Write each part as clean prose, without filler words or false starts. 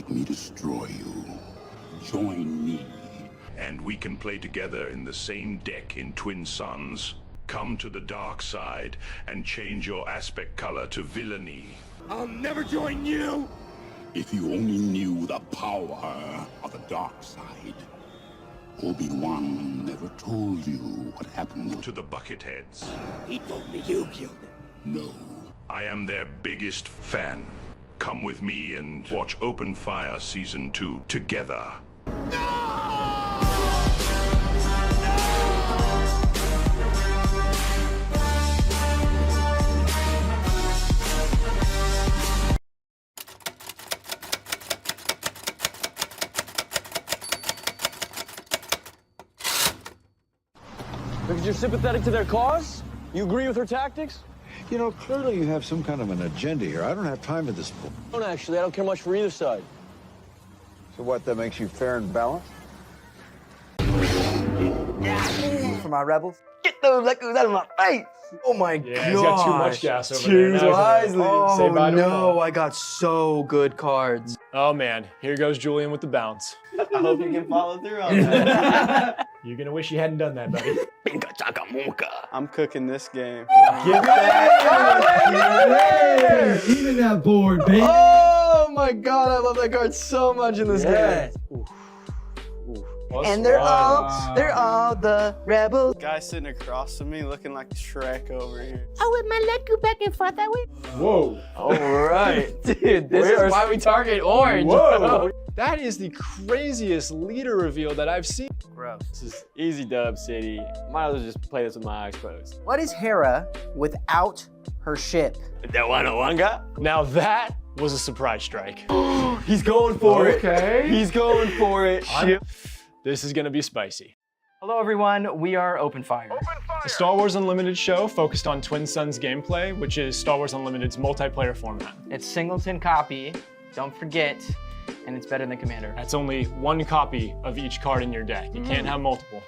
let me destroy you. Join me. And we can play together in the same deck in Twin Suns. Come to the dark side and change your aspect color to villainy. I'll never join you! If you only knew the power of the dark side. Obi-Wan never told you what happened To the Bucketheads. He told me you killed him. No. I am their biggest fan. Come with me and watch Open Fire Season 2 together. Because you're sympathetic to their cause? You agree with her tactics? You know, clearly you have some kind of an agenda here. I don't have time for this. I don't actually. I don't care much for either side. So what, that makes you fair and balanced? For my rebels. Get those Lekos out of my face! Oh my god. Yeah, he's got too much gas over there. Choose Now he's wisely. gonna say bye to them all. No, I got so good cards. Oh man, here goes Julian with the bounce. I hope you can follow through on that. You're gonna wish you hadn't done that, buddy. I'm cooking this game. Get that! Even that board, baby. Oh my god, I love that card so much in this game. And they're all the rebels. Guy sitting across from me looking like Shrek over here. I whip my Leku back and forth. I whip. Whoa. All right, dude, this is why we target orange. Whoa. That is the craziest leader reveal that I've seen. Gross. This is easy dub city. Might as well just play this with my eyes closed. What is Hera without her ship? That 101 guy? Now that was a surprise strike. He's going for it. Okay. He's going for it. This is gonna be spicy. Hello everyone, we are Open Fire. The Star Wars Unlimited show focused on Twin Suns gameplay, which is Star Wars Unlimited's multiplayer format. It's singleton copy, don't forget, and it's better than Commander. That's only one copy of each card in your deck. You can't have multiple.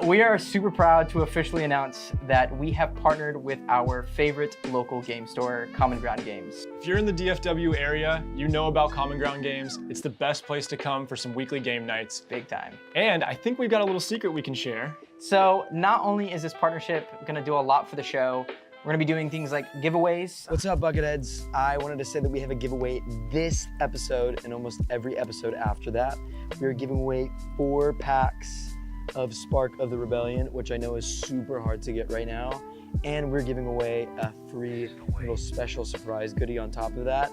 We are super proud to officially announce that we have partnered with our favorite local game store, Common Ground Games. If you're in the DFW area, you know about Common Ground Games. It's the best place to come for some weekly game nights. Big time. And I think we've got a little secret we can share. So not only is this partnership gonna do a lot for the show, we're gonna be doing things like giveaways. What's up, Bucketheads? I wanted to say that we have a giveaway this episode and almost every episode after that. We are giving away 4 packs of Spark of the Rebellion, which I know is super hard to get right now. And we're giving away a free little special surprise goodie on top of that.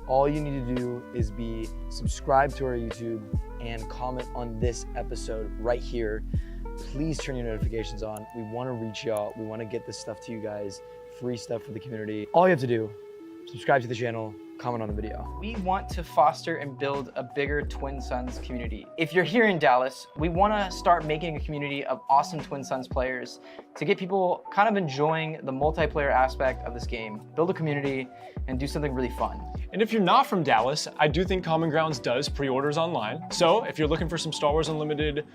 All you need to do is be subscribed to our YouTube and comment on this episode right here. Please turn your notifications on. We want to reach y'all. We want to get this stuff to you guys. Free stuff for the community. All you have to do, subscribe to the channel, comment on the video. We want to foster and build a bigger Twin Suns community. If you're here in Dallas, we want to start making a community of awesome Twin Suns players to get people kind of enjoying the multiplayer aspect of this game, build a community, and do something really fun. And if you're not from Dallas, I do think Common Grounds does pre-orders online. So if you're looking for some Star Wars Unlimited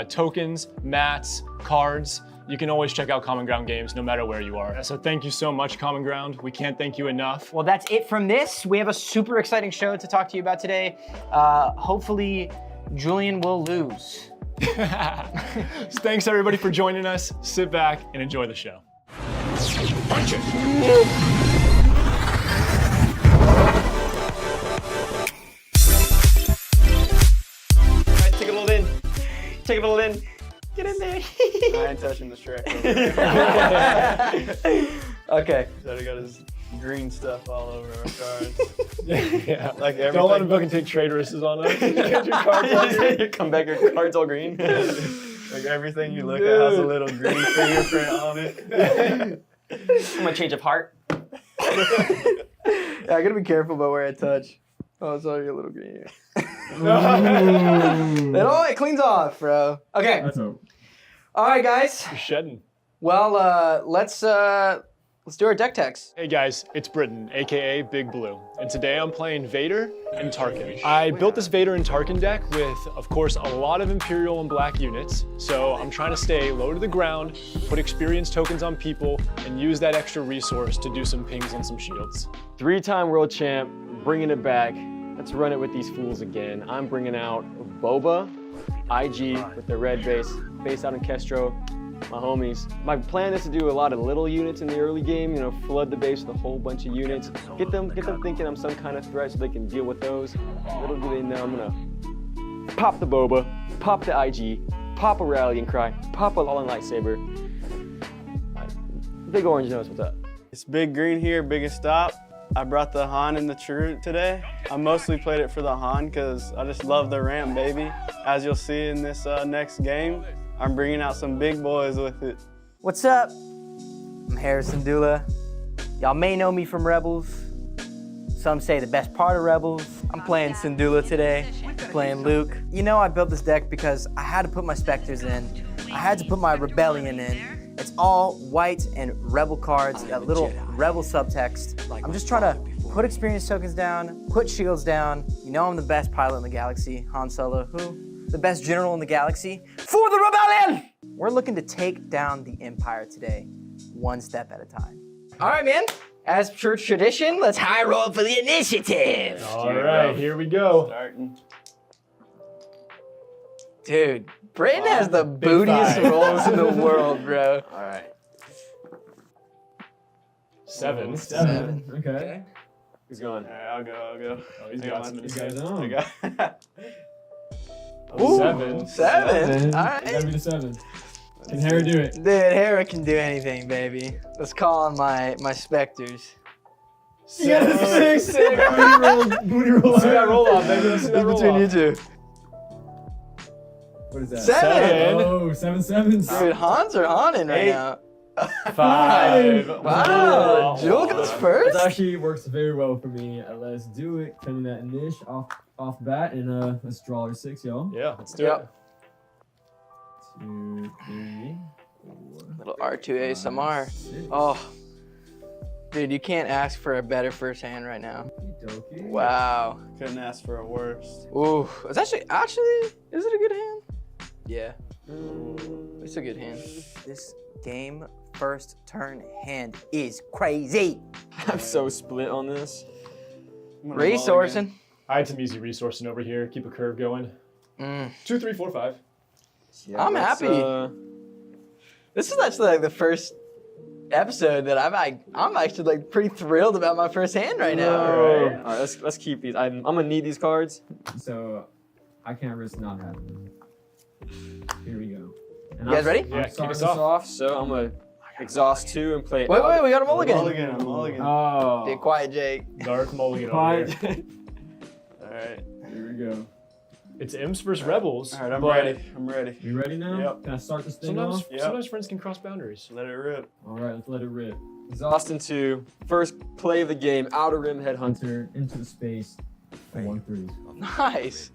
tokens, mats, cards, you can always check out Common Ground Games no matter where you are. So thank you so much, Common Ground. We can't thank you enough. Well, that's it from this. We have a super exciting show to talk to you about today. Hopefully, Julian will lose. Thanks everybody for joining us. Sit back and enjoy the show. Punch it! Take a little in. Take a little in. Get in there. I ain't touching the Shrek. Okay. So he got his green stuff all over our cards. Yeah. Like everything. Don't let him fucking take traitorists on us. Get your cards all green. Come back, your card's all green. Like everything you look at has a little green fingerprint on it. I'm gonna change of heart. Yeah, I gotta be careful about where I touch. Oh, it's already a little green here. It cleans off, bro. Okay. All right, guys. You're shedding. Well, let's do our deck techs. Hey guys, it's Britton, aka Big Blue, and today I'm playing Vader and Tarkin. I built this Vader and Tarkin deck with, of course, a lot of Imperial and Black units, so I'm trying to stay low to the ground, put experience tokens on people, and use that extra resource to do some pings on some shields. 3-time world champ, bringing it back. Let's run it with these fools again. I'm bringing out Boba, IG with the red base, based out in Kestro, my homies. My plan is to do a lot of little units in the early game, you know, flood the base with a whole bunch of units, get them thinking I'm some kind of threat so they can deal with those. Little do they know I'm gonna pop the Boba, pop the IG, pop a rallying cry, pop a All-in lightsaber. Big Orange knows what's up. It's Big Green here, biggest stop. I brought the Han and the Chirrut today. I mostly played it for the Han because I just love the ramp, baby. As you'll see in this next game, I'm bringing out some big boys with it. What's up? I'm Harrison Dula. Y'all may know me from Rebels. Some say the best part of Rebels. I'm playing Syndulla today, playing Luke. You know, I built this deck because I had to put my Spectres in. I had to put my Rebellion in. It's all white and Rebel cards, that little Rebel subtext. I'm just trying to put experience tokens down, put shields down. You know I'm the best pilot in the galaxy. Han Solo, who? The best general in the galaxy for the Rebellion! We're looking to take down the Empire today, one step at a time. All right, man. As per tradition, let's high roll for the initiative. All right, here we go. Starting. Dude, Brayden has the bootiest rolls in the world, bro. All right. 7. Okay. Who's going? All right, I'll go. Oh, he's got some in his guys. I got 7. 7. All Gotta be right. the 7. Can Harry do it? Dude, Hera can do anything, baby. Let's call on my Spectres. You got a 6. Booty roll. Let's see that roll off, baby. Let's see that roll Between you off. two. What is that? 7. Oh, 7 sevens. Dude, Hans are Hanin right now. 5. Wow, Jewel goes It first? actually works very well for me. Let's do it. Coming that niche off bat, and let's draw our 6, y'all. Yeah, let's do it. 2, 3, 4. Little R2 ASMR. 6. Oh. Dude, you can't ask for a better first hand right now. Okey-dokey. Wow. Couldn't ask for a worse. Ooh, it's actually, is it a good hand? Yeah. It's a good hand. This game first turn hand is crazy. I'm so split on this. Resourcing. I had some easy resourcing over here. Keep a curve going. 2, 3, 4, 5. Yeah, I'm let's, happy. This is actually like the first episode that I'm actually like pretty thrilled about my first hand right now. All right, let's keep these. I'm gonna need these cards. So, I can't risk not having them. Here we go. And You guys ready? Yeah, I'm kick starting us this off. So I'm gonna exhaust 2 and play. Wait, we got a mulligan. Mulligan. Oh. Be quiet, Jake. Darth Mulligan over Quiet. here. All right. Here we go. It's Imps versus Rebels. All right, I'm but ready. I'm ready. You ready now? Yep. Can I start this thing Sometimes, off? Yep. sometimes friends can cross boundaries. Let it rip. All right, let's let it rip. Exhausting 2. First play of the game. Outer Rim Headhunter. Hunter into the space. 1-3. Nice.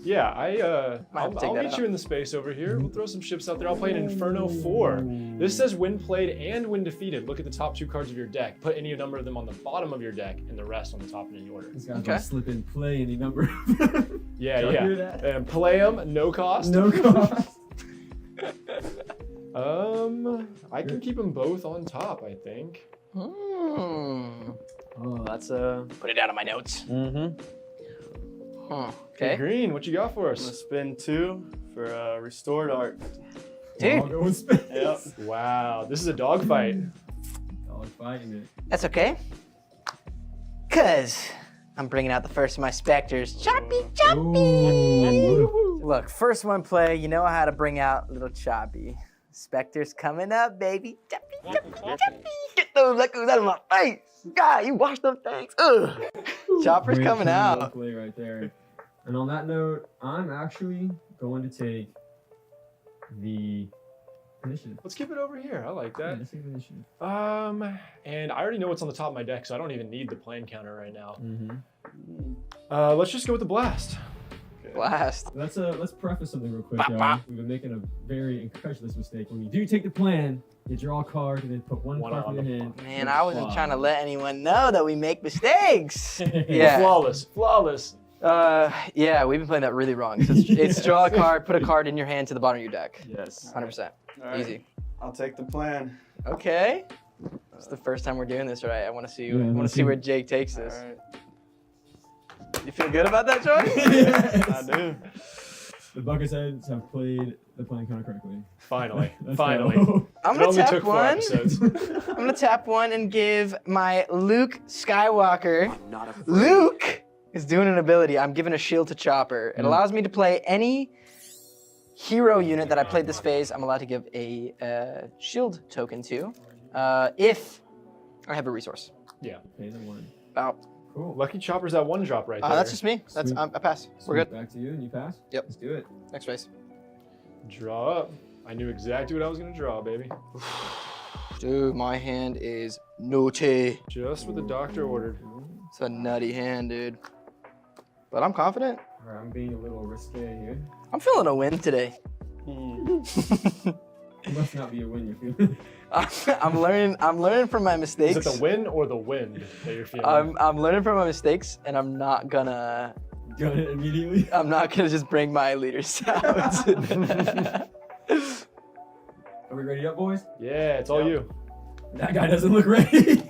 Yeah, Might have I'll to take that meet out. you in the space over here. We'll throw some ships out there. I'll play an Inferno 4. This says when played and when defeated. Look at the top 2 cards of your deck. Put any number of them on the bottom of your deck and the rest on the top in any order. This guy's Okay. gonna slip and play any number. Yeah, Y'all yeah. hear that? And play them, no cost. No cost. I can keep them both on top, I think. Hmm. Oh, that's Put it down on my notes. Hey, Okay. Green, what you got for I'm gonna us? spin 2 for restored art. I'll Dude, go in space. Yep. Wow, this is a dogfight. Dog fighting it. that's okay. Cause I'm bringing out the first of my Spectres. Choppy, Ooh. Look, first one play, you know I had to bring out little Choppy. Spectre's coming up, baby. Choppy. Get those Lekos out of my face. God, you wash them things. Ugh. Chopper's Great coming team out. play right there. And on that note, I'm actually going to take the initiative. Let's keep it over here. I like Yeah, that. let's take the initiative. And I already know what's on the top of my deck, so I don't even need the plan counter right now. Mm-hmm. Let's just go with the blast. Blast. Let's preface something real quick, y'all. We've been making a very incredulous mistake. When you do take the plan, you draw a card and then put one card on from your the hand. Man, I wasn't trying to let anyone know that we make mistakes. Yeah. Yeah. Flawless. Yeah, we've been playing that really wrong. So it's draw a card, put a card in your hand to the bottom of your deck. yes. 100%. All right. Easy. I'll take the plan. Okay. It's the first time we're doing this, right? I want to see. Yeah, I want let's to see see. where Jake takes All this. right. You feel good about that choice? I do. The Bucketheads have played the playing card correctly. Finally. Let's Finally. go. I'm It gonna only tap took 4 one. episodes. I'm gonna tap one and give my Luke Skywalker. Luke is doing an ability. I'm giving a shield to Chopper. It allows me to play any hero unit that I played this phase. I'm allowed to give a shield token to, if I have a resource. Yeah. Phase of 1. About. Cool. Lucky Chopper's that 1 drop right there. That's just me. That's Sweet. I pass. We're Sweet. good. Back to you, and you pass? Yep. Let's do it. Next phase. Draw up. I knew exactly what I was going to draw, baby. Dude, my hand is nutty. Just what the doctor ordered. It's a nutty hand, dude. But I'm confident. All right, I'm being a little risque here. I'm feeling a win today. It must not be a win you're feeling. I'm learning from my mistakes. Is it the win or the wind that you're feeling? I'm learning from my mistakes, and I'm not gonna Got it immediately. I'm not gonna just bring my leaders out. Are we ready up, boys? Yeah, it's all you. That guy doesn't look ready.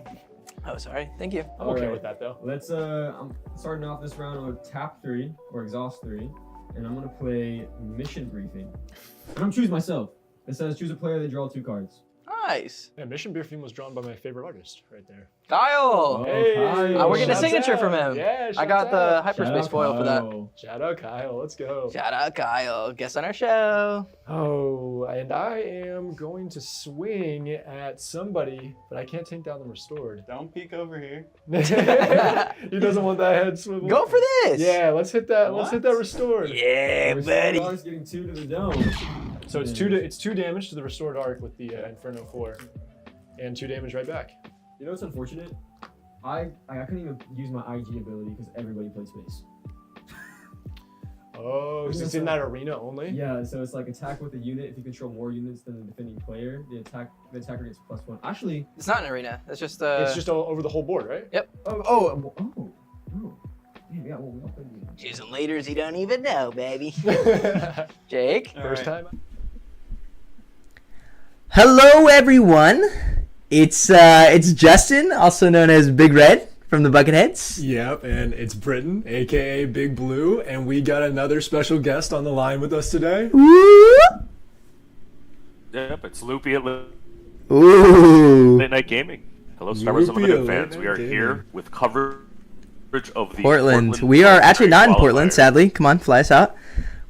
Oh, sorry. Thank you. I'm okay Alright. with that though. Let's I'm starting off this round with tap 3 or exhaust 3, and I'm gonna play mission briefing. And I'm choosing myself. It says choose a player, they draw 2 cards. Nice. Yeah, Mission Briefing was drawn by my favorite artist right there. Kyle. Hey, we're getting a shouts signature out. from him. Yeah, I shouts got the out. hyperspace foil for that. Shout out Kyle, let's go. Shout out Kyle. Guest on our show. Oh, and I am going to swing at somebody, but I can't take down the restored. Don't peek over here. He doesn't want that head swivel. Go for this. Yeah, let's hit that. Let's What? hit that restored. Yeah, buddy. Star's getting 2 to the dome. So it's two damage to the restored arc with the Inferno 4, and 2 damage right back. You know what's unfortunate? I couldn't even use my IG ability because everybody played space. Oh, so it's in that arena only? Yeah, so it's like attack with a unit. If you control more units than the defending player, the attacker gets +1. Actually, It's not an arena. It's just It's just over the whole board, right? oh. Damn, yeah, well, we all played the choosing leaders you don't even know, baby. Jake. First time. Hello, everyone. It's Justin, also known as Big Red from the Bucketheads. Yep, and it's Britton, aka Big Blue, and we got another special guest on the line with us today. Woo! Yep, it's Loopy at Ooh. Late Night Gaming. Hello, Star Wars Loopy Unlimited at fans. Late We are Night here Gaming. with coverage of the Portland. We are actually not in Portland, Qualifier. sadly. Come on, fly us out.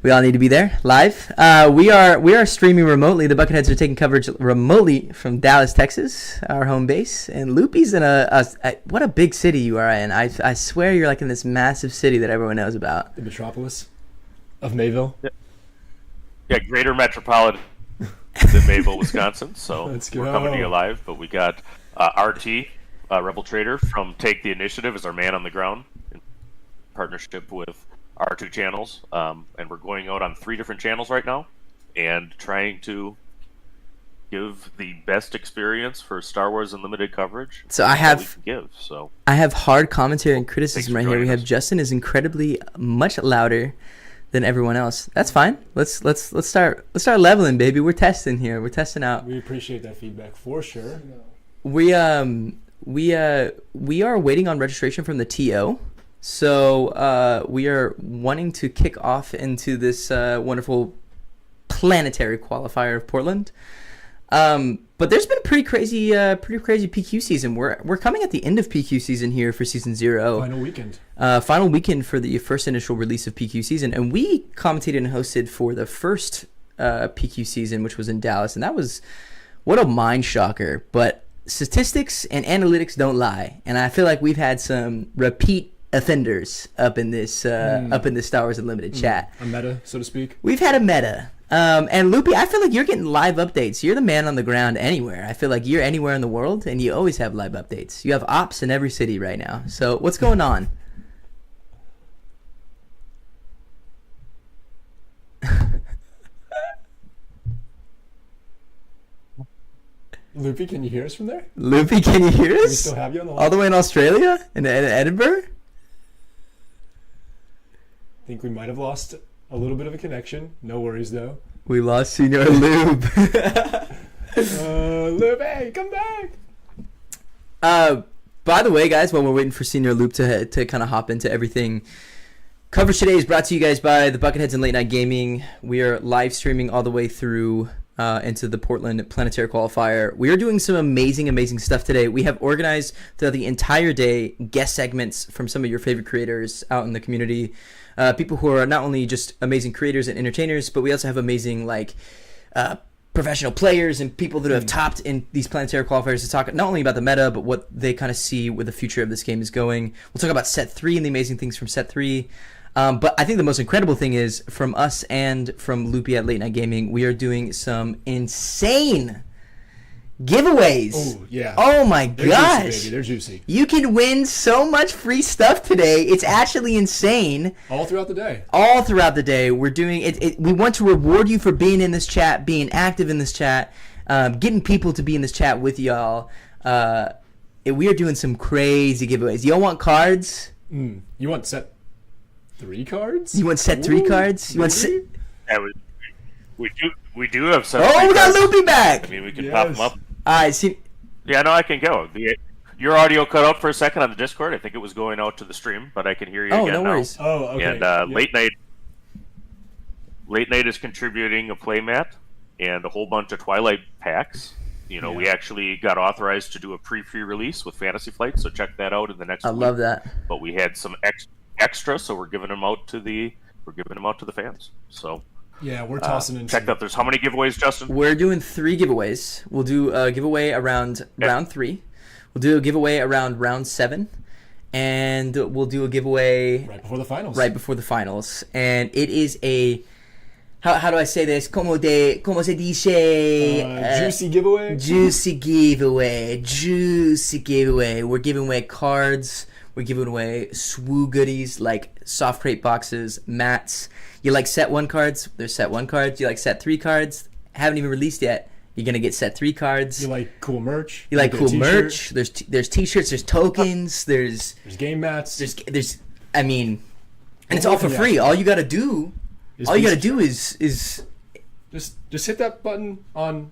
We all need to be there live. We are streaming remotely. The Bucketheads are taking coverage remotely from Dallas, Texas, our home base. And Loopy's in what a big city you are in. I swear you're like in this massive city that everyone knows about. The metropolis of Mayville. Yeah, Greater Metropolitan than Mayville, Wisconsin. So Let's we're coming to go. you live. But we got RT, Rebel Trader from Take the Initiative, is our man on the ground in partnership with our 2 channels. And we're going out on 3 different channels right now and trying to give the best experience for Star Wars Unlimited coverage. So I that have- we can give. So I have hard commentary and criticism for right here. We joining have us. Justin is incredibly much louder than everyone else. That's fine. Let's start leveling, baby. We're testing here. We're testing out. We appreciate that feedback for sure. We are waiting on registration from the TO. So we are wanting to kick off into this wonderful Planetary Qualifier of Portland. But there's been pretty crazy PQ season. We're coming at the end of PQ season here for season 0. Final weekend. Final weekend for the first initial release of PQ season, and we commentated and hosted for the first PQ season, which was in Dallas, and that was what a mind shocker. But statistics and analytics don't lie, and I feel like we've had some repeat offenders up in this Star Wars Unlimited chat. A meta, so to speak. We've had a meta. And Loopy, I feel like you're getting live updates. You're the man on the ground anywhere. I feel like you're anywhere in the world, and you always have live updates. You have ops in every city right now. So what's going on? Loopy, can you hear us from there? Loopy, can you hear Do we us? still have you on the line? All the way in Australia? In Edinburgh? I think we might have lost a little bit of a connection. No worries, though. We lost Senior Lube. Loop, hey, come back! By the way, guys, while we're waiting for Senior Loop to kind of hop into everything, coverage today is brought to you guys by the Bucketheads and Late Night Gaming. We are live streaming all the way through into the Portland Planetary Qualifier. We are doing some amazing stuff today. We have organized throughout the entire day guest segments from some of your favorite creators out in the community. People who are not only just amazing creators and entertainers, but we also have amazing professional players and people that have topped in these planetary qualifiers to talk not only about the meta, but what they kind of see where the future of this game is going. We'll talk about set 3 and the amazing things from set 3. But I think the most incredible thing is from us and from Loopy at Late Night Gaming, we are doing some insane giveaways. Oh, yeah. Oh, my They're gosh. Juicy, baby. They're juicy. You can win so much free stuff today. It's actually insane. All throughout the day. All throughout the day. We're doing it. We want to reward you for being in this chat, being active in this chat, getting people to be in this chat with y'all. We are doing some crazy giveaways. Y'all want cards? You want set 3 cards? You want set 3 cards? You want set... Yeah, we do have set. Oh, 3 we got cards. Loopy back. I mean, we can pop them up. All right, see. Yeah, no, I can go. Your audio cut out for a second on the Discord. I think it was going out to the stream, but I can hear you again no now. worries. Oh, okay. And Yep. Late Night is contributing a playmat and a whole bunch of Twilight packs. You know, we actually got authorized to do a pre-release with Fantasy Flight, so check that out in the next week. love that. But we had some extra, so we're giving them out to the fans. So Yeah, we're tossing in check that. There's how many giveaways, Justin? We're doing 3 giveaways. We'll do a giveaway around round 3. We'll do a giveaway around round 7. And we'll do a giveaway right before the finals. Right before the finals. And it is a... How do I say this? Como se dice? Juicy giveaway? Juicy giveaway. Juicy giveaway. We're giving away cards. We're giving away SWU goodies like soft crate boxes, mats. You like set 1 cards? There's set 1 cards. You like set 3 cards? Haven't even released yet. You're going to get set 3 cards. You like cool merch? You like cool merch? There's t-shirts, there's tokens, there's game mats. There's I mean, and it's all for free. All you got to do is just hit that button on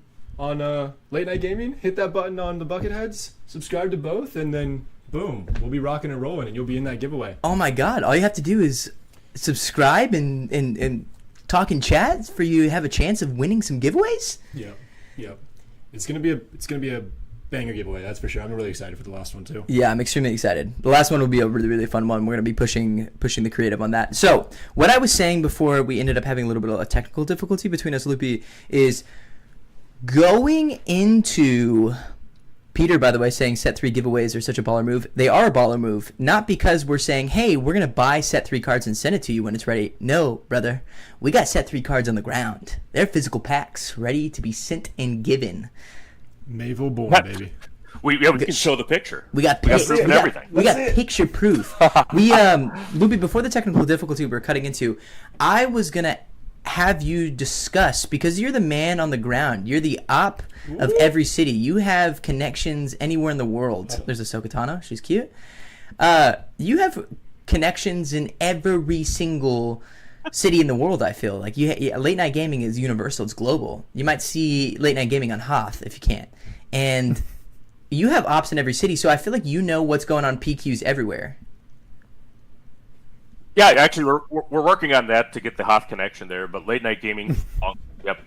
Late Night Gaming, hit that button on the Bucketheads, subscribe to both, and then boom, we'll be rocking and rolling, and you'll be in that giveaway. Oh my God! All you have to do is subscribe and talk in chat for you to have a chance of winning some giveaways. Yeah. It's gonna be a banger giveaway, that's for sure. I'm really excited for the last one too. Yeah, I'm extremely excited. The last one will be a really fun one. We're gonna be pushing the creative on that. So what I was saying before we ended up having a little bit of a technical difficulty between us, Loopy, is going into Peter, by the way, saying set 3 giveaways are such a baller move. They are a baller move, not because we're saying, hey, we're going to buy set 3 cards and send it to you when it's ready. No, brother. We got set 3 cards on the ground. They're physical packs ready to be sent and given. Mayville born, baby. We can show the picture. We got proof and everything. We got picture proof. Loopy, before the technical difficulty we're cutting into, I was going to have you discuss, because you're the man on the ground. You're the op of every city. You have connections anywhere in the world. There's a Sokatana. She's cute. You have connections in every single city in the world, I feel. Like Late Night Gaming is universal. It's global. You might see Late Night Gaming on Hoth if you can't. And you have ops in every city, so I feel like you know what's going on PQs everywhere. Yeah, actually, we're working on that to get the Hoth connection there. But Late Night Gaming,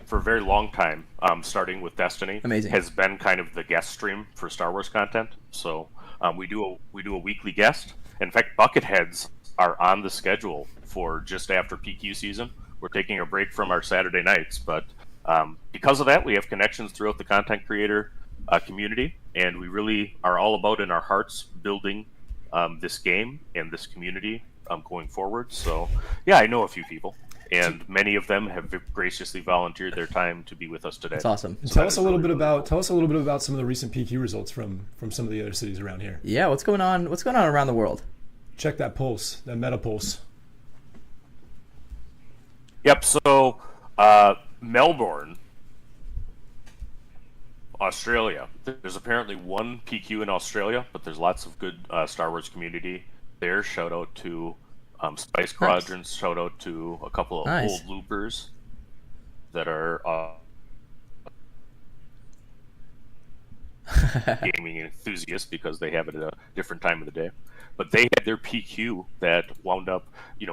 for a very long time, starting with Destiny, has been kind of the guest stream for Star Wars content. So we do a weekly guest. In fact, Bucketheads are on the schedule for just after PQ season. We're taking a break from our Saturday nights, but because of that, we have connections throughout the content creator community, and we really are all about in our hearts building this game and this community going forward. So yeah, I know a few people, and many of them have graciously volunteered their time to be with us today. That's awesome. And tell us a little bit about some of the recent PQ results from some of the other cities around here. Yeah, what's going on around the world? Check that pulse, that meta pulse. Yep, so Melbourne, Australia. There's apparently one PQ in Australia, but there's lots of good Star Wars community there. Shout out to Spice Quadrants. Shout out to a couple of old loopers that are gaming enthusiasts because they have it at a different time of the day. But they had their PQ that wound up,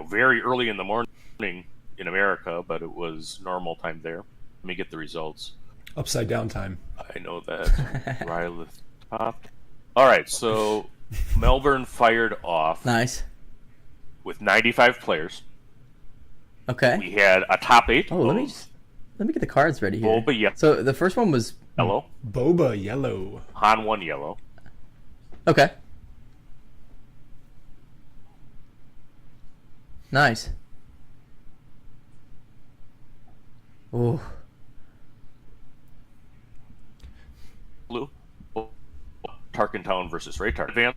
very early in the morning in America, but it was normal time there. Let me get the results. Upside down time. I know that. Right at the top. All right, so Melbourne fired off. Nice. With 95 players. Okay. We had a top 8. Oh, let me get the cards ready here. Boba Yellow. So the first one was Yellow. Boba Yellow. Han 1 Yellow. Okay. Nice. Oh. Blue. Tarkentown versus Raytar. Advance.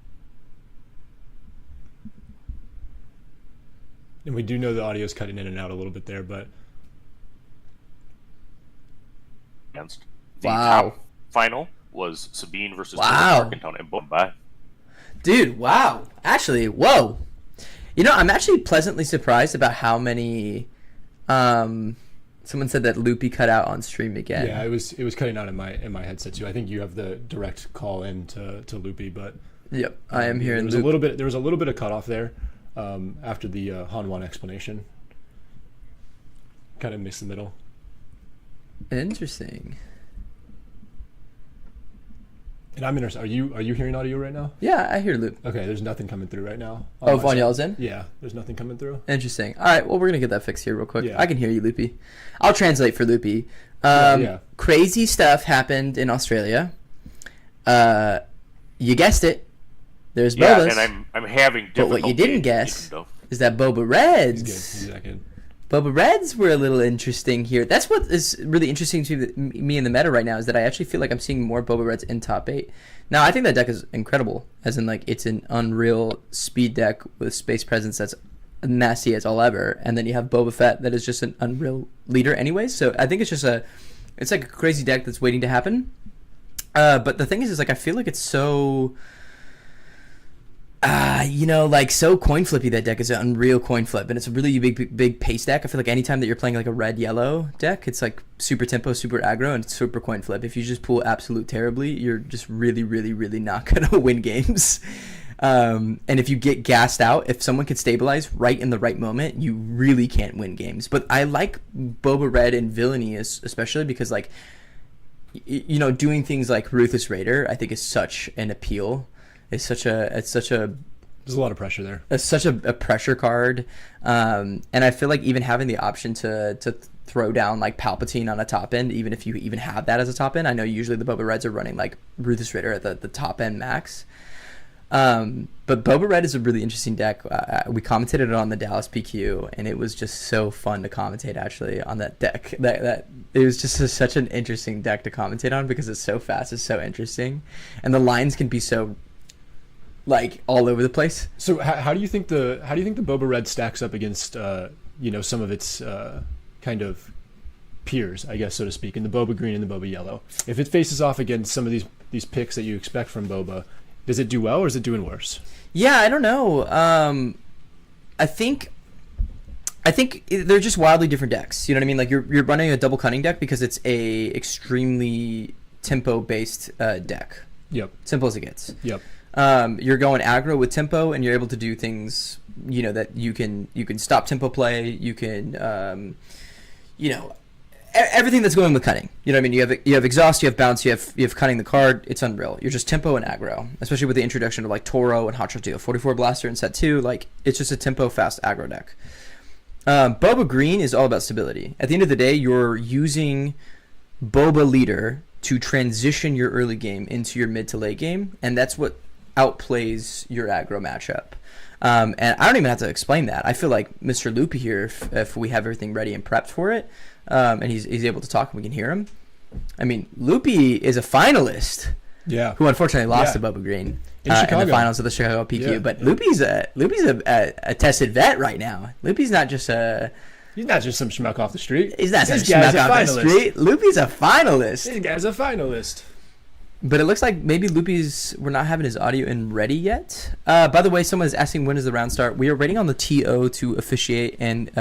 And we do know the audio's cutting in and out a little bit there, but The wow. top final was Sabine versus Wow. Tarkentown, and boom, bye. Dude, wow. Actually, whoa. I'm actually pleasantly surprised about how many someone said that Loopy cut out on stream again. yeah, it was cutting out in my headset too. I think you have the direct call in to Loopy, but Yep, I am hearing there was a little bit of cutoff there after the Han 1 explanation. Kind of missed the middle. Interesting. And I'm interested. Are you hearing audio right now? Yeah, I hear Loop. Okay, there's nothing coming through right now. Oh, my Von side. Yell's in? Yeah, there's nothing coming through. Interesting. All right, well, we're going to get that fixed here real quick. Yeah. I can hear you, Loopy. I'll translate for Loopy. Yeah. Crazy stuff happened in Australia. You guessed it. There's Yeah, Bobas. and I'm having But difficulty. what you didn't guess is that Boba Reds. He's that good. Boba Reds were a little interesting here. That's what is really interesting to me in the meta right now, is that I actually feel like I'm seeing more Boba Reds in top 8. Now, I think that deck is incredible, as in, like, it's an unreal speed deck with space presence that's nasty as all ever, and then you have Boba Fett that is just an unreal leader anyways, so I think it's just it's like a crazy deck that's waiting to happen. But the thing is like, I feel like it's so... so coin flippy. That deck is an unreal coin flip, and it's a really big pace deck. I feel like anytime that you're playing like a red-yellow deck, it's like super tempo, super aggro, and super coin flip. If you just pull absolute terribly, you're just really, really, really not gonna win games. And if you get gassed out, if someone can stabilize right in the right moment, you really can't win games. But I like Boba Red and Villainy especially because, like, doing things like Ruthless Raider, I think is such an appeal. It's such a there's a lot of pressure there. It's such a pressure card, and I feel like even having the option to throw down like Palpatine on a top end, even if you even have that as a top end. I know usually the Boba Reds are running like Ruthless Raider at the top end max, but Boba Red is a really interesting deck. We commentated it on the Dallas PQ, and it was just so fun to commentate actually on that deck. That it was just such an interesting deck to commentate on because it's so fast, it's so interesting, and the lines can be so like all over the place. So how do you think the Boba Red stacks up against some of its kind of peers, I guess, so to speak, in the Boba Green and the Boba Yellow? If it faces off against some of these picks that you expect from Boba, does it do well or is it doing worse? Yeah, I don't know. I think they're just wildly different decks. You know what I mean? Like you're running a double cunning deck because it's a extremely tempo based deck. Yep. Simple as it gets. Yep. You're going aggro with tempo, and you're able to do things, that you can stop tempo play. You can, everything that's going with cunning. You know what I mean? You have exhaust, you have bounce, you have cunning the card. It's unreal. You're just tempo and aggro, especially with the introduction of like Toro and Hot Shot 2, 44 Blaster in set 2. Like it's just a tempo fast aggro deck. Boba Green is all about stability. At the end of the day, you're using Boba Leader to transition your early game into your mid to late game, and that's what outplays your aggro matchup. And I don't even have to explain that. I feel like Mr. Loopy here, if we have everything ready and prepped for it, and he's able to talk and we can hear him. I mean, Loopy is a finalist. Yeah. Who unfortunately lost to Boba Green in the finals of the Chicago PQ. Yeah. But Loopy's a tested vet right now. Loopy's not just He's not just some schmuck off the street. He's not some This guy's schmuck a off the finalist. street. Loopy's a finalist. This guy's a finalist. But it looks like maybe we're not having his audio in ready yet. By the way, someone is asking when does the round start. We are waiting on the TO to officiate, and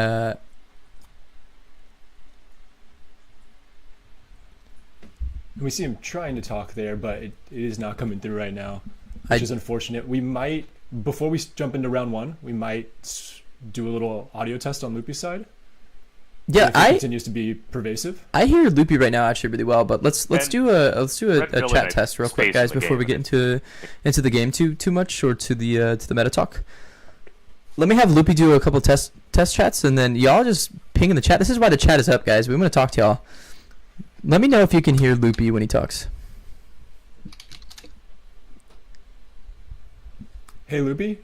And we see him trying to talk there, but it is not coming through right now, which is unfortunate. We might, before we jump into round 1, we might do a little audio test on Loopy's side. Yeah, if it continues to be pervasive. I hear Loopy right now actually really well, but let's do a chat test real quick, guys, before we get into the game too much, or to the meta talk. Let me have Loopy do a couple test chats, and then y'all just ping in the chat. This is why the chat is up, guys. We want to talk to y'all. Let me know if you can hear Loopy when he talks. Hey Loopy,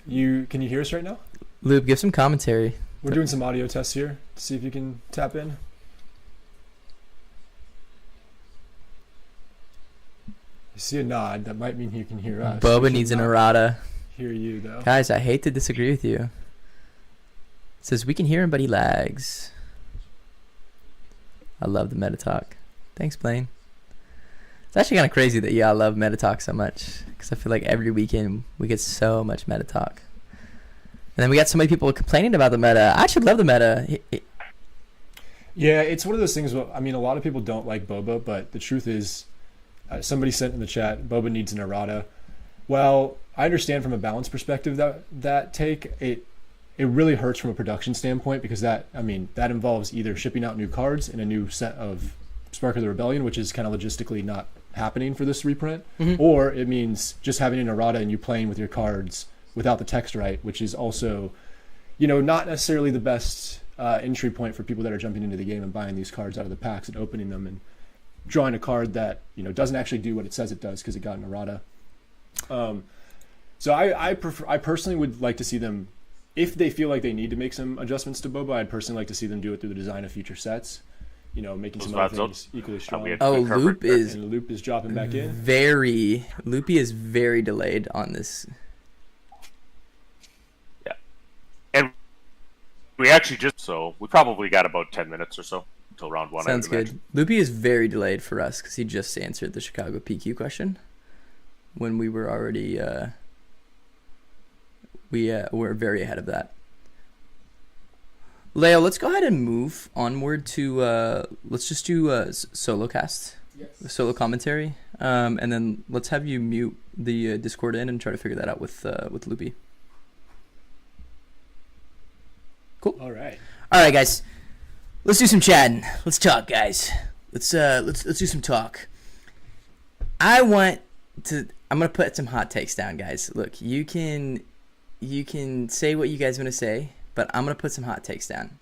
can you hear us right now? Loop, give some commentary. We're doing some audio tests here to see if you can tap in. I see a nod. That might mean he can hear us. Boba needs an errata. Hear you though. Guys, I hate to disagree with you. It says we can hear him, but he lags. I love the meta talk. Thanks, Blaine. It's actually kind of crazy that y'all love meta talk so much, because I feel like every weekend we get so much meta talk. And then we got so many people complaining about the meta. I actually love the meta. Yeah, it's one of those things. I mean, a lot of people don't like Boba, but the truth is, somebody sent in the chat, Boba needs an errata. Well, I understand from a balance perspective that take it really hurts from a production standpoint, because that involves either shipping out new cards in a new set of Spark of the Rebellion, which is kind of logistically not happening for this reprint, or it means just having an errata and you playing with your cards without the text right, which is also, not necessarily the best entry point for people that are jumping into the game and buying these cards out of the packs and opening them and drawing a card that doesn't actually do what it says it does because it got an errata. So I personally would like to see them, if they feel like they need to make some adjustments to Boba, I'd personally like to see them do it through the design of future sets. Making some other things equally strong. Loop is dropping back in. Loopy is very delayed on this. Yeah, and we actually we probably got about 10 minutes or so until round 1. Sounds good. Loopy is very delayed for us because he just answered the Chicago PQ question when we were already we're very ahead of that. Leo, let's go ahead and move onward to let's just do solo cast, solo commentary, and then let's have you mute the Discord in and try to figure that out with Loopy. Cool. All right, guys. Let's do some chatting. Let's talk, guys. Let's do some talk. I'm gonna put some hot takes down, guys. Look, you can say what you guys want to say, but I'm going to put some hot takes down.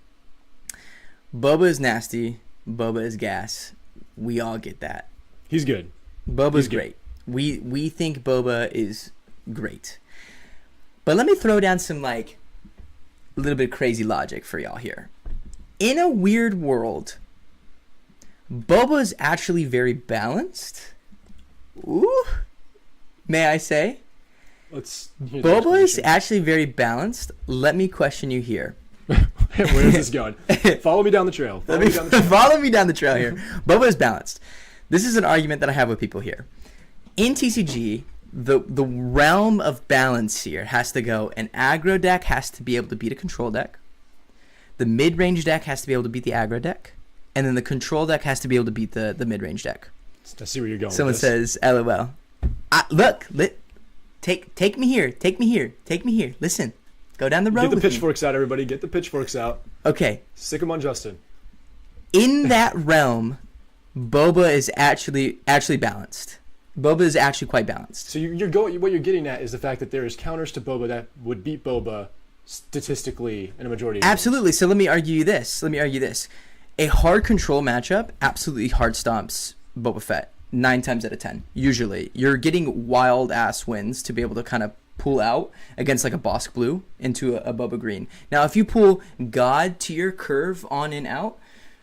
Boba is nasty. Boba is gas. We all get that. He's good. Boba's great. We think Boba is great. But let me throw down some, a little bit of crazy logic for y'all here. In a weird world, Boba is actually very balanced. Ooh. May I say? Boba is actually very balanced. Let me question you here. Where is this going? Follow me down the trail. Follow me down the trail here. Boba is balanced. This is an argument that I have with people here. In TCG, the realm of balance here has to go. An aggro deck has to be able to beat a control deck. The mid-range deck has to be able to beat the aggro deck. And then the control deck has to be able to beat the mid-range deck. I see where you're going. Someone says, LOL. Take me here. Listen, go down the road. Get the pitchforks out, everybody. Get the pitchforks out. Okay. Stick them on Justin. In that realm, Boba is actually balanced. Boba is actually quite balanced. So what you're getting at is the fact that there is counters to Boba that would beat Boba statistically in a majority of Absolutely. So let me argue this. A hard control matchup absolutely hard stomps Boba Fett. 9 times out of 10. Usually. You're getting wild ass wins to be able to kind of pull out against a Bosk Blue into a Boba Green. Now, if you pull God to your curve on and out,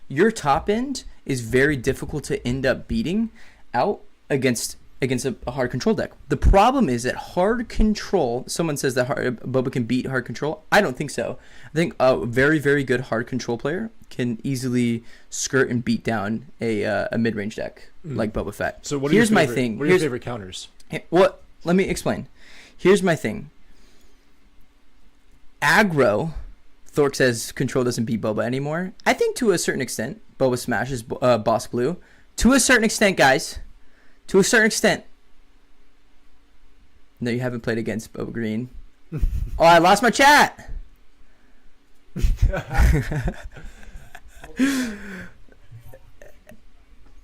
your top end is very difficult to end up beating out against a hard control deck. The problem is that hard control, someone says that Boba can beat hard control. I don't think so. I think a very, very good hard control player can easily skirt and beat down a mid-range deck like Boba Fett. So what are my thing. What are your favorite counters? Let me explain. Here's my thing. Aggro, Thork says control doesn't beat Boba anymore. I think to a certain extent, Boba smashes Bosk Blue. To a certain extent, guys. To a certain extent. No, you haven't played against Boba Green. Oh, I lost my chat.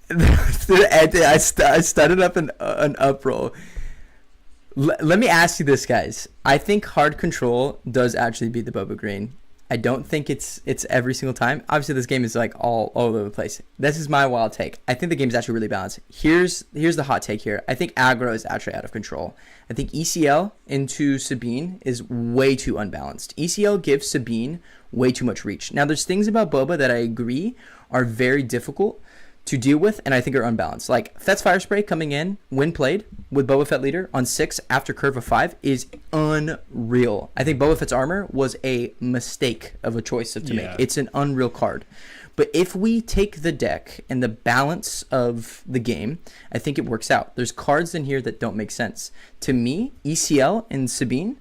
I started up an uproar. Let me ask you this, guys. I think hard control does actually beat the Boba Green. I don't think it's every single time. Obviously, this game is like all over the place. This is my wild take. I think the game is actually really balanced. Here's the hot take here. I think aggro is actually out of control. I think ECL into Sabine is way too unbalanced. ECL gives Sabine way too much reach. Now, there's things about Boba that I agree are very difficult to deal with, and I think are unbalanced. Like Fett's Fire Spray coming in, when played with Boba Fett leader on 6 after curve of 5 is unreal. I think Boba Fett's armor was a mistake of a choice to make. It's an unreal card. But if we take the deck and the balance of the game, I think it works out. There's cards in here that don't make sense. To me, ECL and Sabine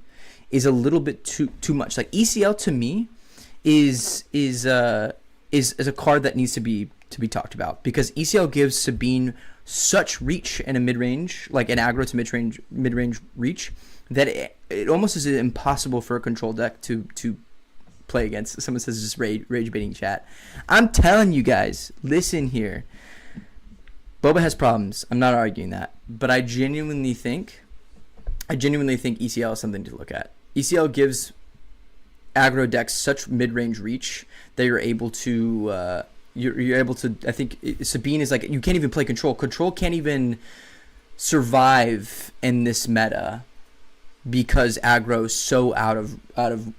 is a little bit too much. Like ECL to me is a card that needs to be talked about, because ECL gives Sabine such reach in a mid-range, like an aggro to mid-range reach, that it almost is impossible for a control deck to play against. Someone says just rage baiting chat. I'm telling you guys, listen here. Boba has problems. I'm not arguing that, but I genuinely think ECL is something to look at. ECL gives aggro decks such mid-range reach that you're able to you're able to. I think Sabine is like, you can't even play control. Control can't even survive in this meta because aggro is so out of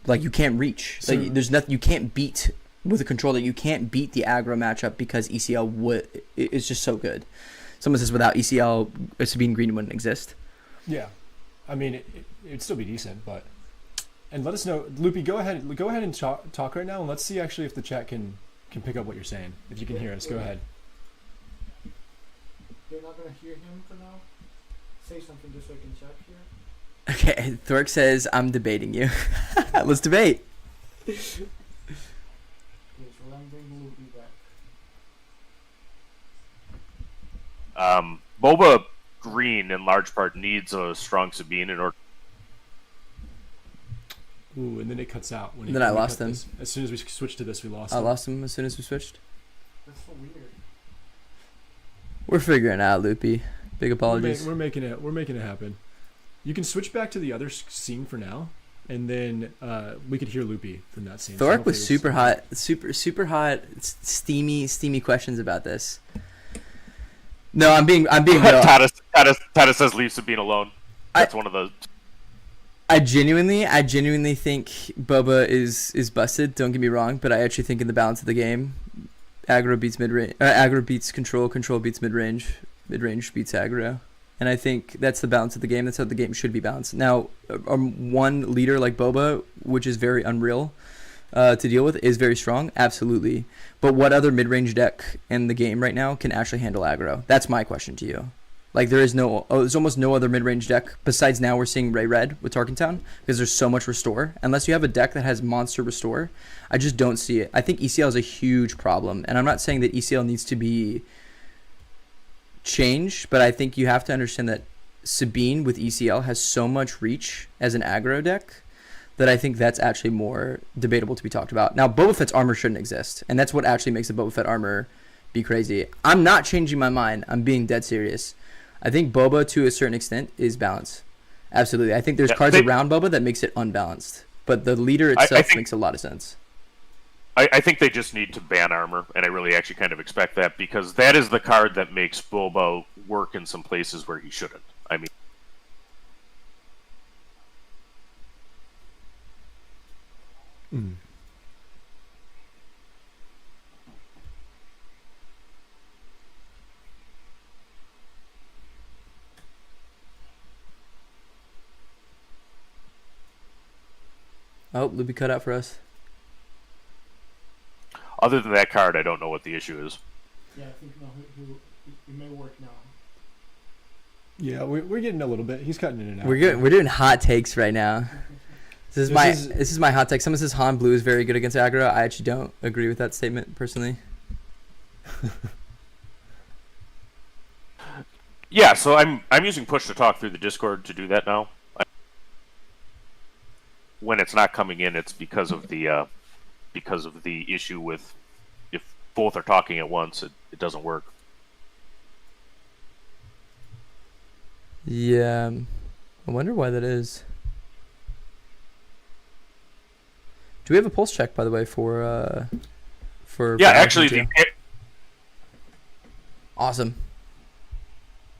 like, you can't reach. So, like, there's nothing you can't beat with a control, that you can't beat the aggro matchup because ECL is just so good. Someone says without ECL, Sabine Green wouldn't exist. Yeah, I mean it'd still be decent, but. And let us know, Loopy. Go ahead and talk right now, and let's see actually if the chat can pick up what you're saying. If you can hear us, go ahead. You're not gonna hear him for now. Say something just so I can check here. Okay, Thork says I'm debating you. Let's debate. Yes, well, I'm bringing Loopy back. Boba Green in large part needs a strong Sabine in order. Ooh, and then it cuts out. Then I lost him. As soon as we switched to this, we lost him. I lost him as soon as we switched. That's so weird. We're figuring it out, Loopy. Big apologies. We're making it happen. You can switch back to the other scene for now, and then we could hear Loopy from that scene. Thork was super hot, steamy questions about this. No, I'm being real. Tata says leave Sabine alone. That's one of those. I genuinely think Boba is busted. Don't get me wrong, but I actually think in the balance of the game, aggro beats mid-range, aggro beats control, control beats mid-range, mid-range beats aggro, and I think that's the balance of the game. That's how the game should be balanced. Now, one leader like Boba, which is very unreal to deal with, is very strong, absolutely. But what other mid-range deck in the game right now can actually handle aggro? That's my question to you. Like, there's almost no other mid-range deck besides now we're seeing Ray Red with Tarkentown, because there's so much restore. Unless you have a deck that has monster restore, I just don't see it. I think ECL is a huge problem, and I'm not saying that ECL needs to be changed, but I think you have to understand that Sabine with ECL has so much reach as an aggro deck that I think that's actually more debatable to be talked about. Now, Boba Fett's armor shouldn't exist, and that's what actually makes the Boba Fett armor be crazy. I'm not changing my mind. I'm being dead serious. I think Boba, to a certain extent, is balanced. Absolutely. I think there's cards around Boba that makes it unbalanced. But the leader itself makes a lot of sense. I think they just need to ban armor, and I really actually kind of expect that, because that is the card that makes Boba work in some places where he shouldn't. I mean... Oh, Loopy cut out for us. Other than that card, I don't know what the issue is. Yeah, I think no, he may work now. Yeah, we're getting a little bit. He's cutting in and out. We're doing hot takes right now. This is my hot take. Someone says Han Blue is very good against aggro. I actually don't agree with that statement personally. Yeah, so I'm using push to talk through the Discord to do that now. When it's not coming in, it's because of the issue with if both are talking at once, it doesn't work. Yeah, I wonder why that is. Do we have a pulse check, by the way, for Yeah, actually, awesome,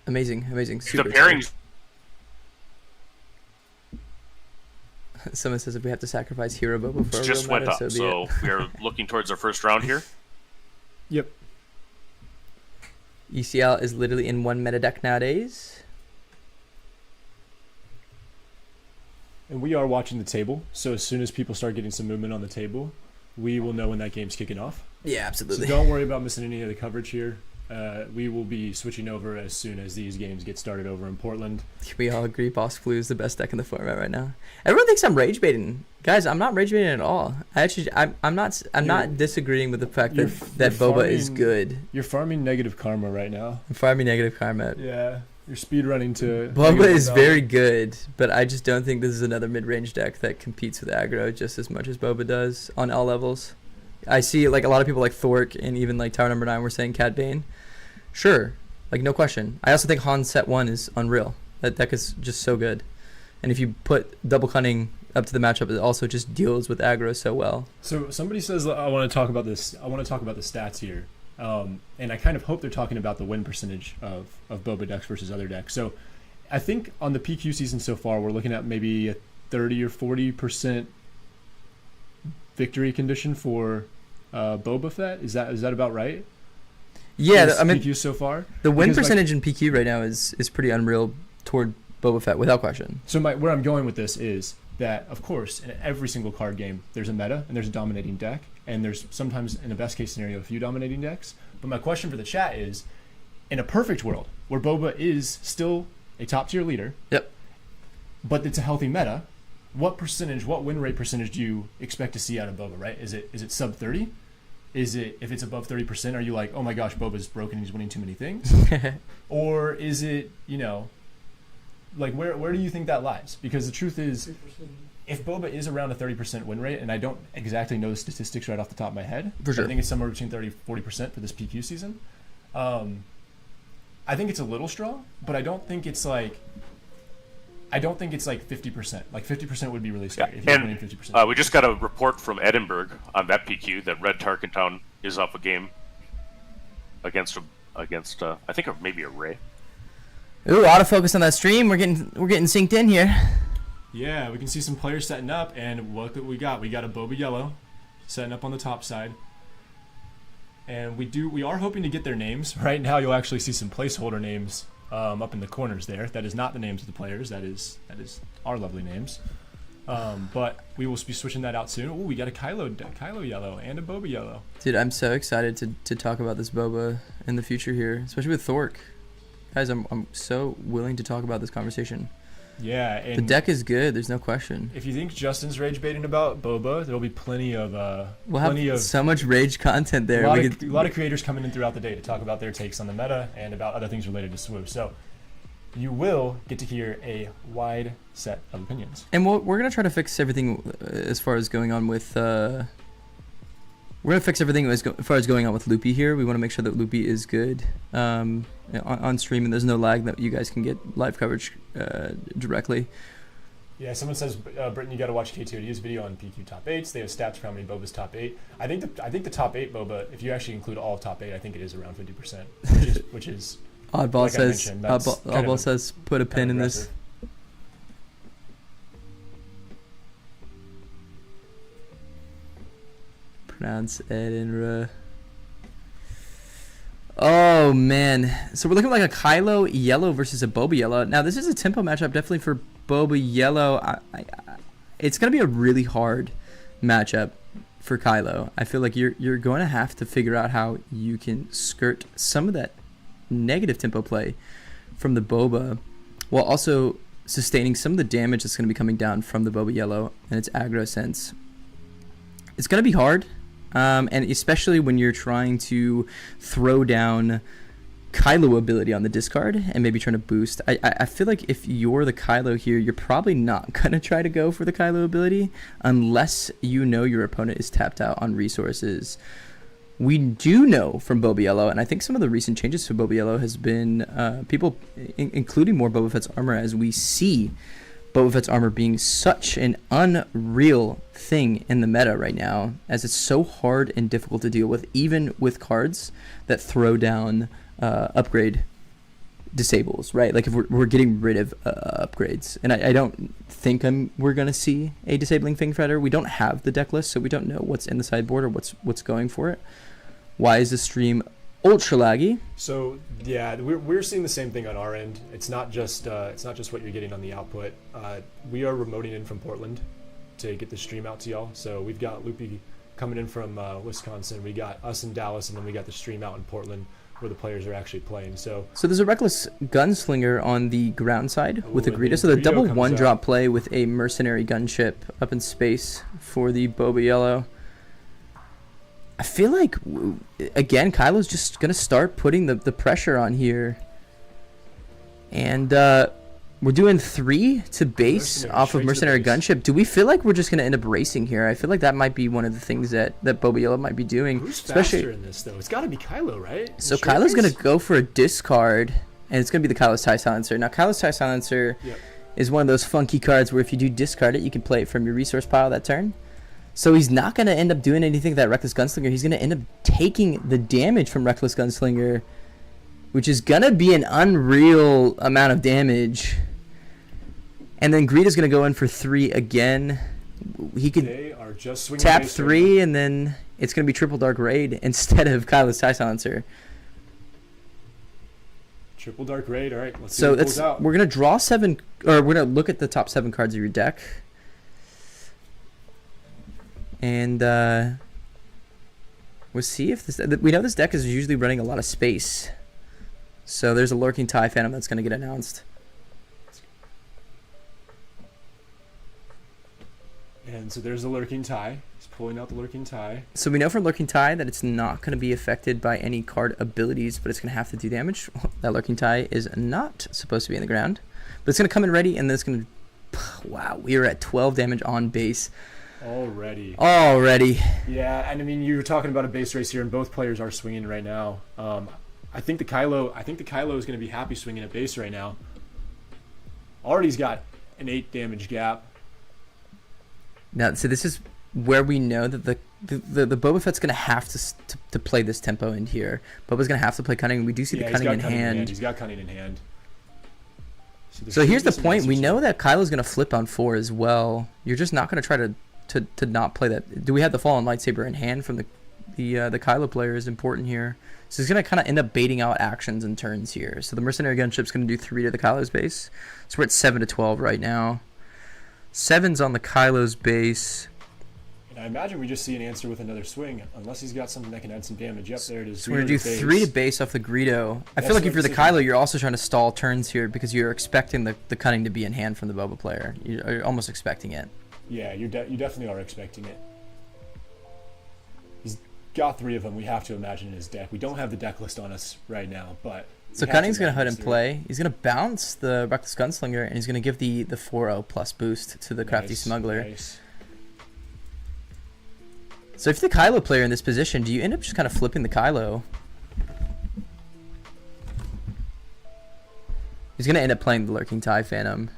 amazing, super the pairings. Someone says if we have to sacrifice Hero Boba for a Just real went meta, up, so we are looking towards our first round here. Yep. ECL is literally in one meta deck nowadays. And we are watching the table, so as soon as people start getting some movement on the table, we will know when that game's kicking off. Yeah, absolutely. So don't worry about missing any of the coverage here. We will be switching over as soon as these games get started over in Portland. We all agree Boss Flu is the best deck in the format right now. Everyone thinks I'm rage baiting. Guys, I'm not rage baiting at all. I'm not disagreeing with the fact that Boba is good. You're farming negative karma right now. I'm farming negative karma. Yeah. You're speed running to Boba is very good, but I just don't think this is another mid-range deck that competes with aggro just as much as Boba does on all levels. I see like a lot of people like Thork and even like Tower Number 9 were saying Cad Bane. Sure, like no question. I also think Han Set 1 is unreal. That deck is just so good. And if you put Double Cunning up to the matchup, it also just deals with aggro so well. So somebody says I want to talk about this. I want to talk about the stats here. And I kind of hope they're talking about the win percentage of Boba decks versus other decks. So I think on the PQ season so far, we're looking at maybe a 30 or 40% victory condition for Boba Fett. Is that about right? Yeah, I mean, PQ so far. The win percentage in PQ right now is pretty unreal toward Boba Fett, without question. So where I'm going with this is that, of course, in every single card game, there's a meta and there's a dominating deck, and there's sometimes, in the best case scenario, a few dominating decks. But my question for the chat is, in a perfect world where Boba is still a top tier leader, yep, but it's a healthy meta, what win rate percentage do you expect to see out of Boba? Right? Is it sub 30? Is it, if it's above 30%, are you like, oh my gosh, Boba's broken, he's winning too many things? Or is it, like where do you think that lies? Because the truth is, if Boba is around a 30% win rate, and I don't exactly know the statistics right off the top of my head, for sure. I think it's somewhere between 30-40% for this PQ season. I think it's a little strong, but I don't think it's like 50%. Like 50% would be really scary if you're winning 50%. We just got a report from Edinburgh on that PQ that Red Tarkentown is up a game against I think maybe a Ray. Ooh, autofocus on that stream. We're getting synced in here. Yeah, we can see some players setting up, and look what we got. We got a Boba Yellow setting up on the top side. And we are hoping to get their names. Right now you'll actually see some placeholder names up in the corners there. That is not the names of the players. That is our lovely names. But we will be switching that out soon. Oh, we got a Kylo Yellow and a Boba Yellow. Dude, I'm so excited to talk about this Boba in the future here, especially with Thork. Guys, I'm so willing to talk about this conversation. Yeah, and the deck is good. There's no question. If you think Justin's rage baiting about Boba, there'll be plenty of so much rage content there. A lot of creators coming in throughout the day to talk about their takes on the meta and about other things related to SWU. So you will get to hear a wide set of opinions. And we're gonna try to fix everything as far as going on with. We're gonna fix everything as far as going on with Loopy here. We want to make sure that Loopy is good on stream, and there's no lag, that you guys can get live coverage directly. Yeah, someone says, Britton, you got to watch K2D's video on PQ top 8s. They have stats for how many Boba's top 8. I think the top 8 Boba, if you actually include all of top 8, I think it is around 50%, which is Oddball like says Oddball says put a pin in this. Pronounce Edinburgh. Oh man, so we're looking like a Kylo Yellow versus a Boba Yellow. Now this is a tempo matchup definitely for Boba Yellow. It's gonna be a really hard matchup for Kylo. I feel like you're going to have to figure out how you can skirt some of that negative tempo play from the Boba, while also sustaining some of the damage that's gonna be coming down from the Boba Yellow and its aggro sense. It's gonna be hard. And especially when you're trying to throw down Kylo ability on the discard and maybe trying to boost. I feel like if you're the Kylo here, you're probably not going to try to go for the Kylo ability unless you know your opponent is tapped out on resources. We do know from Boba Yellow, and I think some of the recent changes to Boba Yellow has been people including more Boba Fett's armor, as we see Boba Fett's armor being such an unreal thing in the meta right now, as it's so hard and difficult to deal with, even with cards that throw down upgrade disables, right? Like if we're getting rid of upgrades, and I don't think we're gonna see a disabling Fang Fetter. We don't have the deck list, so we don't know what's in the sideboard or what's going for it. Why is the stream ultra laggy? So yeah, we're seeing the same thing on our end. It's not just what you're getting on the output. We are remoting in from Portland to get the stream out to y'all. So we've got Loopy coming in from Wisconsin. We got us in Dallas, and then we got the stream out in Portland, where the players are actually playing. So there's a Reckless Gunslinger on the ground side with a Greedo. So the double one-drop play with a Mercenary Gunship up in space for the Boba Yellow. I feel like, again, Kylo's just going to start putting the pressure on here. And we're doing 3 to base off of Mercenary Gunship. Do we feel like we're just going to end up racing here? I feel like that might be one of the things that Boba Yellow might be doing. Who's faster in this, though? It's got to be Kylo, right? So Kylo's going to go for a discard, and it's going to be the Kylo's TIE Silencer. Now, Kylo's TIE Silencer is one of those funky cards where if you do discard it, you can play it from your resource pile that turn. So he's not going to end up doing anything with that Reckless Gunslinger. He's going to end up taking the damage from Reckless Gunslinger, which is going to be an unreal amount of damage. And then Greedo's going to go in for 3 again. He could tap 3, and then it's going to be Triple Dark Raid instead of Kylo's TIE Silencer. Triple Dark Raid, all right. Let's see what pulls out. We're going to draw 7, or we're going to look at the top 7 cards of your deck. And we'll see if this... We know this deck is usually running a lot of space. So there's a Lurking TIE Phantom that's going to get announced. And so there's the Lurking TIE. He's pulling out the Lurking TIE. So we know from Lurking TIE that it's not going to be affected by any card abilities, but it's going to have to do damage. That Lurking TIE is not supposed to be in the ground. But it's going to come in ready, and then it's going to... Wow, we are at 12 damage on base. Already. Yeah, and I mean, you were talking about a base race here, and both players are swinging right now. I think the Kylo is going to be happy swinging at base right now. Already's got an 8 damage gap. Now, so this is where we know that the Boba Fett's going to have to play this tempo in here. Boba's going to have to play Cunning. We do see the Cunning in hand. He's got Cunning in hand. So here's the point. We know that Kylo's going to flip on 4 as well. You're just not going to try to not play that. Do we have the Fallen Lightsaber in hand from the Kylo player is important here. So he's going to kind of end up baiting out actions and turns here. So the Mercenary Gunship's going to do 3 to the Kylo's base. So we're at 7 to 12 right now. 7's on the Kylo's base. And I imagine we just see an answer with another swing, unless he's got something that can add some damage. Yep, there it is. So we're going to do 3 to base off the Greedo. I feel like if you're the Kylo, you're also trying to stall turns here because you're expecting the Cunning to be in hand from the Boba player. You're almost expecting it. Yeah, you definitely are expecting it. He's got 3 of them, we have to imagine, in his deck. We don't have the deck list on us right now, but... So Cunning's going to head and play. He's going to bounce the Reckless Gunslinger, and he's going to give the 4-0 plus boost to the Crafty Smuggler. Nice. So if you're the Kylo player in this position, do you end up just kind of flipping the Kylo? He's going to end up playing the Lurking TIE Phantom.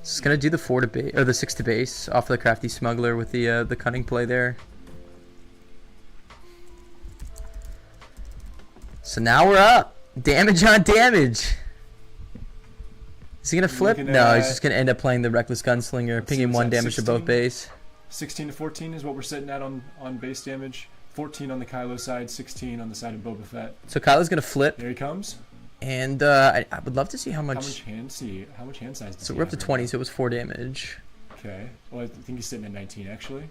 So he's going to do the 4 to base, or the 6 to base off of the Crafty Smuggler with the Cunning play there. So now we're up. Damage on damage. Is he going to flip? No, he's just going to end up playing the Reckless Gunslinger, pinging 1 damage to both base. 16 to 14 is what we're sitting at on base damage. 14 on the Kylo side, 16 on the side of Boba Fett. So Kylo's going to flip. There he comes. And I would love to see how much... How much hand size does So he we're up to have 20, so it was 4 damage. Okay. Well, I think he's sitting at 19, actually.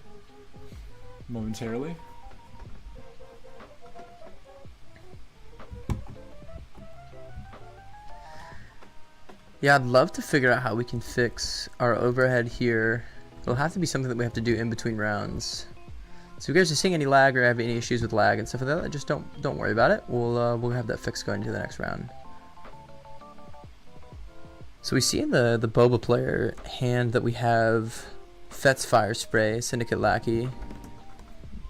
Momentarily. Yeah, I'd love to figure out how we can fix our overhead here. It'll have to be something that we have to do in between rounds. So if you guys are seeing any lag or have any issues with lag and stuff like that, just don't worry about it. We'll have that fixed going into the next round. So we see in the Boba player hand that we have Fett's Fire Spray, Syndicate Lackey,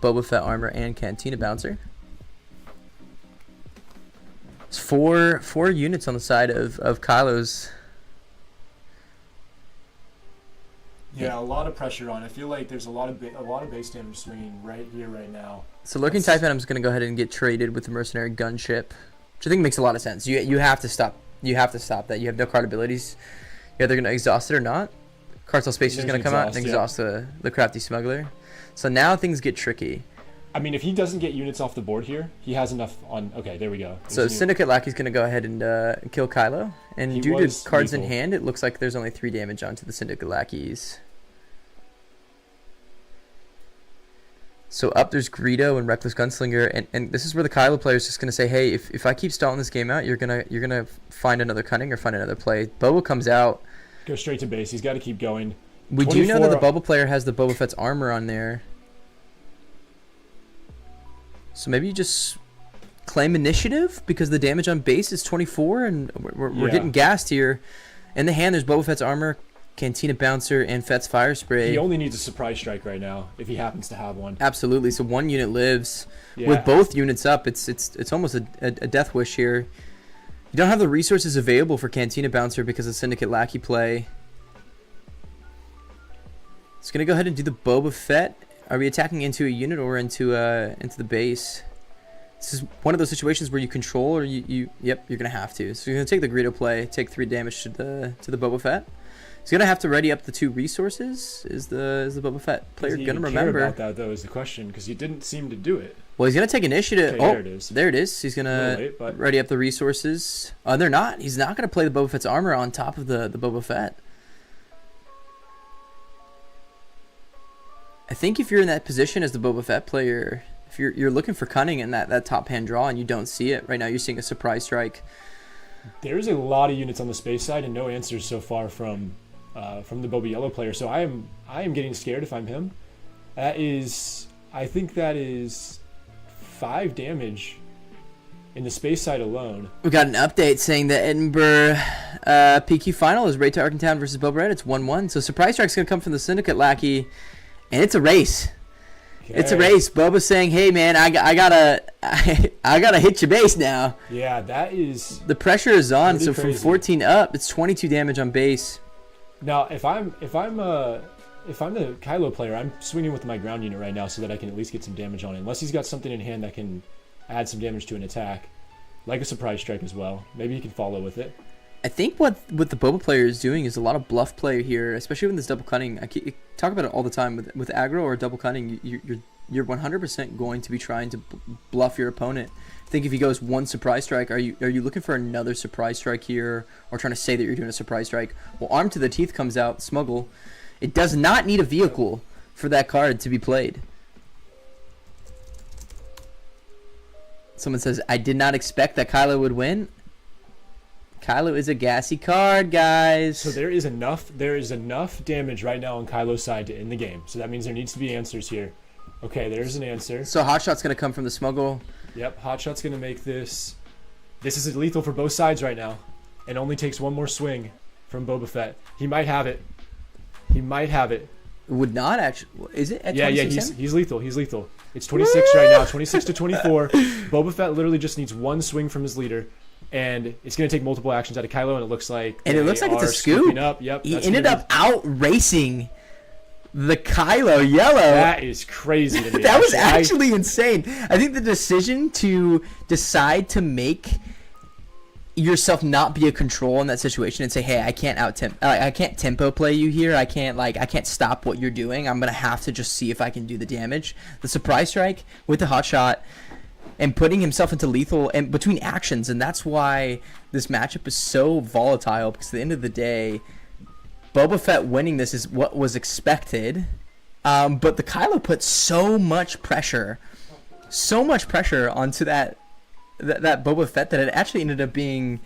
Boba Fett Armor, and Cantina Bouncer. It's four units on the side of Kylo's. Yeah, a lot of pressure on. I feel like there's a lot of base damage swinging right here, right now. So Lurking Type Venom's going to go ahead and get traded with the Mercenary Gunship, which I think makes a lot of sense. You have to stop. You have to stop that. You have no card abilities. You're either going to exhaust it or not. Cartel Space is going to come out and exhaust the Crafty Smuggler. So now things get tricky. I mean, if he doesn't get units off the board here, he has enough on... Okay, there we go. So Syndicate Lackey's going to go ahead and kill Kylo. And due to cards in hand, it looks like there's only 3 damage onto the Syndicate Lackeys. So up there's Greedo and Reckless Gunslinger, and this is where the Kylo player is just gonna say, hey, if I keep stalling this game out, you're gonna find another cunning or find another play. Boba comes out. Go straight to base. He's got to keep going. We do know that the Boba player has the Boba Fett's armor on there. So maybe you just claim initiative because the damage on base is 24, and we're getting gassed here. In the hand, there's Boba Fett's armor, Cantina Bouncer, and Fett's Fire Spray. He only needs a surprise strike right now if he happens to have one. Absolutely. So 1 unit lives. Yeah. With both units up, it's almost a death wish here. You don't have the resources available for Cantina Bouncer because of Syndicate Lackey play. It's gonna go ahead and do the Boba Fett. Are we attacking into a unit or into the base? This is one of those situations where you control or yep, you're gonna have to. So you're gonna take the Greedo play, take 3 damage to the Boba Fett. He's gonna have to ready up the 2 resources. Is the Boba Fett player gonna remember? Care about that though is the question, because he didn't seem to do it. Well, he's gonna take initiative. Okay, oh, there it is. There it is. He's gonna ready up the resources. They're not. He's not gonna play the Boba Fett's armor on top of the Boba Fett. I think if you're in that position as the Boba Fett player, if you're looking for cunning in that top hand draw and you don't see it right now, you're seeing a surprise strike. There's a lot of units on the space side and no answers so far from the Boba Yellow player. So I am getting scared if I'm him. I think that is 5 damage in the space side alone. We got an update saying that Edinburgh PQ final is Raid to Arkentown versus Boba Red. It's 1-1. So surprise strike's gonna come from the Syndicate Lackey, and it's a race. Okay. It's a race. Boba's saying, "Hey man, I gotta hit your base now." Yeah, that is. The pressure is on. So crazy. from 14 up, it's 22 damage on base. Now, if I'm the Kylo player, I'm swinging with my ground unit right now so that I can at least get some damage on it. Unless he's got something in hand that can add some damage to an attack, like a surprise strike as well. Maybe he can follow with it. I think what the Boba player is doing is a lot of bluff play here, especially with this double cunning. I talk about it all the time with aggro or double cunning. You're 100% going to be trying to bluff your opponent. I think if he goes 1 surprise strike, are you looking for another surprise strike here, or trying to say that you're doing a surprise strike? Well, Armed to the Teeth comes out, Smuggle. It does not need a vehicle for that card to be played. Someone says, I did not expect that Kylo would win. Kylo is a gassy card, guys. So there is enough damage right now on Kylo's side to end the game. So that means there needs to be answers here. Okay, there's an answer. So Hotshot's going to come from the Smuggle. Yep, Hotshot's going to make this. This is lethal for both sides right now. And only takes 1 more swing from Boba Fett. He might have it. He might have it. Would not actually. Is it at 26? Yeah, he's lethal. He's lethal. It's 26 right now, 26 to 24. Boba Fett literally just needs 1 swing from his leader. And it's going to take multiple actions out of Kylo, and it looks like it's a scoop. Up. Yep, he ended up out racing the Kylo Yellow. That is crazy to me. That was actually insane. I think the decision to decide to make yourself not be a control in that situation and say, hey, I can't tempo play you here. I can't stop what you're doing. I'm gonna have to just see if I can do the damage. The surprise strike with the hot shot and putting himself into lethal and between actions, and that's why this matchup is so volatile, because at the end of the day, Boba Fett winning this is what was expected, but the Kylo put so much pressure onto that Boba Fett that it actually ended up being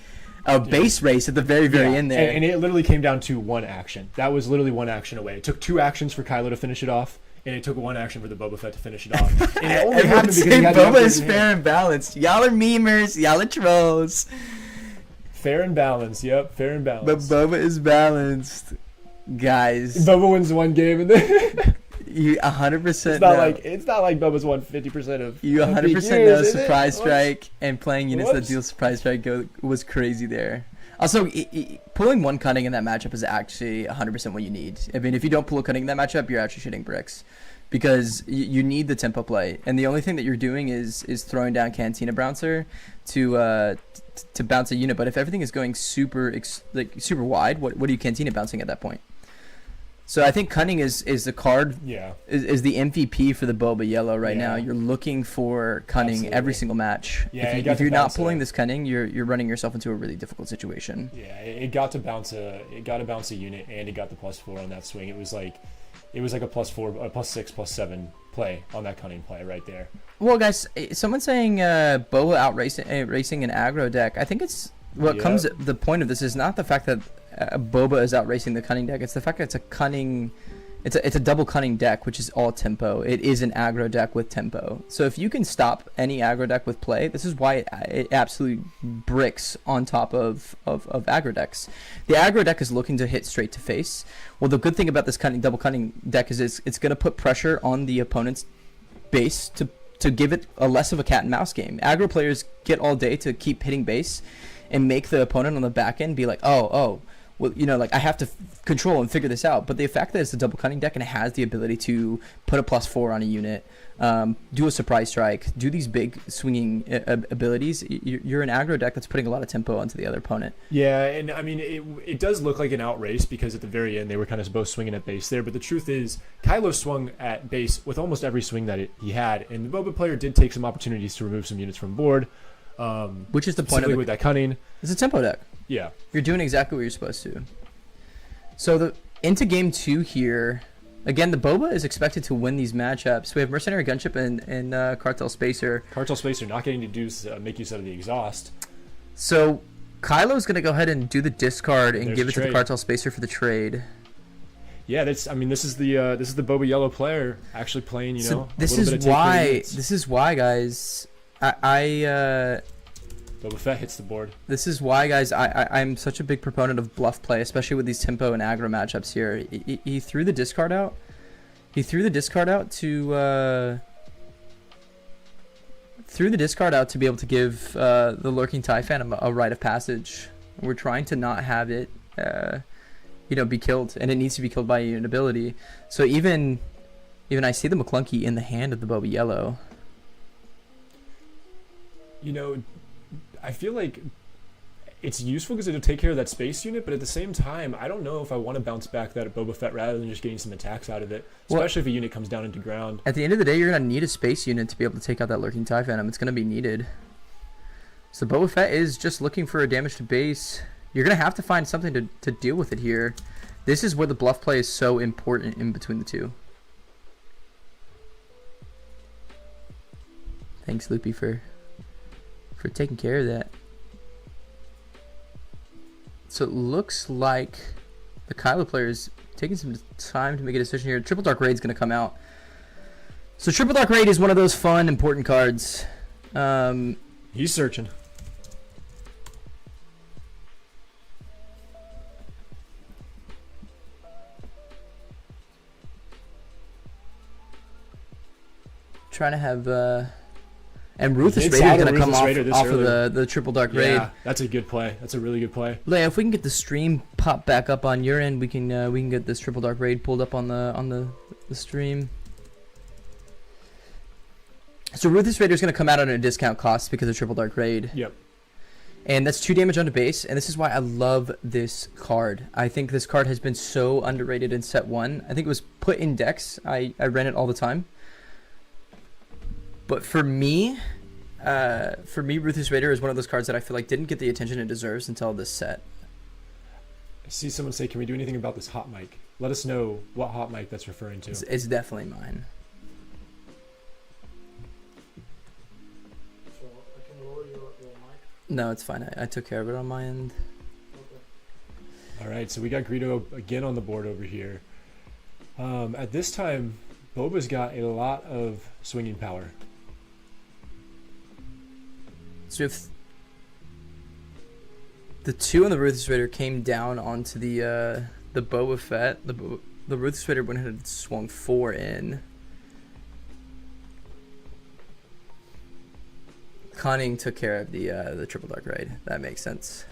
a base race at the very end there. And it literally came down to 1 action. That was literally 1 action away. It took 2 actions for Kylo to finish it off, and it took one action for the Boba Fett to finish it off. And it only I would happened because say he had the Boba upper is hand. fair and balanced. Y'all are memers. Y'all are trolls. Fair and balanced. Yep, fair and But balanced. Boba is balanced, guys. Boba wins one game, and then You 100% it's not like Boba's won 50% of. You of 100% PQs, know is it? Surprise Whoops. Strike and playing units that Whoops. deal Surprise Strike was crazy there. Also, pulling one cunning in that matchup is actually 100% what you need. I mean, if you don't pull a cunning in that matchup, you're actually shitting bricks. Because you need the tempo play. And the only thing that you're doing is throwing down Cantina Bouncer to bounce a unit. But if everything is going super wide, what are you Cantina bouncing at that point? So I think Cunning is the card, is the MVP for the Boba Yellow right now. You're looking for Cunning every single match. Yeah, if you're not pulling this Cunning, you're running yourself into a really difficult situation. Yeah, it got to bounce a unit, and it got the +4 on that swing. It was like a +4, a +6, +7 play on that Cunning play right there. Well, guys, someone's saying Boba racing an aggro deck. I think it's comes. The point of this is not the fact that Boba is outracing the Cunning deck. It's the fact that it's a Cunning. It's a double Cunning deck, which is all tempo. It is an aggro deck with tempo. So if you can stop any aggro deck with play, this is why it absolutely bricks on top of aggro decks. The aggro deck is looking to hit straight to face. Well, the good thing about this double Cunning deck is it's going to put pressure on the opponent's base to give it a less of a cat and mouse game. Aggro players get all day to keep hitting base and make the opponent on the back end be like, oh. Well, like I have to control and figure this out. But the fact that it's a double Cunning deck and it has the ability to put a +4 on a unit, do a surprise strike, do these big swinging abilities, you're an aggro deck that's putting a lot of tempo onto the other opponent. Yeah, and I mean, it does look like an outrace because at the very end they were kind of both swinging at base there. But the truth is, Kylo swung at base with almost every swing that he had, and the Boba player did take some opportunities to remove some units from board. Which is the point of it. With that Cunning. It's a tempo deck. Yeah. You're doing exactly what you're supposed to. So into game 2 here, again, the Boba is expected to win these matchups. We have Mercenary Gunship and Cartel Spacer. Cartel Spacer not getting to make use out of the exhaust. So Kylo's going to go ahead and do the discard and There's give a it to the trade. Cartel Spacer for the trade. Yeah, this is the Boba Yellow player actually playing, So a little bit of this is why, guys, Boba Fett hits the board. This is why, guys, I'm such a big proponent of bluff play, especially with these tempo and aggro matchups here. He threw the discard out. He threw the discard out to be able to give the Lurking TIE Phantom a rite of passage. We're trying to not have it, be killed, and it needs to be killed by an ability. So even I see the McClunky in the hand of the Boba Yellow. I feel like it's useful because it'll take care of that space unit, but at the same time, I don't know if I want to bounce back that Boba Fett rather than just getting some attacks out of it, especially if a unit comes down into ground. At the end of the day, you're going to need a space unit to be able to take out that Lurking TIE Phantom. It's going to be needed. So Boba Fett is just looking for a damage to base. You're going to have to find something to deal with it here. This is where the bluff play is so important in between the two. Thanks, Loopy, for taking care of that. So it looks like the Kylo player is taking some time to make a decision here. Triple Dark Raid's going to come out. So Triple Dark Raid is one of those fun, important cards. He's searching. Trying to have... And Ruthless Raider is going to come off of the Triple Dark Raid. Yeah, that's a good play. That's a really good play. Leia, if we can get the stream pop back up on your end, we can get this Triple Dark Raid pulled up on the stream. So Ruthless Raider is going to come out at a discount cost because of Triple Dark Raid. Yep. And that's 2 damage onto base, and this is why I love this card. I think this card has been so underrated in set 1. I think it was put in decks. I ran it all the time. But for me, Ruthless Raider is one of those cards that I feel like didn't get the attention it deserves until this set. I see someone say, can we do anything about this hot mic? Let us know what hot mic that's referring to. It's definitely mine. So I can lower your mic? No, it's fine. I took care of it on my end. All right, so we got Greedo again on the board over here. At this time, Boba's got a lot of swinging power. So if the 2 on the Ruthless Raider came down onto the Boba Fett, the Ruthless Raider went ahead and swung 4 in. Cunning took care of the Triple Dark Raid. That makes sense.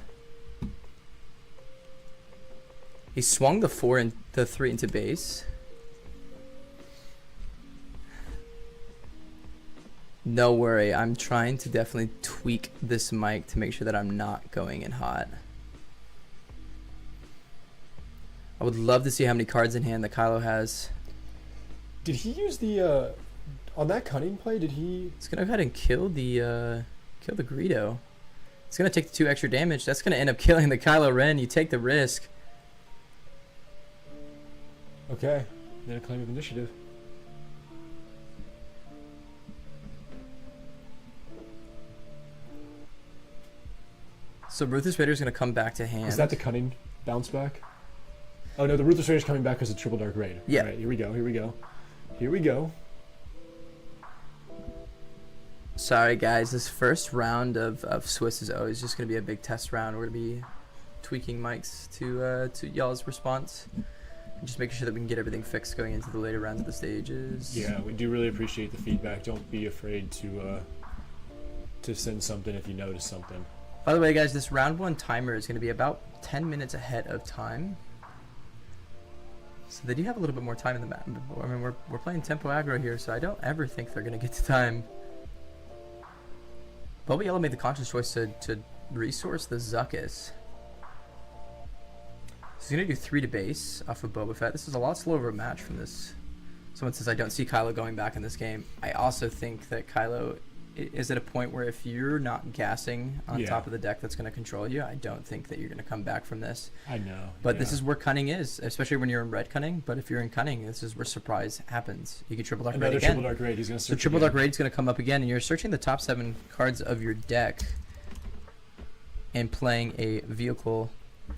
He swung the 3 into base. No worry, I'm trying to definitely tweak this mic to make sure that I'm not going in hot. I would love to see how many cards in hand that Kylo has. Did he use the on that cunning play? Did he? It's gonna go ahead and kill the Greedo. It's gonna take the 2 extra damage. That's gonna end up killing the Kylo Ren. You take the risk. Okay, then a claim of initiative. So Ruthless Raider's gonna come back to hand. Is that the cunning bounce back? Oh no, the Ruthless Raider's coming back because of Triple Dark Raid. Yeah. All right, here we go. Here we go. Here we go. Sorry guys, this first round of Swiss is always just gonna be a big test round. We're gonna be tweaking mics to y'all's response. And just making sure that we can get everything fixed going into the later rounds of the stages. Yeah, we do really appreciate the feedback. Don't be afraid to send something if you notice something. By the way, guys, this round 1 timer is going to be about 10 minutes ahead of time. So they do have a little bit more time in the map. I mean, we're playing tempo aggro here, so I don't ever think they're going to get to time. Boba Yellow made the conscious choice to resource the Zuckuss. So he's going to do 3 to base off of Boba Fett. This is a lot slower of a match from this. Someone says, I don't see Kylo going back in this game. I also think that Kylo is at a point where if you're not gassing on top of the deck that's going to control you, I don't think that you're going to come back from this. I know. But this is where cunning is, especially when you're in red cunning. But if you're in cunning, this is where surprise happens. You get Triple Dark Raid again. Triple Dark Raid. He's going to search. So Triple Dark Raid is going to come up again, and you're searching the top 7 cards of your deck and playing a vehicle.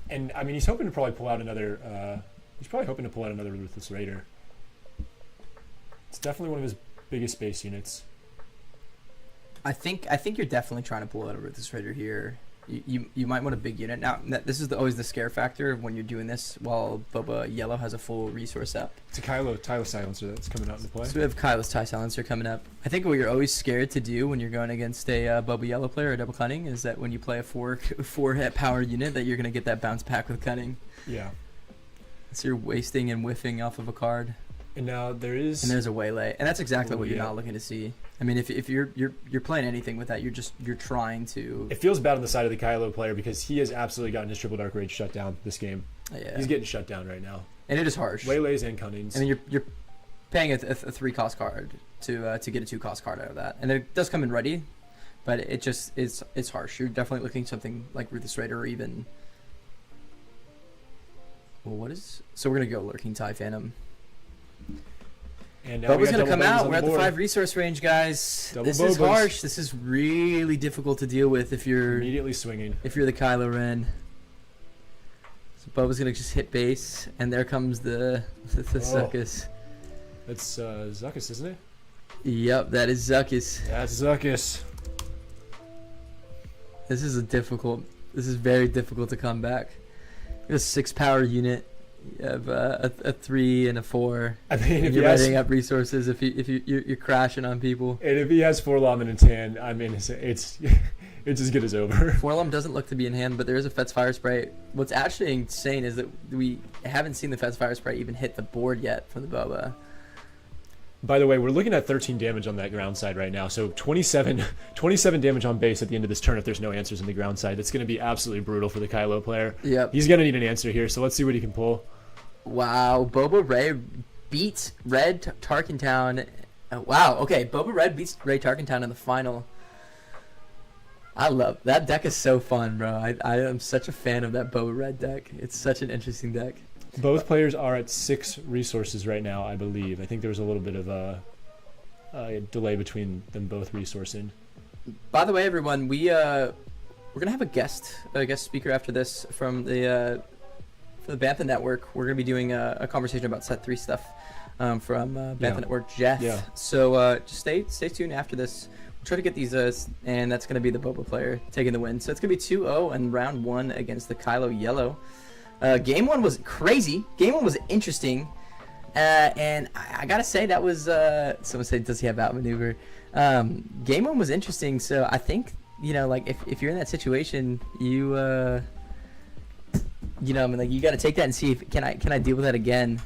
And I mean, he's hoping to probably pull out another. He's probably hoping to pull out another Ruthless Raider. It's definitely one of his biggest base units. I think you're definitely trying to pull out a Ruthless Raider here. You might want a big unit. Now, this is always the scare factor when you're doing this while Boba Yellow has a full resource up. It's a Kylo Silencer that's coming out into play. So we have Kylo's TIE Silencer coming up. I think what you're always scared to do when you're going against a Boba Yellow player or double cunning is that when you play a 4-hit power unit that you're going to get that bounce back with cunning. Yeah. So you're wasting and whiffing off of a card. And now there's a waylay, and that's exactly what you're not looking to see. I mean, if you're playing anything with that, you're trying to. It feels bad on the side of the Kylo player because he has absolutely gotten his Triple Dark Raid shut down this game. Yeah. He's getting shut down right now. And it is harsh. Waylays and cunnings. I mean, you're paying a 3-cost card to get a 2-cost card out of that, and it does come in ready, but it just it's harsh. You're definitely looking at something like Ruthless Raider or even. Well, so we're gonna go Lurking TIE Phantom. And now Boba's gonna come out. We're at the 5 resource range, guys. This is harsh. This is really difficult to deal with if you're immediately swinging. If you're the Kylo Ren. So Boba's gonna just hit base, and there comes the Zuckuss. That's Zuckuss, isn't it? Yep, that is Zuckuss. That's Zuckuss. This is very difficult to come back. You have a 6-power unit. You have a 3 and a 4. I mean, if you're writing up resources, if you're crashing on people. And if he has 4-lom in his hand, I mean, it's as good as over. 4-lom doesn't look to be in hand, but there is a Fett's Fire Spray. What's actually insane is that we haven't seen the Fett's Fire Spray even hit the board yet from the Boba. By the way, we're looking at 13 damage on that ground side right now. So 27 damage on base at the end of this turn if there's no answers in the ground side. It's going to be absolutely brutal for the Kylo player. Yep. He's going to need an answer here, so let's see what he can pull. Wow, Boba Ray beats Red Tarkentown. Wow, okay, Boba Red beats Ray Tarkentown in the final. I love that deck. Is so fun, bro. I am such a fan of that Boba Red deck. It's such an interesting deck. Both players are at 6 resources right now, I believe. I think there was a little bit of a delay between them both resourcing. By the way, everyone, we're gonna have a guest speaker after this from for the Bantha Network, we're going to be doing a conversation about Set 3 stuff from Bantha Network Jeff. Yeah. So just stay tuned after this. We'll try to get these, and that's going to be the Boba player taking the win. So it's going to be 2-0 in round 1 against the Kylo Yellow. Game 1 was crazy. Game 1 was interesting. And I got to say, that was, someone said, does he have outmaneuver? Game 1 was interesting. So I think, you know, like if you're in that situation, you know, I mean, like, you got to take that and see if can I deal with that again.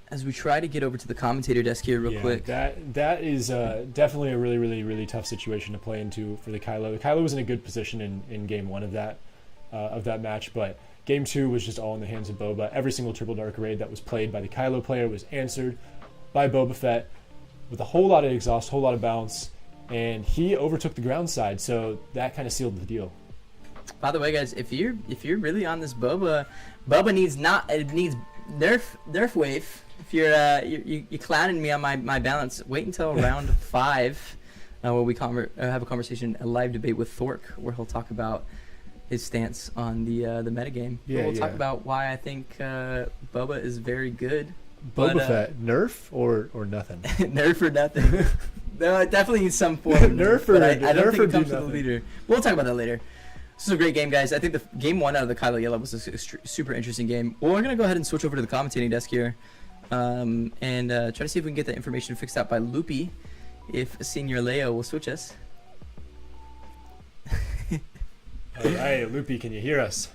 As we try to get over to the commentator desk here real quick. That is definitely a really tough situation to play into for the Kylo. Kylo was in a good position in game 1 of that match, but game 2 was just all in the hands of Boba. Every single triple dark raid that was played by the Kylo player was answered by Boba Fett with a whole lot of exhaust, whole lot of bounce, and he overtook the ground side, so that kind of sealed the deal. By the way, guys, if you're really on this Boba needs nerf wave. If you're clowning me on my balance, wait until round 5, where we have a conversation, a live debate with Thork, where he'll talk about his stance on the metagame. We'll talk about why I think Boba is very good. Boba Fett, nerf or nothing? Nerf or nothing. No, it definitely needs some form of nerf, but I don't think it comes to the leader. We'll talk about that later. This is a great game, guys. I think the game 1 out of the Kylo Yellow was a super interesting game. Well, we're going to go ahead and switch over to the commentating desk here and try to see if we can get that information fixed out by Loopy, if Senior Leo will switch us. All right, Loopy, can you hear us?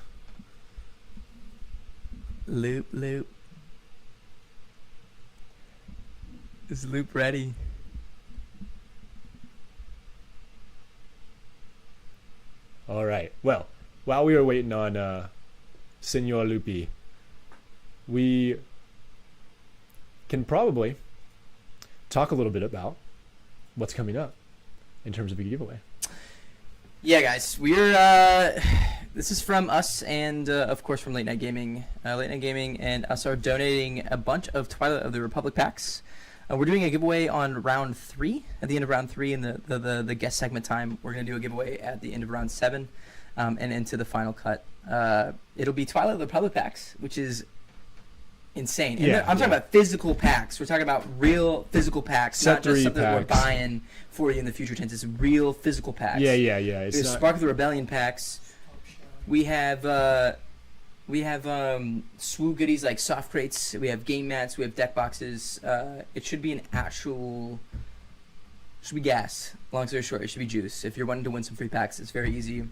Loop. Is Loop ready? All right. Well, while we were waiting on Senor Loopy, we can probably talk a little bit about what's coming up in terms of a giveaway. Yeah, guys, we're this is from us and of course from Late Night Gaming. Late Night Gaming and us are donating a bunch of Twilight of the Republic packs. We're doing a giveaway on round 3. At the end of round 3 in the guest segment time, we're going to do a giveaway at the end of round 7 and into the final cut. It'll be Twilight of the Republic packs, which is insane. And I'm talking about physical packs. We're talking about real physical packs, not just something that we're buying for you in the future tense. It's real physical packs. Yeah. It's Spark of the Rebellion packs. We have SWU goodies like soft crates. We have game mats. We have deck boxes. It should be should be gas. Long story short, it should be juice. If you're wanting to win some free packs, it's very easy.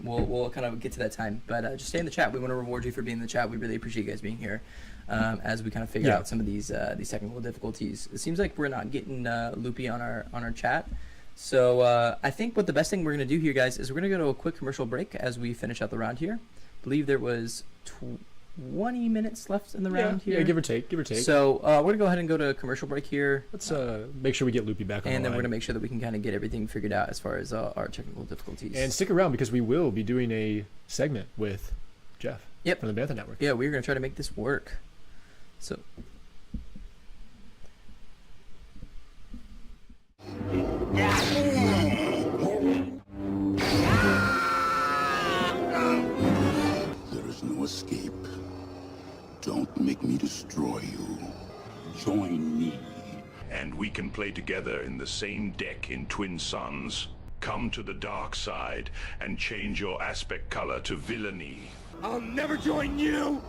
We'll kind of get to that time. But just stay in the chat. We want to reward you for being in the chat. We really appreciate you guys being here as we kind of figure out some of these technical difficulties. It seems like we're not getting Loopy on our chat. So I think what the best thing we're going to do here, guys, is we're going to go to a quick commercial break as we finish out the round here. I believe there was 20 minutes left in the round here. Yeah, give or take. So we're going to go ahead and go to a commercial break here. Let's make sure we get Loopy back on and the then line. we're going to make sure that we can kind of get everything figured out as far as our technical difficulties. And stick around because we will be doing a segment with Jeff from the Bantha Network. Yeah, we're going to try to make this work. So... There is no escape. Don't make me destroy you. Join me. And we can play together in the same deck in Twin Suns. Come to the dark side and change your aspect color to villainy. I'll never join you!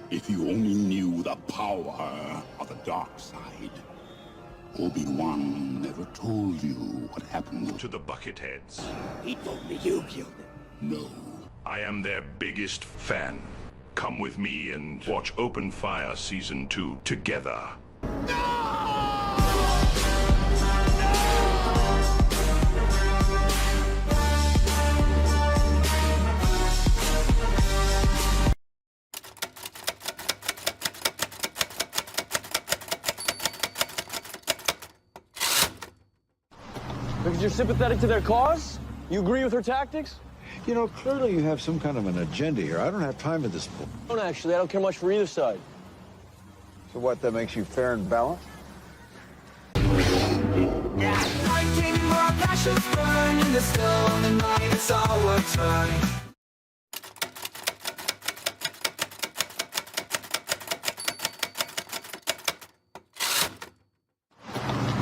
If you only knew the power of the dark side. Obi-Wan never told you what happened to the Bucketheads. He told me you killed him. No. I am their biggest fan. Come with me and watch Open Fire Season 2 together. Because you're sympathetic to their cause? You agree with her tactics? You know, clearly you have some kind of an agenda here. I don't have time at this point. I don't actually. I don't care much for either side. So what, that makes you fair and balanced?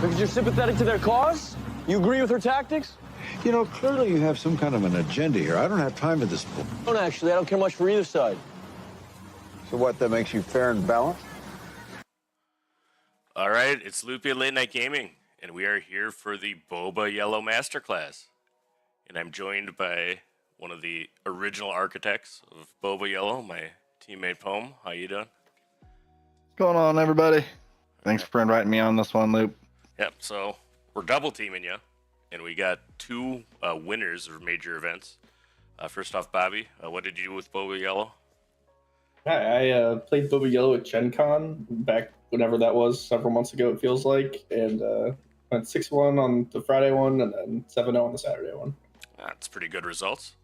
Because you're sympathetic to their cause? You agree with her tactics? You know, clearly you have some kind of an agenda here. I don't have time for this. I don't actually. I don't care much for either side. So what, that makes you fair and balanced? All right, it's Loopy Late Night Gaming, and we are here for the Boba Yellow Masterclass. And I'm joined by one of the original architects of Boba Yellow, my teammate Poem. How you doing? What's going on, everybody? Thanks for inviting me on this one, Loop. Yep, so we're double teaming you, and we got two winners of major events. First off, Bobby, what did you do with Boba Yellow? Hi, I played Boba Yellow at Gen Con back whenever that was, several months ago, it feels like, and went 6-1 on the Friday one and then 7-0 on the Saturday one. That's pretty good results.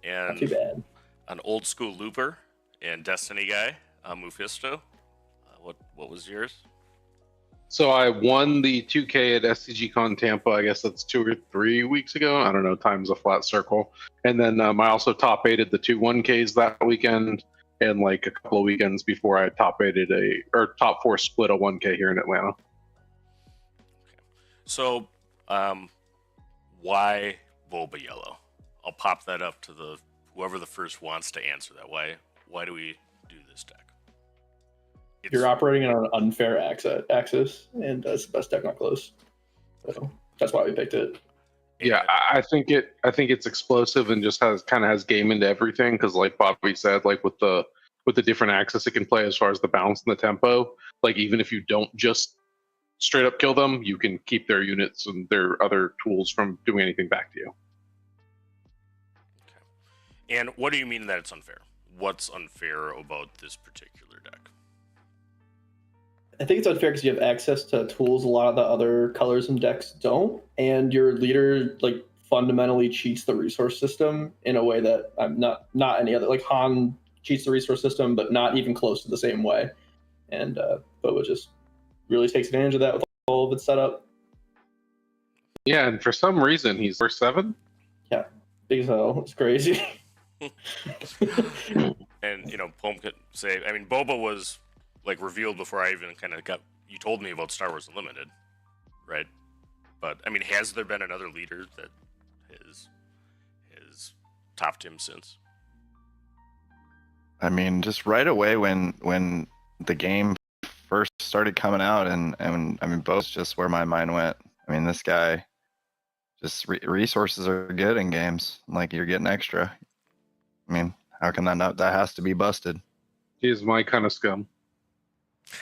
And Not too bad. An old school looper and Destiny guy, Mephisto. What was yours? So I won the 2K at SCGCon Tampa. I guess that's 2 or 3 weeks ago. I don't know. Time's a flat circle. And then I also top 8'd the 2 1Ks that weekend, and like a couple of weekends before I top 8'd top 4 split a 1K here in Atlanta. So, why Boba Yellow? I'll pop that up to whoever the first wants to answer that. Why do we do this deck? You're operating on an unfair axis, and it's the best deck not close. So that's why we picked it. Yeah, I think it's explosive and just has game into everything, because like Bobby said, like with the different axis it can play as far as the bounce and the tempo. Like even if you don't just straight up kill them, you can keep their units and their other tools from doing anything back to you. Okay. And what do you mean that it's unfair? What's unfair about this particular deck? I think it's unfair because you have access to tools a lot of the other colors and decks don't, and your leader like fundamentally cheats the resource system in a way that not any other. Like Han cheats the resource system, but not even close to the same way. And Boba just really takes advantage of that with all of its setup. Yeah, and for some reason he's worth 7. Yeah, big as hell. It's crazy. And Poem could say, I mean, Boba was like revealed before I even kind of you told me about Star Wars Unlimited, right? But I mean, has there been another leader that has topped him since? I mean, just right away when the game first started coming out, and I mean, Bo's just where my mind went. I mean, this guy, just resources are good in games. Like, you're getting extra. I mean, how can that not? That has to be busted. He's my kind of scum.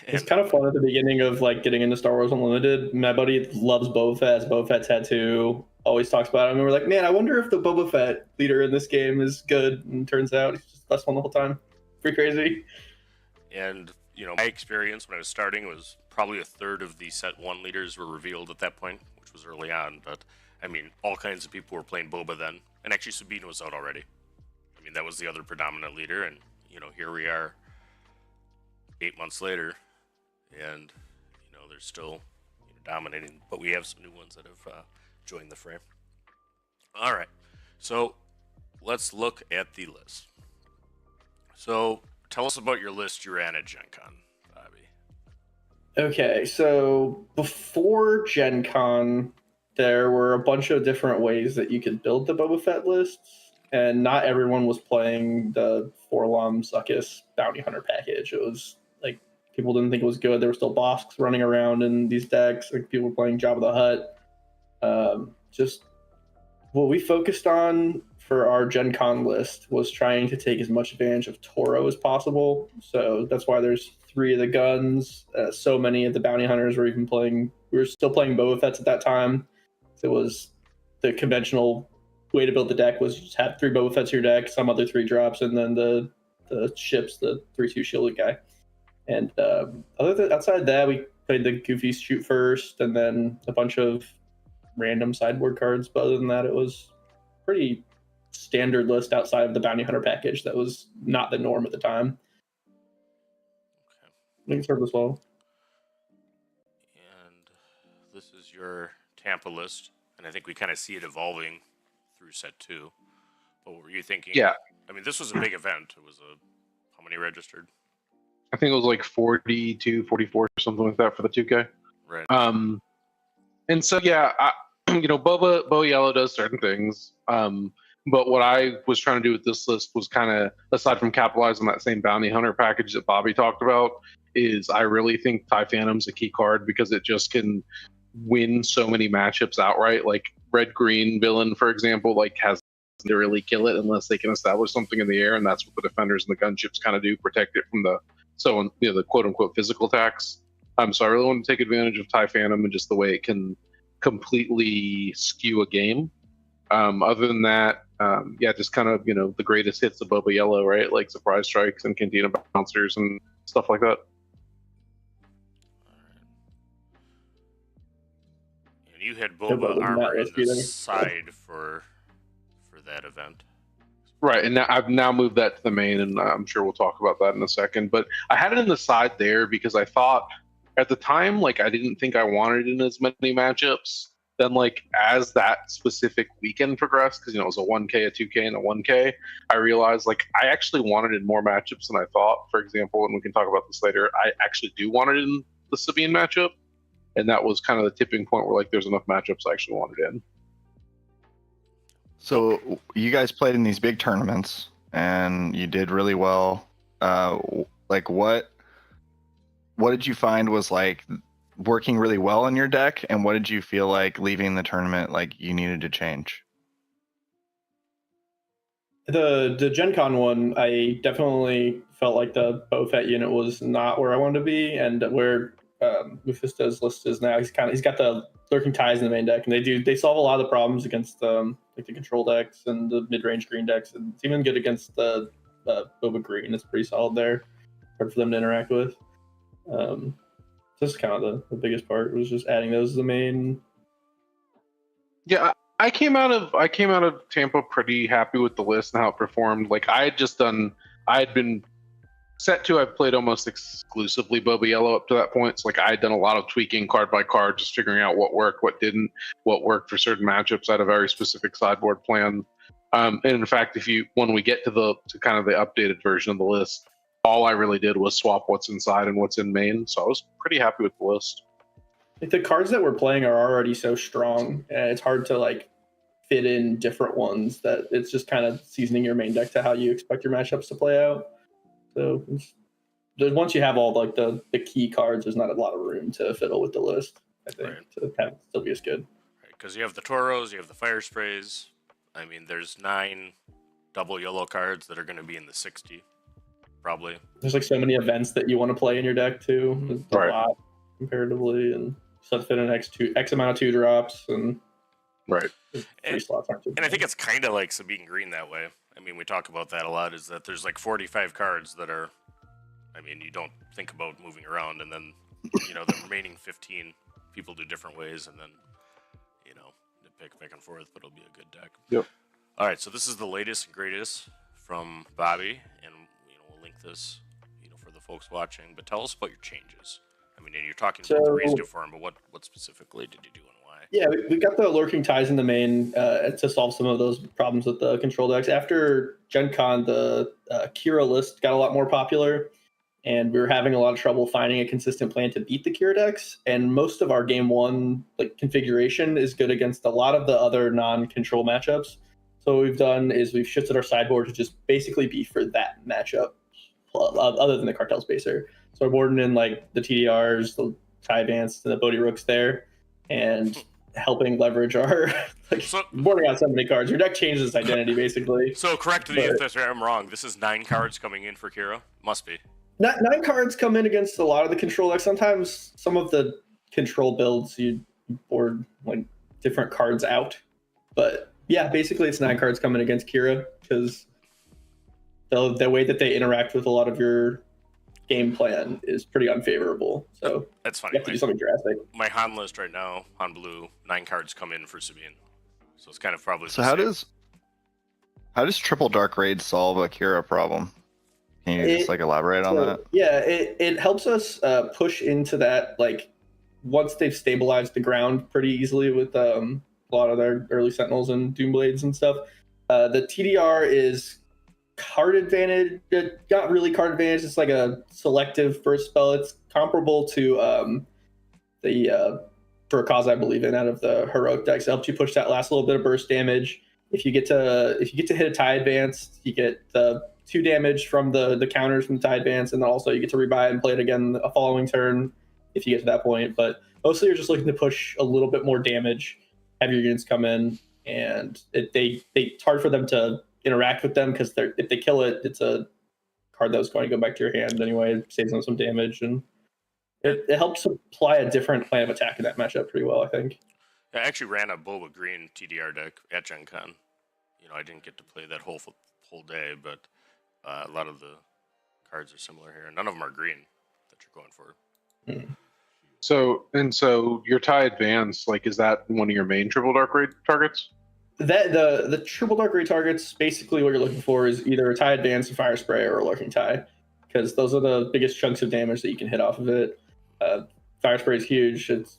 It's kind of fun at the beginning of like getting into Star Wars Unlimited. My buddy loves Boba Fett, has a Boba Fett tattoo, always talks about it, and we're like, man, I wonder if the Boba Fett leader in this game is good. And turns out he's just the best one the whole time. Pretty crazy. And my experience when I was starting was probably a third of the set 1 leaders were revealed at that point, which was early on. But I mean, all kinds of people were playing Boba then, and actually Sabine was out already. I mean, that was the other predominant leader, and here we are 8 months later, and they're still dominating, but we have some new ones that have joined the fray. All right, so let's look at the list. So tell us about your list you ran at Gen Con, Bobby. Okay, so before Gen Con, there were a bunch of different ways that you could build the Boba Fett lists, and not everyone was playing the Forlom Succus Bounty Hunter package. It was like people didn't think it was good. There were still Bosks running around in these decks. Like people were playing Jabba the Hutt. Just what we focused on for our Gen Con list was trying to take as much advantage of Toro as possible. So that's why there's 3 of the guns. So many of the Bounty Hunters were even playing. We were still playing Boba Fett's at that time. It was the conventional way to build the deck was just have 3 Boba Fett's in your deck, some other 3 drops, and then the ships, the 3/2 shielded guy. And outside that, we played the Goofy Shoot first, and then a bunch of random sideboard cards. But other than that, it was pretty standard list outside of the Bounty Hunter package that was not the norm at the time. Okay. I think it served us well. And this is your Tampa list, and I think we kind of see it evolving through set 2. What were you thinking? Yeah. I mean, this was a big event. It was how many registered? I think it was like 42, 44, something like that for the 2K. Right. And so yeah, Boba Yellow does certain things. But what I was trying to do with this list was kind of, aside from capitalizing on that same bounty hunter package that Bobby talked about, is I really think TIE Phantom's a key card because it just can win so many matchups outright. Like red green villain, for example, like has to really kill it unless they can establish something in the air, and that's what the defenders and the gunships kind of do, protect it from the quote unquote physical attacks. So I really want to take advantage of TIE Phantom and just the way it can completely skew a game. Other than that, just kind of, the greatest hits of Boba Yellow, right? Like surprise strikes and cantina bouncers and stuff like that. And you had Boba armor in the side for that event. Right, and now I've moved that to the main, and I'm sure we'll talk about that in a second. But I had it in the side there because I thought at the time, like, I didn't think I wanted it in as many matchups. Then, like, as that specific weekend progressed, because, it was a 1K, a 2K, and a 1K, I realized, like, I actually wanted it in more matchups than I thought. For example, and we can talk about this later, I actually do want it in the Sabine matchup. And that was kind of the tipping point where, like, there's enough matchups I actually wanted in. So you guys played in these big tournaments, and you did really well. Like, what did you find was, like, working really well in your deck, and what did you feel like leaving the tournament like you needed to change? The Gen Con one, I definitely felt like the Boba Fett unit was not where I wanted to be, and where Mephisto's list is now. He's got the Lurking Ties in the main deck, and they solve a lot of the problems against like the control decks and the mid-range green decks, and it's even good against the Boba Green. It's pretty solid there, hard for them to interact with. Just kind of the biggest part was just adding those to the main. Yeah, I came out of Tampa pretty happy with the list and how it performed. Like, I had been set to, I've played almost exclusively Boba Yellow up to that point. So, like, I had done a lot of tweaking card by card, just figuring out what worked, what didn't, what worked for certain matchups. I had a very specific sideboard plan. And in fact, when we get to kind of the updated version of the list, all I really did was swap what's inside and what's in main. So I was pretty happy with the list. Like, the cards that we're playing are already so strong, and it's hard to, like, fit in different ones, that it's just kind of seasoning your main deck to how you expect your matchups to play out. So once you have all, like, the key cards, there's not a lot of room to fiddle with the list, I think, to have it still be as good. Right, because you have the Toros, you have the Fire Sprays. I mean, there's 9 double yellow cards that are going to be in the 60. Probably. There's, like, so many events that you want to play in your deck too. There's a lot comparatively, and so fit in X amount of 2-drops, and right. 3 slots aren't too And I think it's kind of like Sabine Green that way. I mean, we talk about that a lot, is that there's like 45 cards that are, I mean, you don't think about moving around, and then, the remaining 15 people do different ways, and then, pick back and forth, but it'll be a good deck. Yep. All right, so this is the latest and greatest from Bobby, and we'll link this, for the folks watching. But tell us about your changes. I mean, you're talking about the reason for them, but what specifically did you do and why? Yeah, we got the Lurking Ties in the main to solve some of those problems with the control decks. After Gen Con, the Kira list got a lot more popular, and we were having a lot of trouble finding a consistent plan to beat the Kira decks. And most of our game one configuration is good against a lot of the other non-control matchups. So what we've done is we've shifted our sideboard to just basically be for that matchup, other than the Cartel Spacer. So we're boarding in the TDRs, the TIE Vance, and the Bodhi Rooks there, and helping leverage our boarding out so many cards. Your deck changes its identity basically. So correct me if I'm wrong. This is 9 cards coming in for Kira. Must be. 9 cards come in against a lot of the control decks. Sometimes some of the control builds you board different cards out, but yeah, basically it's 9 cards coming against Kira because the way that they interact with a lot of your game plan is pretty unfavorable. So that's funny. You have to do something drastic. My Han list right now, Han Blue, 9 cards come in for Sabine, so it's kind of probably. So how does Triple Dark Raid solve a Kira problem? Can you just elaborate on that? Yeah, it helps us push into that, once they've stabilized the ground pretty easily with a lot of their early Sentinels and Doomblades and stuff. The TDR is card advantage, not really card advantage, it's like a selective first spell. It's comparable to the for a cause I believe in out of the heroic decks. It helps you push that last little bit of burst damage. If you get to hit a tie advance, you get the 2 damage from the counters from the tie advance, and then also you get to rebuy it and play it again a following turn if you get to that point. But mostly you're just looking to push a little bit more damage, have your units come in, and it's hard for them to interact with them because if they kill it, it's a card that was going to go back to your hand anyway. It saves them some damage, and it helps apply a different plan of attack in that matchup pretty well, I think. I actually ran a Boba Green TDR deck at Gen Con. I didn't get to play that whole day, but a lot of the cards are similar here. None of them are green that you're going for. So your tie advance, like, is that one of your main triple dark raid targets? That the triple dark raid targets, basically what you're looking for is either a tie advance, a fire spray, or a lurking tie, because those are the biggest chunks of damage that you can hit off of it. Fire spray is huge. It's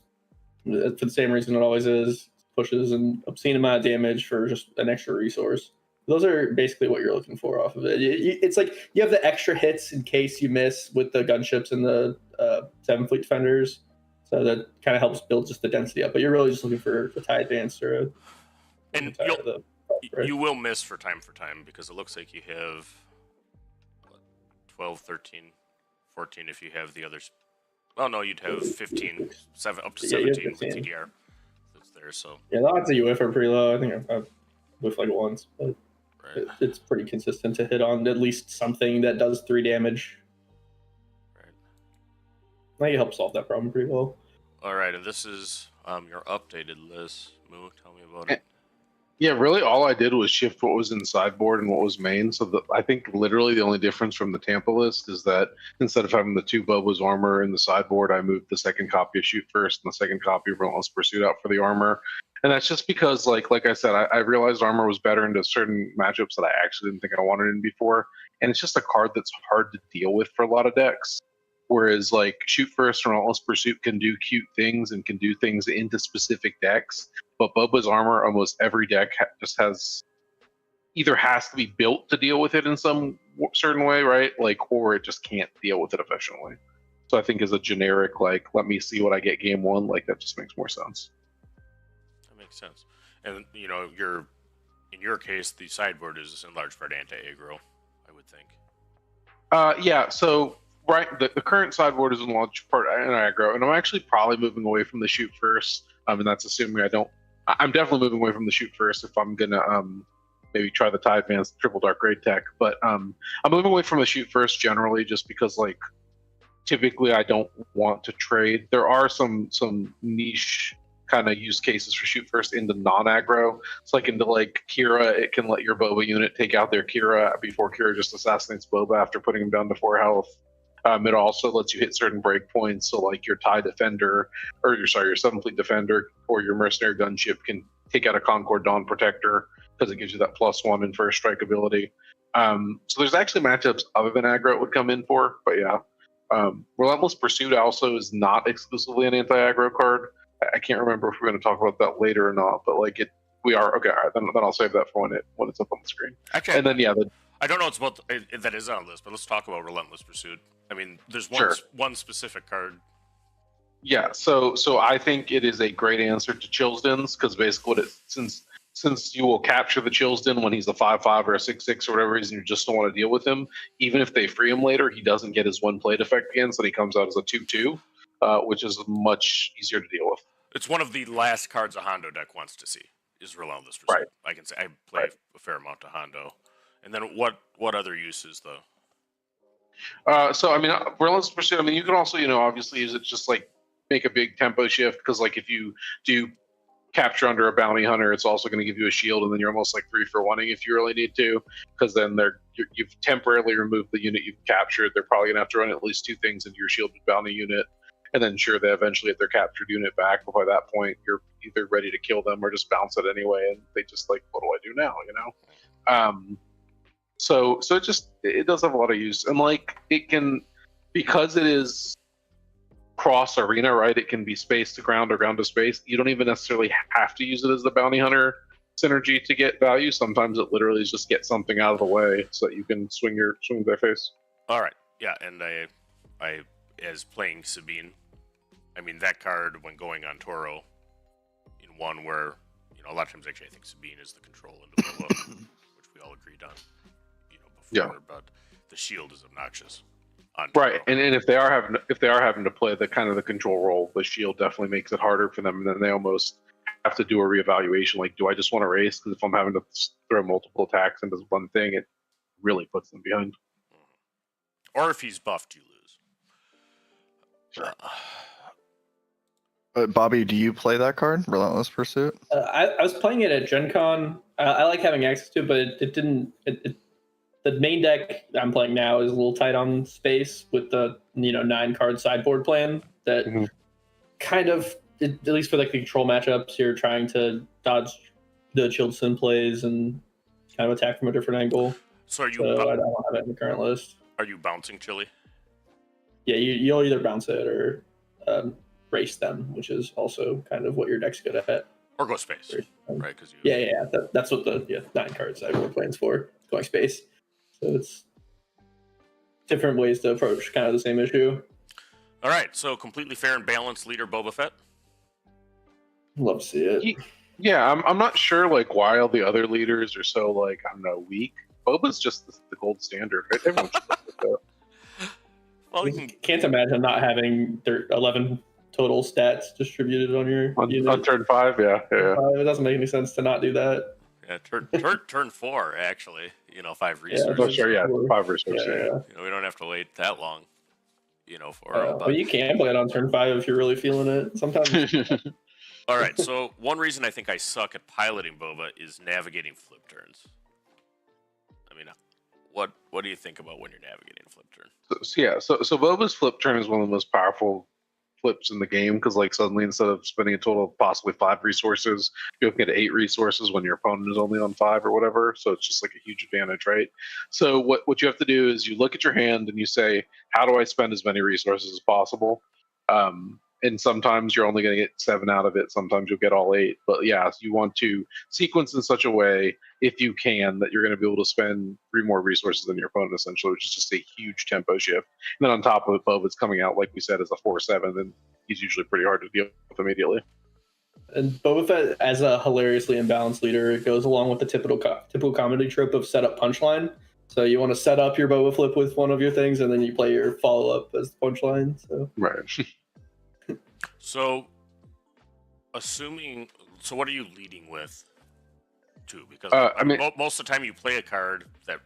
for the same reason it always is. Pushes an obscene amount of damage for just an extra resource. Those are basically what you're looking for off of it. It's like you have the extra hits in case you miss with the gunships and the 7 Fleet Defenders. So that kind of helps build just the density up. But you're really just looking for a tie advance or a... And you will miss for time because it looks like you have 12, 13, 14 if you have the others. Well, no, you'd have 15, up to 17 with TDR. That's there, so. Yeah, the odds of you whiff are pretty low. I think I've whiffed like once, but it's pretty consistent to hit on at least something that does 3 damage. Right. I think it helps solve that problem pretty well. All right, and this is your updated list. Moo, tell me about it. Yeah, really all I did was shift what was in sideboard and what was main. So I think literally the only difference from the Tampa list is that instead of having the 2 Boba's armor in the sideboard, I moved the second copy of Shoot First and the second copy of Relentless Pursuit out for the armor. And that's just because, like I said, I realized armor was better into certain matchups that I actually didn't think I wanted in before. And it's just a card that's hard to deal with for a lot of decks. Whereas like Shoot First and Relentless Pursuit can do cute things and can do things into specific decks. But Boba's armor, almost every deck just has to be built to deal with it in some certain way, right? Like, or it just can't deal with it efficiently. So I think as a generic, like, let me see what I get game 1, like that just makes more sense. That makes sense. And in your case, the sideboard is in large part anti-aggro, I would think. Yeah. So right, the current sideboard is in large part anti-aggro, and I'm actually probably moving away from the Shoot First. And that's assuming I'm definitely moving away from the Shoot First if I'm gonna maybe try the tie advance triple dark raid tech. But I'm moving away from the Shoot First generally just because like typically I don't want to trade. There are some niche kind of use cases for Shoot First into non-aggro. It's like into like Kira, it can let your Boba unit take out their Kira before Kira just assassinates Boba after putting him down to 4 health. It also lets you hit certain breakpoints, so like your TIE Defender, your 7 Fleet Defender, or your Mercenary Gunship can take out a Concord Dawn Protector because it gives you that +1 in first strike ability. So there's actually matchups other than aggro it would come in for, but yeah. Relentless Pursuit also is not exclusively an anti-aggro card. I can't remember if we're going to talk about that later or not, but like we are. Okay, all right, then I'll save that for when it's up on the screen. Actually, and then yeah, I don't know what's about that is on the list, but let's talk about Relentless Pursuit. I mean, there's one specific card. Yeah, so I think it is a great answer to Chillsdens because basically since you will capture the Chillsden when he's a 5/5 or a 6/6 for whatever reason, you just don't want to deal with him. Even if they free him later, he doesn't get his 1 plate effect again, so he comes out as a 2/2, which is much easier to deal with. It's one of the last cards a Hondo deck wants to see is Relentless Pursuit. Right. I can say I play a fair amount of Hondo. And then what other uses though? So I mean, Relentless Pursuit. I mean, you can also obviously use it just like make a big tempo shift because like if you do capture under a bounty hunter, it's also going to give you a shield, and then you're almost like 3-for-1ing if you really need to, because then you've temporarily removed the unit you've captured. They're probably going to have to run at least 2 things into your shielded bounty unit, and then sure they eventually get their captured unit back. But by that point, you're either ready to kill them or just bounce it anyway, and they just like, what do I do now? So it does have a lot of use, and like it can, because it is cross arena, right? It can be space to ground or ground to space. You don't even necessarily have to use it as the bounty hunter synergy to get value. Sometimes it literally is just get something out of the way so that you can swing their face. All right, yeah, and I as playing Sabine, I mean, that card, when going on Toro, in one where, a lot of times actually I think Sabine is the control into Boba, which we all agreed on, before, but the shield is obnoxious. Right, and if they are having to play the kind of the control role, the shield definitely makes it harder for them, and then they almost have to do a reevaluation. Like, do I just want to race? Because if I'm having to throw multiple attacks into one thing, it really puts them behind. Or if he's buffed, you lose. Sure. Bobby, do you play that card, Relentless Pursuit? I was playing it at Gen Con. I like having access to it, but it didn't. The main deck I'm playing now is a little tight on space with the 9-card sideboard plan that kind of, at least for like the control matchups, you're trying to dodge the Chilson plays and kind of attack from a different angle. So I don't have it in the current list. Are you bouncing Chili? Yeah, you'll either bounce it or race them, which is also kind of what your deck's good at. Or go space, right? Because that's what the 9-card sideboard plan's for, going space. So it's different ways to approach kind of the same issue. All right, so completely fair and balanced leader Boba Fett. Love to see it. Yeah, I'm not sure like why all the other leaders are so like weak. Boba's just the gold standard, right? Everyone should look at that. Well, can't imagine not having 11 total stats distributed on your on turn 5. Yeah. It doesn't make any sense to not do that. Yeah, turn 4 actually. 5 resources. Oh, sure, 5 resources. Yeah. We don't have to wait that long. For but you can play it on turn 5 if you're really feeling it. Sometimes. All right. So one reason I think I suck at piloting Boba is navigating flip turns. I mean, what do you think about when you're navigating a flip turn? So Boba's flip turn is one of the most powerful flips in the game because like suddenly instead of spending a total of possibly 5 resources, you can get 8 resources when your opponent is only on 5 or whatever. So it's just like a huge advantage, right? So what you have to do is you look at your hand and you say, how do I spend as many resources as possible? And sometimes you're only going to get 7 out of it. Sometimes you'll get all 8. But yeah, you want to sequence in such a way, if you can, that you're going to be able to spend 3 more resources than your opponent, essentially, which is just a huge tempo shift. And then on top of it, Boba's coming out, like we said, as a 4/7, then he's usually pretty hard to deal with immediately. And Boba Fett, as a hilariously imbalanced leader, it goes along with the typical comedy trope of setup punchline. So you want to set up your Boba flip with one of your things, and then you play your follow-up as the punchline. So. Right. So, what are you leading with, too? Because most of the time you play a card that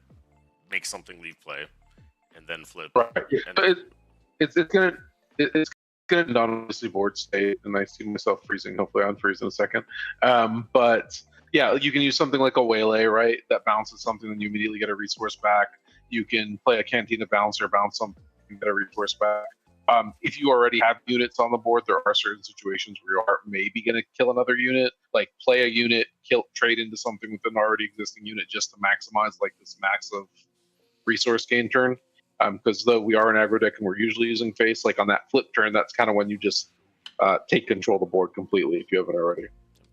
makes something leave play, and then flip. Right. And it's gonna depend on obviously board state, and I see myself freezing. Hopefully, I'll freeze in a second. But yeah, you can use something like a waylay, right? That bounces something, and you immediately get a resource back. You can play a Cantina bouncer, bounce something, and get a resource back. If you already have units on the board, there are certain situations where you are maybe going to kill another unit, like play a unit, trade into something with an already existing unit just to maximize like this massive resource gain turn. Because though we are an aggro deck and we're usually using face, like on that flip turn, that's kind of when you just take control of the board completely if you haven't already.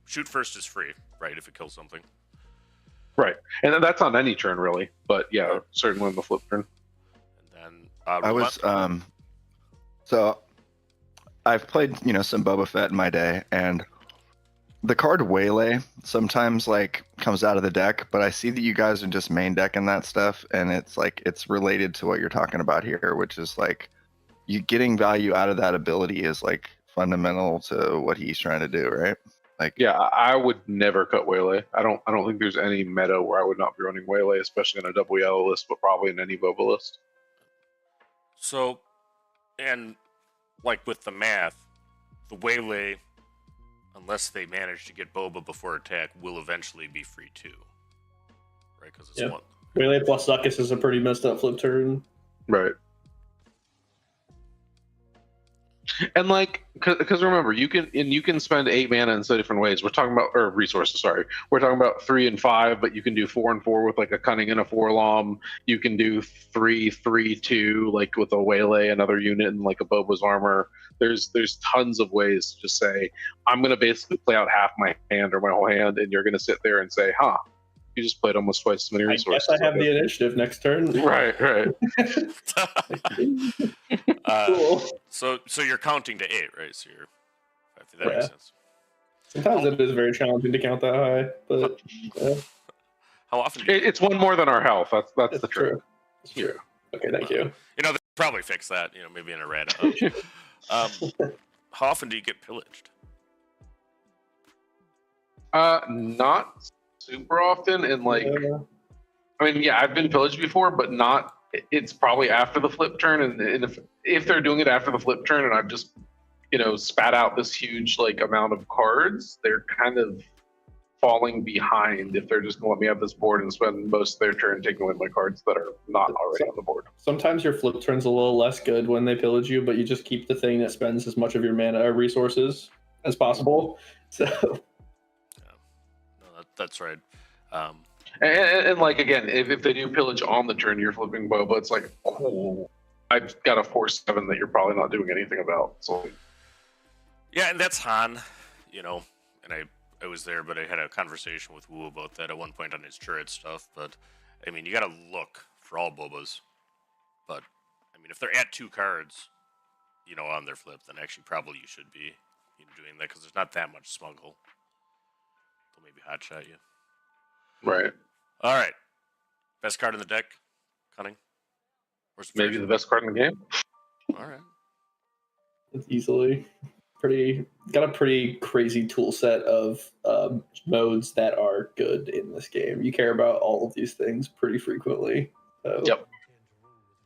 Shoot first is free, right? If it kills something. Right, and then that's on any turn really, but yeah, certainly on the flip turn. And then So I've played, some Boba Fett in my day, and the card Waylay sometimes like comes out of the deck, but I see that you guys are just main decking that stuff, and it's like it's related to what you're talking about here, which is like you getting value out of that ability is like fundamental to what he's trying to do, right? Like, yeah, I would never cut Waylay. I don't think there's any meta where I would not be running Waylay, especially in a double yellow list, but probably in any Boba list. So, and like with the math, the Waylay, unless they manage to get Boba before attack, will eventually be free too. Right? Because it's one. Waylay plus Zuckuss is a pretty messed up flip turn. Right. And like, because remember, you can spend 8 mana in so different ways. We're talking about, or resources. Sorry, we're talking about 3 and 5, but you can do 4 and 4 with like a cunning and a forlom. You can do 3, 3, 2, like with a waylay, another unit, and like a Boba's armor. There's tons of ways to just say, I'm gonna basically play out half my hand or my whole hand, and you're gonna sit there and say, You just played almost twice as many I resources. guess I have the initiative next turn. Right. Cool. So you're counting to 8, right? So you're. I think that makes sense. Sometimes it is very challenging to count that high, but How often? It's one more than our health. That's the truth. It's true. Okay, thank you. You know, they probably fix that. You know, maybe in a red. How often do you get pillaged? Not super often, and like, I mean, yeah, I've been pillaged before, but not. It's probably after the flip turn, and if they're doing it after the flip turn, and I've just, spat out this huge like amount of cards, they're kind of falling behind if they're just going to let me have this board and spend most of their turn taking away my cards that are not already on the board. Sometimes your flip turn's a little less good when they pillage you, but you just keep the thing that spends as much of your mana or resources as possible. So, no, that's right. And like again, if they do pillage on the turn, you're flipping Boba. It's like, cool. I've got a 4/7 that you're probably not doing anything about. So, yeah, and that's Han. And I was there, but I had a conversation with Wu about that at one point on his turret stuff. But I mean, you got to look for all Bobas. But I mean, if they're at 2 cards, on their flip, then actually probably you should be doing that because there's not that much smuggle. They'll maybe hot shot you. Right. All right. Best card in the deck, Cunning. Maybe the best card in the game. All right. it's easily got a pretty crazy tool set of modes that are good in this game. You care about all of these things pretty frequently. So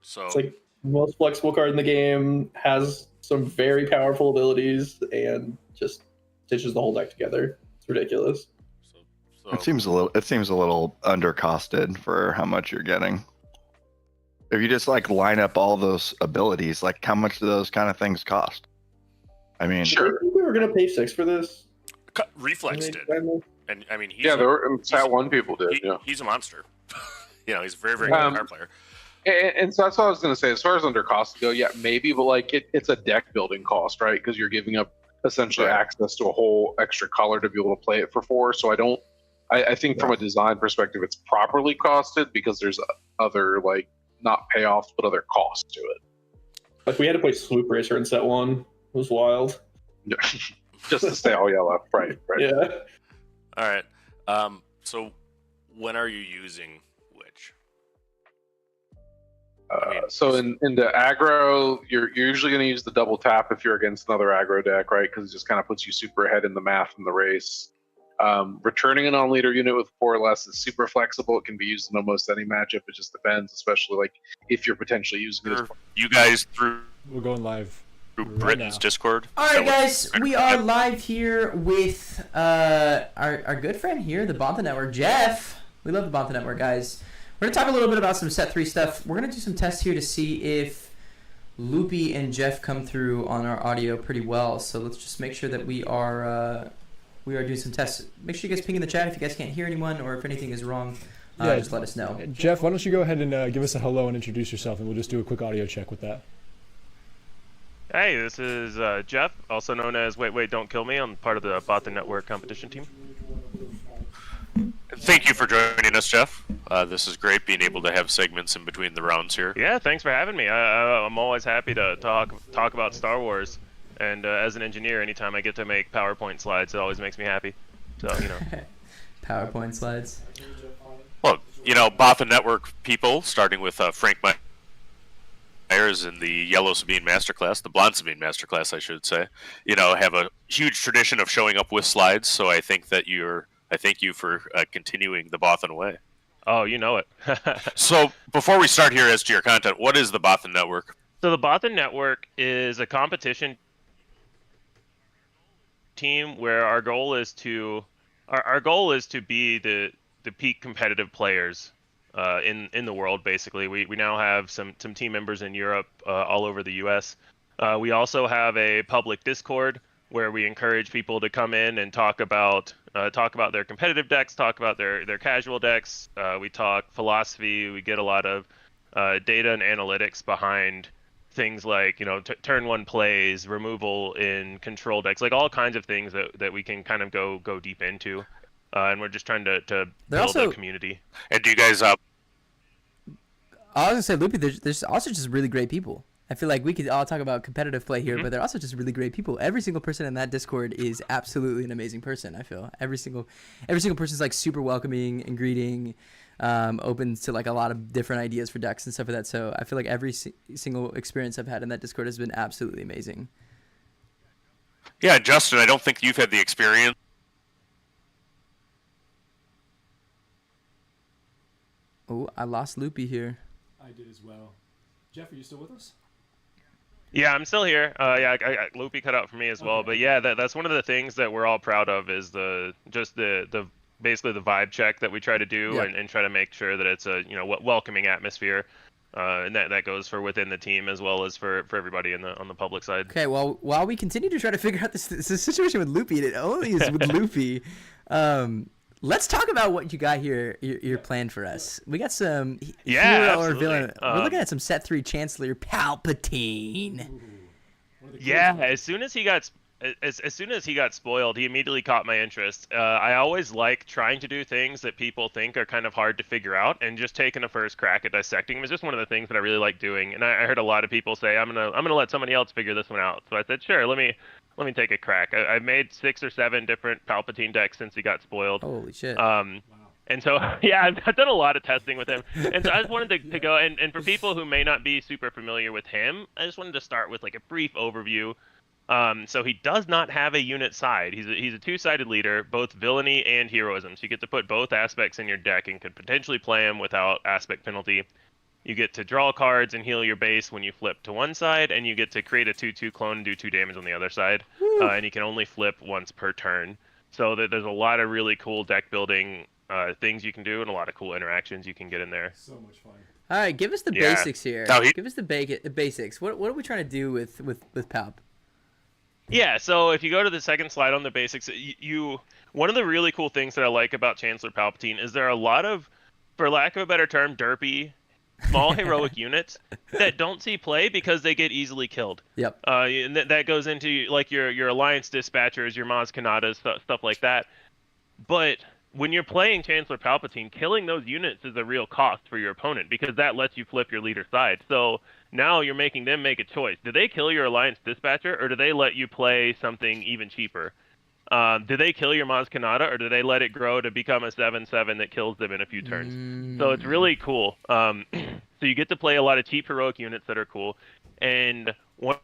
So it's like the most flexible card in the game, has some very powerful abilities, and just stitches the whole deck together. It's ridiculous. It seems a little undercosted for how much you're getting. If you just like line up all those abilities, like how much do those kind of things cost? I mean, Sure. We were gonna pay 6 for this. Reflex did, and I mean, Sat 1 people did. He's a monster. He's a very, very good card player. And so that's what I was going to say. As far as under cost go, yeah, maybe, but like it's a deck building cost, right? Because you're giving up essentially access to a whole extra color to be able to play it for 4. So I think from a design perspective, it's properly costed because there's other like not payoffs but other costs to it. Like we had to play Swoop Racer in set 1. It was wild. Just to stay all yellow, right? Yeah. All right. So when are you using which? So in the aggro, you're usually going to use the double tap if you're against another aggro deck, right? Because it just kind of puts you super ahead in the math in the race. Returning an on-leader unit with 4 or less is super flexible. It can be used in almost any matchup. It just depends, especially like if you're potentially using it. You guys through. We're going live. Through Britain's Discord. All right, guys, we are live here with our good friend here, the Bantha Network, Jeff. We love the Bantha Network, guys. We're going to talk a little bit about some Set 3 stuff. We're going to do some tests here to see if Loopy and Jeff come through on our audio pretty well. So let's just make sure that we are doing some tests. Make sure you guys ping in the chat if you guys can't hear anyone or if anything is wrong. Just let us know. Jeff, why don't you go ahead and give us a hello and introduce yourself, and we'll just do a quick audio check with that. Hey, this is Jeff, also known as Wait, Don't Kill Me. I'm part of the Bantha Network competition team. Thank you for joining us, Jeff. This is great being able to have segments in between the rounds here. Yeah, thanks for having me. I'm always happy to talk about Star Wars. And as an engineer, anytime I get to make PowerPoint slides, it always makes me happy. So, PowerPoint slides. Well, Bantha Network people, starting with Frank Myers in the Yellow Sabine Masterclass, the Blonde Sabine Masterclass, I should say, have a huge tradition of showing up with slides. So I think that I thank you for continuing the Bothan way. Oh, you know it. So before we start here as to your content, what is the Bothan Network? So the Bothan Network is a competition team where our goal is to be the peak competitive players in the world. Basically, we now have some team members in Europe, all over the U.S. We also have a public Discord where we encourage people to come in and talk about their competitive decks, talk about their casual decks. We talk philosophy. We get a lot of data and analytics behind things like turn 1 plays, removal in control decks, like all kinds of things that we can kind of go deep into. and we're just trying to They're build also- a community. And do you guys I was gonna say, Loopy, there's also just really great people. I feel like we could all talk about competitive play here, but they're also just really great people. Every single person in that Discord is absolutely an amazing person. I feel every single person's like super welcoming and greeting, open to like a lot of different ideas for decks and stuff like that. So I feel like every single experience I've had in that Discord has been absolutely amazing. Yeah, Justin, I don't think you've had the experience. Oh, I lost Loopy here. I did as well. Jeff, are you still with us? Yeah, I'm still here. Yeah, Loopy cut out for me as well. But yeah, that's one of the things that we're all proud of is the basically the vibe check that we try to do and try to make sure that it's a welcoming atmosphere, and that goes for within the team as well as for everybody on the public side. Okay, well, while we continue to try to figure out this situation with Loopy, and it only is with Loopy, let's talk about what you got here. Your plan for us. We got some hero or villain. We're looking at some set 3 Chancellor Palpatine. Yeah, as soon as he got spoiled, he immediately caught my interest. I always like trying to do things that people think are kind of hard to figure out, and just taking a first crack at dissecting them is just one of the things that I really like doing. And I heard a lot of people say, I'm gonna let somebody else figure this one out. So I said, sure, let me take a crack. I've made 6 or 7 different Palpatine decks since he got spoiled. Holy shit. And so, yeah, I've done a lot of testing with him. And so I just wanted to go, and for people who may not be super familiar with him, I just wanted to start with like a brief overview. So he does not have a unit side. He's a 2-sided leader, both villainy and heroism. So you get to put both aspects in your deck and could potentially play him without aspect penalty. You get to draw cards and heal your base when you flip to one side, and you get to create a 2/2 clone and do 2 damage on the other side. And you can only flip once per turn. So there's a lot of really cool deck building things you can do, and a lot of cool interactions you can get in there. So much fun. All right, give us the basics here. Give us the basics. What are we trying to do with Palp? Yeah, so if you go to the second slide on the basics, one of the really cool things that I like about Chancellor Palpatine is there are a lot of, for lack of a better term, derpy, small heroic units that don't see play because they get easily killed. Yep. And that goes into like your Alliance Dispatchers, your Maz Kanadas, stuff like that. But when you're playing Chancellor Palpatine, killing those units is a real cost for your opponent because that lets you flip your leader side. So now you're making them make a choice. Do they kill your Alliance Dispatcher, or do they let you play something even cheaper? Do they kill your Maz Kanata, or do they let it grow to become a 7/7 that kills them in a few turns? So it's really cool. So you get to play a lot of cheap heroic units that are cool. And one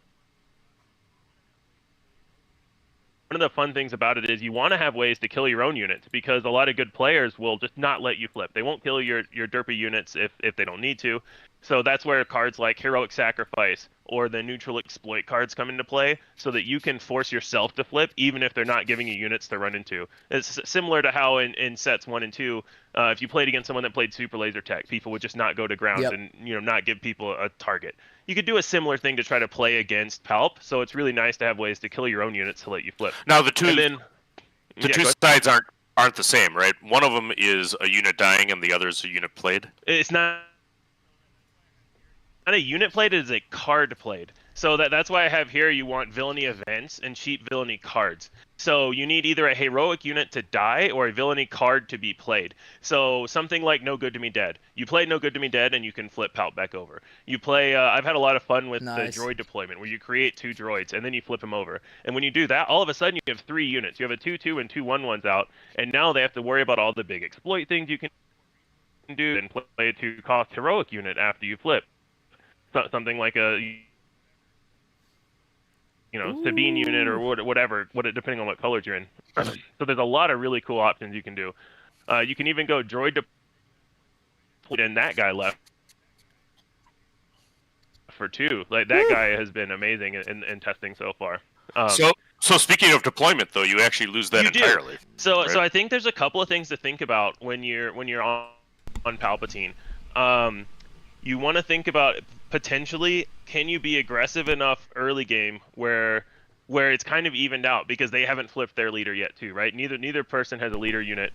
of the fun things about it is you want to have ways to kill your own units, because a lot of good players will just not let you flip. They won't kill your derpy units if they don't need to. So that's where cards like Heroic Sacrifice or the Neutral Exploit cards come into play, so that you can force yourself to flip even if they're not giving you units to run into. It's similar to how in sets 1 and 2, if you played against someone that played Super Laser Tech, people would just not go to ground and not give people a target. You could do a similar thing to try to play against Palp, so it's really nice to have ways to kill your own units to let you flip. Now the two sides aren't the same, right? One of them is a unit dying and the other is a unit played. It's not a unit played, it is a card played. So that's why I have here, you want villainy events and cheap villainy cards. So you need either a heroic unit to die or a villainy card to be played. So something like No Good to Me Dead. You play No Good to Me Dead and you can flip Palp back over. You play, I've had a lot of fun with the droid deployment where you create 2 droids and then you flip them over. And when you do that, all of a sudden you have 3 units. You have a 2/2 and 2 1/1s out. And now they have to worry about all the big exploit things you can do and play a 2-cost heroic unit after you flip. Something like a Sabine unit or whatever, depending on what colors you're in. So there's a lot of really cool options you can do. You can even go droid deployed, and that guy left for 2. Like that guy has been amazing in testing so far. So speaking of deployment, though, you actually lose that entirely. So right? So I think there's a couple of things to think about when you're on Palpatine. You want to think about potentially, can you be aggressive enough early game where it's kind of evened out, because they haven't flipped their leader yet too, right? Neither person has a leader unit.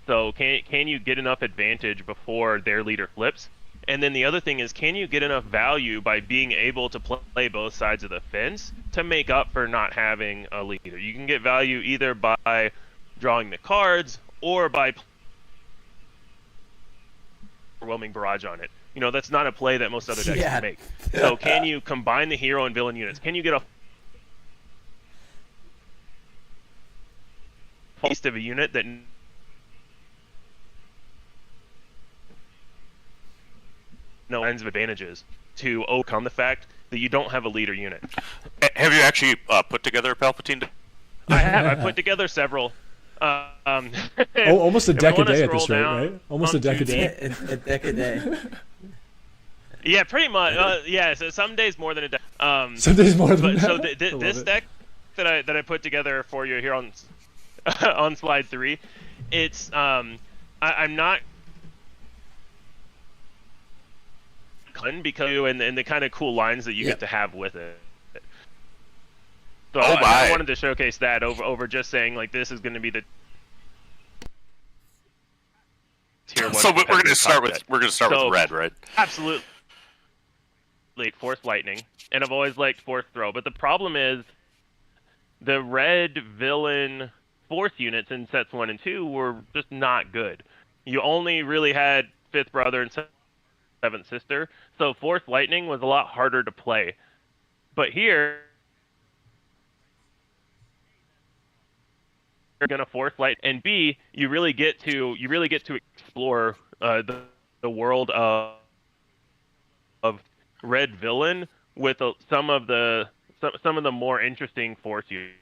So can you get enough advantage before their leader flips? And then the other thing is, can you get enough value by being able to play both sides of the fence to make up for not having a leader? You can get value either by drawing the cards or by overwhelming barrage on it. You know, that's not a play that most other decks can make. So can you combine the hero and villain units? Can you get a taste of a unit that no kinds of advantages to overcome the fact that you don't have a leader unit? Have you actually put together a Palpatine? I have. I put together several. Almost a deck a day at this rate, right? Almost a deck a day. A deck a day. Yeah, pretty much. Yeah, so some days more than a deck. Some days more than that. So this deck that I put together for you here on on slide 3, it's I'm not because and the kind of cool lines that you get to have with it. So I wanted to showcase that over just saying like this is going to be the tier 1. So we're going to start with with red, right? Absolutely. Force Lightning, and I've always liked Force Throw, but the problem is the red villain Force units in sets 1 and 2 were just not good. You only really had 5th Brother and 7th Sister, so Force Lightning was a lot harder to play. But here, you're gonna Force Light, and B, you really get to explore the world of red villain with some of the more interesting Force units.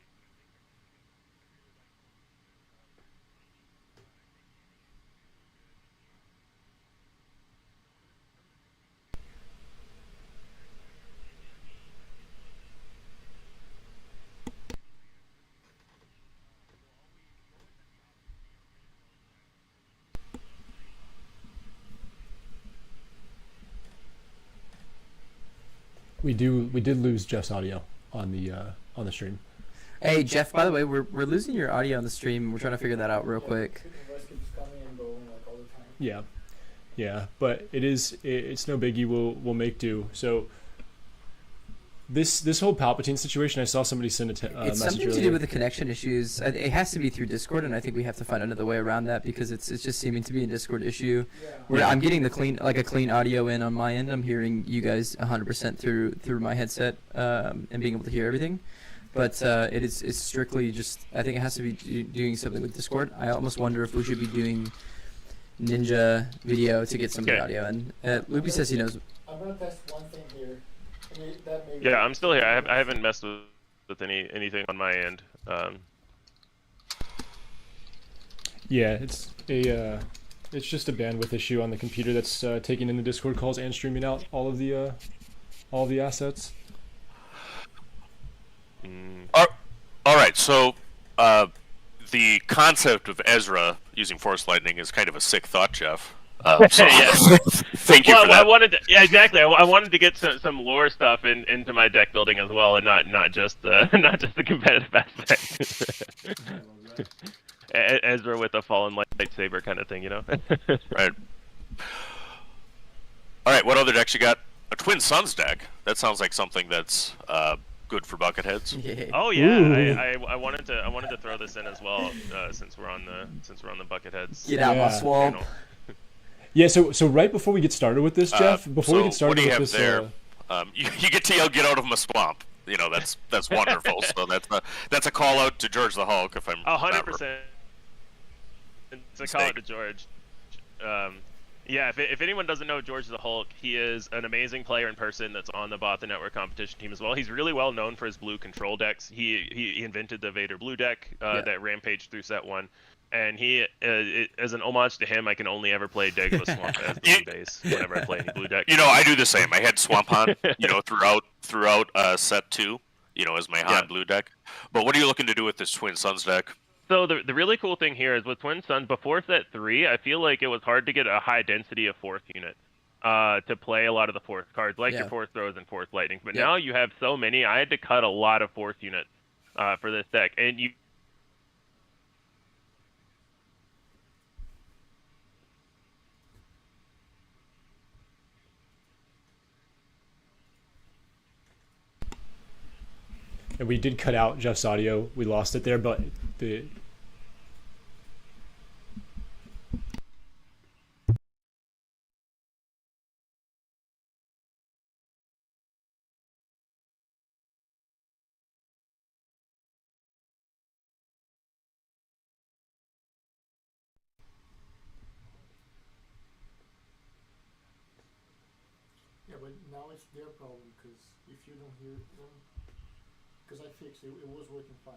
We did lose Jeff's audio on the stream. Hey Jeff, by the way, we're losing your audio on the stream. We're trying to figure that out real quick. Yeah, but it's no biggie. We'll make do. So this whole Palpatine situation, I saw somebody send It's message something to earlier. do with the connection issues. It has to be through Discord, and I think we have to find another way around that because it's just seeming to be a Discord issue. Where I'm getting the clean audio in on my end. I'm hearing you guys 100% through my headset and being able to hear everything. But it's strictly just, I think it has to be doing something with Discord. I almost wonder if we should be doing Ninja video to get some of the audio. And Loopy says he knows. I'm gonna test one thing here. Yeah, I'm still here. I haven't messed with anything on my end. Yeah, it's just a bandwidth issue on the computer that's taking in the Discord calls and streaming out all of the assets. All right, so the concept of Ezra using Force Lightning is kind of a sick thought, Jeff. So thank you for that. I wanted to, yeah, exactly. I wanted to get some lore stuff into my deck building as well, and not just the competitive aspect. Ezra with a fallen lightsaber kind of thing, you know. Right. All right. What other decks you got? A Twin Suns deck. That sounds like something that's good for Bucketheads. Yeah. Oh yeah, I wanted to throw this in as well since we're on the Bucketheads. Get out my swamp. Channel. Yeah, so right before we get started with this, Jeff, before we get started what do you with have this, there? You get to yell, "Get out of my swamp!" You know, that's wonderful. So that's a call out to George the Hulk. If I'm 100%. It's a call out to George. Yeah, if anyone doesn't know George the Hulk, he is an amazing player in person that's on the Bot the Network competition team as well. He's really well known for his blue control decks. He invented the Vader blue deck that rampaged through set 1. And as an homage to him, I can only ever play Dagobah Swamp as the blue base whenever I play any blue deck. You know, I do the same. I had Swamp Han, throughout set 2, as my Han blue deck. But what are you looking to do with this Twin Suns deck? So the really cool thing here is with Twin Suns, before set 3, I feel like it was hard to get a high density of Force units to play a lot of the Force cards, like your Force Throws and Force Lightning. But now you have so many, I had to cut a lot of Force units for this deck. And you and we did cut out Jeff's audio. We lost it there, but now it's their problem, because if you don't hear them, because I fixed it, it was working fine.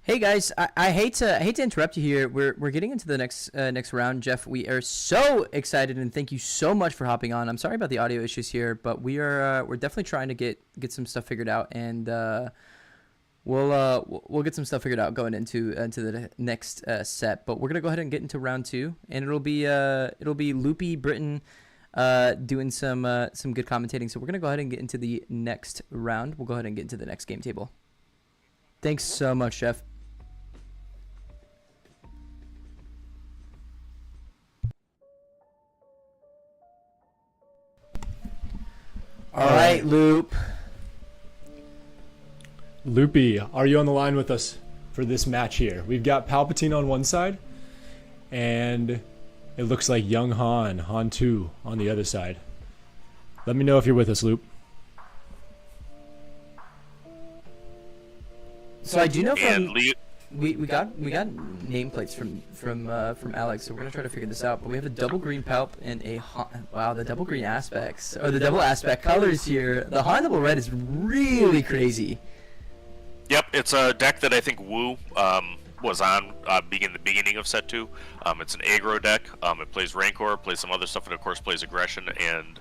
Hey guys, I hate to interrupt you here. We're getting into the next round, Jeff. We are so excited, and thank you so much for hopping on. I'm sorry about the audio issues here, but we're definitely trying to get some stuff figured out, and we'll get some stuff figured out going into the next set. But we're gonna go ahead and get into round 2, and it'll be Loopy Britain doing some good commentating. So we're gonna go ahead and get into the next round. We'll go ahead and get into the next game table. Thanks so much, Jeff. All right, Loop. Loopy, are you on the line with us for this match here? We've got Palpatine on one side, and it looks like young Han 2 on the other side. Let me know if you're with us, Loop. So I do know from we got nameplates from Alex, so we're gonna try to figure this out. But we have a double green Palp and a Han. Wow, the double green aspects or the double aspect colors here. The Han double red is really crazy. Yep, it's a deck that I think Wu was on in the beginning of set 2. It's an aggro deck. It plays Rancor, plays some other stuff, and of course plays Aggression and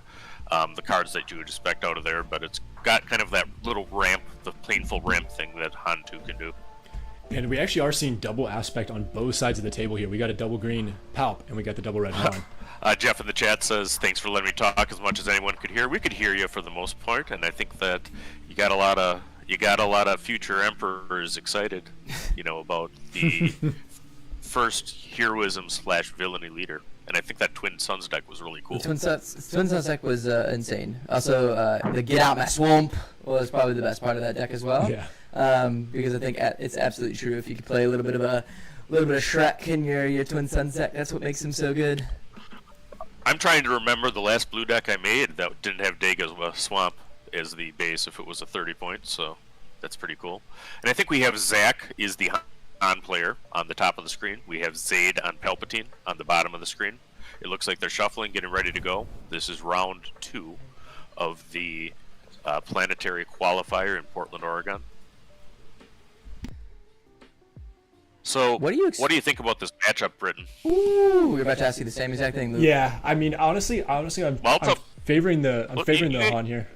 the cards that you would expect out of there. But it's got kind of that little ramp, the painful ramp thing that Han 2 can do. And we actually are seeing double aspect on both sides of the table here. We got a double green Palp, and we got the double red Han. Jeff in the chat says, thanks for letting me talk as much as anyone could hear. We could hear you for the most part, and I think that you got a lot of future emperors excited, about the first heroism/villainy leader. And I think that Twin Suns deck was really cool. The Twin Suns deck was insane. Also, the Get Out My Swamp was probably the best part of that deck as well. Yeah. Because I think it's absolutely true. If you could play a little bit of Shrek in your Twin Suns deck, that's what makes him so good. I'm trying to remember the last blue deck I made that didn't have Dega's Swamp as the base if it was a 30 point, so that's pretty cool. And I think we have Zach is the Han player on the top of the screen. We have Zayd on Palpatine on the bottom of the screen. It looks like they're shuffling, getting ready to go. This is round 2 of the Planetary Qualifier in Portland, Oregon. So, what do you think about this matchup, Britain? Ooh, we're about to ask you the same exact thing, Luke. Yeah, I mean, honestly, I'm favoring the Han here.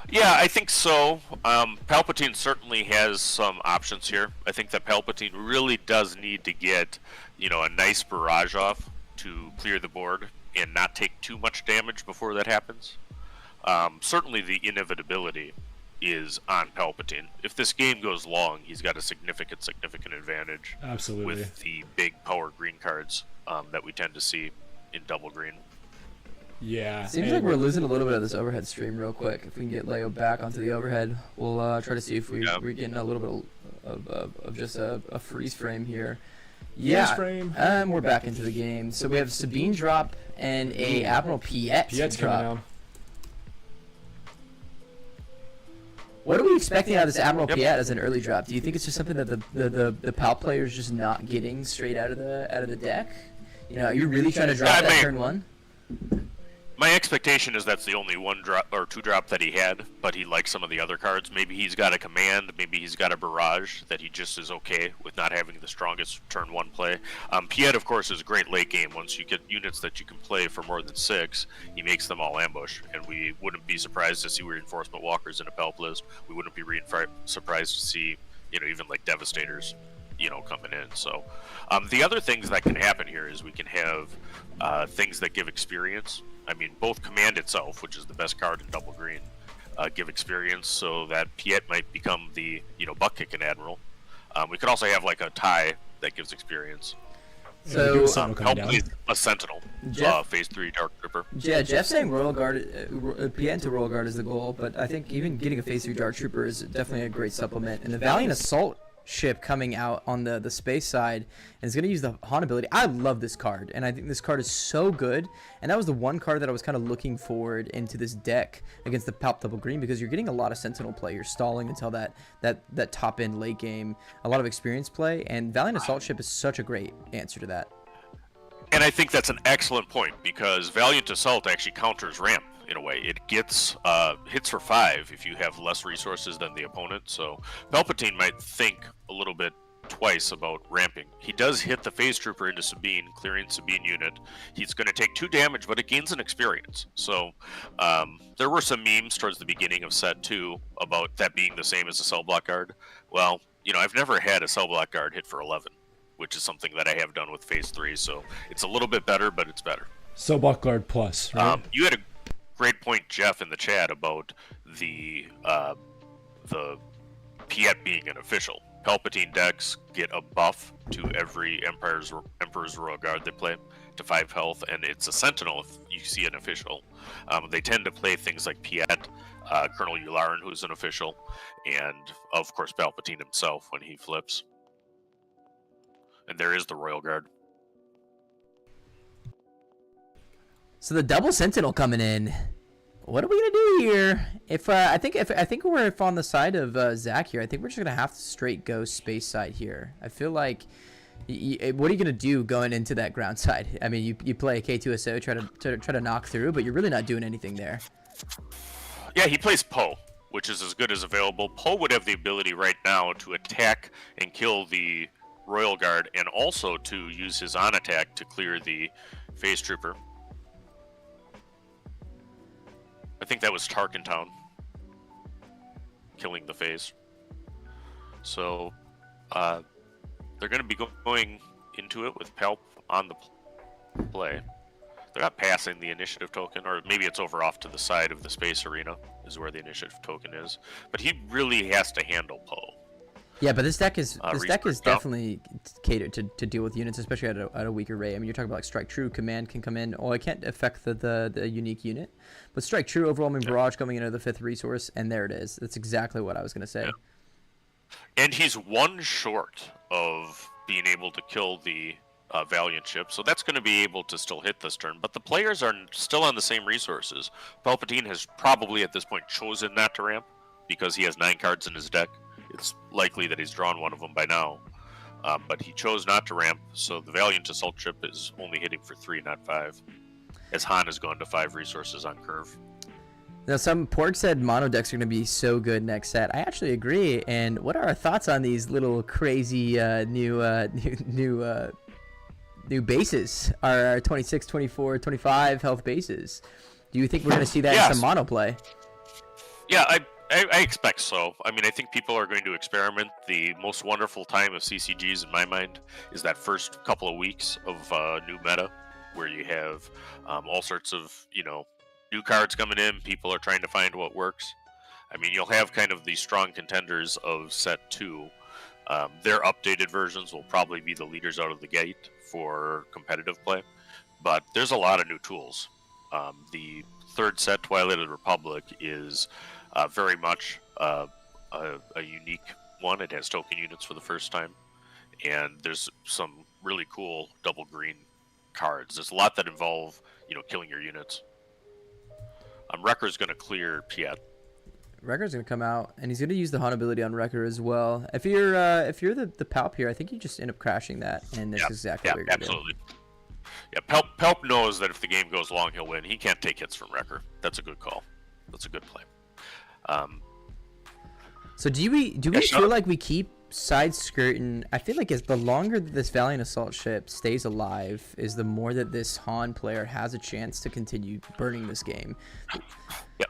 Yeah, I think so. Palpatine certainly has some options here. I think that Palpatine really does need to get, a nice barrage off to clear the board and not take too much damage before that happens. Certainly the inevitability is on Palpatine. If this game goes long, he's got a significant advantage. Absolutely. With the big power green cards that we tend to see in double green. Yeah. Seems like we're losing a little bit of this overhead stream real quick. If we can get Leo back onto the overhead, we'll try to see if we're getting a little bit of just a freeze frame here. Yeah, freeze frame. We're back into the game. So we have Sabine drop and a Admiral Piet Piet's drop. coming down. What are we expecting out of this Admiral Piet as an early drop? Do you think it's just something that the PAL player is just not getting straight out of the deck? Are you really trying to drop that turn 1? My expectation is that's the only 1 drop or 2 drop that he had, but he likes some of the other cards. Maybe he's got a command, maybe he's got a barrage that he just is okay with not having the strongest turn 1 play. Piet, of course, is a great late game. Once you get units that you can play for more than 6, he makes them all ambush, and we wouldn't be surprised to see reinforcement walkers in a Pelp list. We wouldn't be surprised to see, even like Devastators, coming in. So the other things that can happen here is we can have things that give experience. I mean, both Command itself, which is the best card in double green, give experience, so that Piet might become the, butt kicking Admiral. We could also have like a tie that gives experience. So help plays a Sentinel, phase 3 Dark Trooper. Yeah, Jeff's saying Royal Guard, Piet into Royal Guard is the goal, but I think even getting a phase 3 Dark Trooper is definitely a great supplement. And the Valiant Assault ship coming out on the space side, and it's going to use the Han ability. I love this card, and I think this card is so good, and that was the one card that I was kind of looking forward into this deck against the Palp double green, because you're getting a lot of Sentinel play. You're stalling until that top end late game, a lot of experience play, and Valiant Assault Ship is such a great answer to that. And I think that's an excellent point, because Valiant Assault actually counters ramp in a way. It gets hits for 5 if you have less resources than the opponent. So Palpatine might think a little bit twice about ramping. He does hit the Phase Trooper into Sabine, clearing Sabine unit. He's going to take 2 damage, but it gains an experience. So there were some memes towards the beginning of set 2 about that being the same as a Cell Block Guard. Well, you know, I've never had a Cell Block Guard hit for 11, which is something that I have done with Phase 3. So it's a little bit better, but it's better. Cell Block Guard Plus, right? You had a great point, Jeff, in the chat about the Piet being an official. Palpatine decks get a buff to every Emperor's Royal Guard they play to 5 health, and it's a Sentinel if you see an official. They tend to play things like Piet, Colonel Yularen, who's an official, and of course Palpatine himself when he flips. And there is the Royal Guard. So the double Sentinel coming in. What are we gonna do here? I think we're on the side of Zach here. I think we're just gonna have to straight go space side here. I feel like, what are you gonna do going into that ground side? I mean, you play a K2SO, try to knock through, but you're really not doing anything there. Yeah, he plays Poe, which is as good as available. Poe would have the ability right now to attack and kill the Royal Guard, and also to use his on attack to clear the Phase Trooper. I think that was Tarkentown killing the Phase. So they're going to be going into it with Palp on the play. They're not passing the initiative token, or maybe it's over off to the side of the space arena is where the initiative token is. But he really has to handle Poe. Yeah, but this deck is definitely catered to deal with units, especially at a weaker rate. I mean, you're talking about like Strike True, Command can come in. Well, it can't affect the unique unit, but Strike True, Overwhelming Barrage coming into the 5th resource, and there it is. That's exactly what I was gonna say. Yeah. And he's 1 short of being able to kill the Valiant ship, so that's going to be able to still hit this turn. But the players are still on the same resources. Palpatine has probably at this point chosen not to ramp because he has 9 cards in his deck. It's likely that he's drawn one of them by now, but he chose not to ramp, so the Valiant Assault Ship is only hitting for 3, not 5, as Han has gone to 5 resources on curve. Now, some Pork said mono decks are going to be so good next set. I actually agree. And what are our thoughts on these little crazy new bases? Our 26, 24, 25 health bases. Do you think we're going to see that in some mono play? Yeah, I expect so. I mean, I think people are going to experiment. The most wonderful time of CCGs, in my mind, is that first couple of weeks of new meta, where you have all sorts of, new cards coming in. People are trying to find what works. I mean, you'll have kind of the strong contenders of set 2. Their updated versions will probably be the leaders out of the gate for competitive play. But there's a lot of new tools. The 3rd set, Twilight of the Republic, is very much a unique one. It has token units for the first time, and there's some really cool double green cards. There's a lot that involve, killing your units. Wrecker's going to clear Piet. Wrecker's going to come out, and he's going to use the Han ability on Wrecker as well. If you're the Palp here, I think you just end up crashing that, and that's exactly what you're going to do. Absolutely. Yeah, Palp knows that if the game goes long, he'll win. He can't take hits from Wrecker. That's a good call. That's a good play. So do we feel like we keep side skirting? I feel like as the longer that this Valiant Assault Ship stays alive, is the more that this Han player has a chance to continue burning this game. Yeah.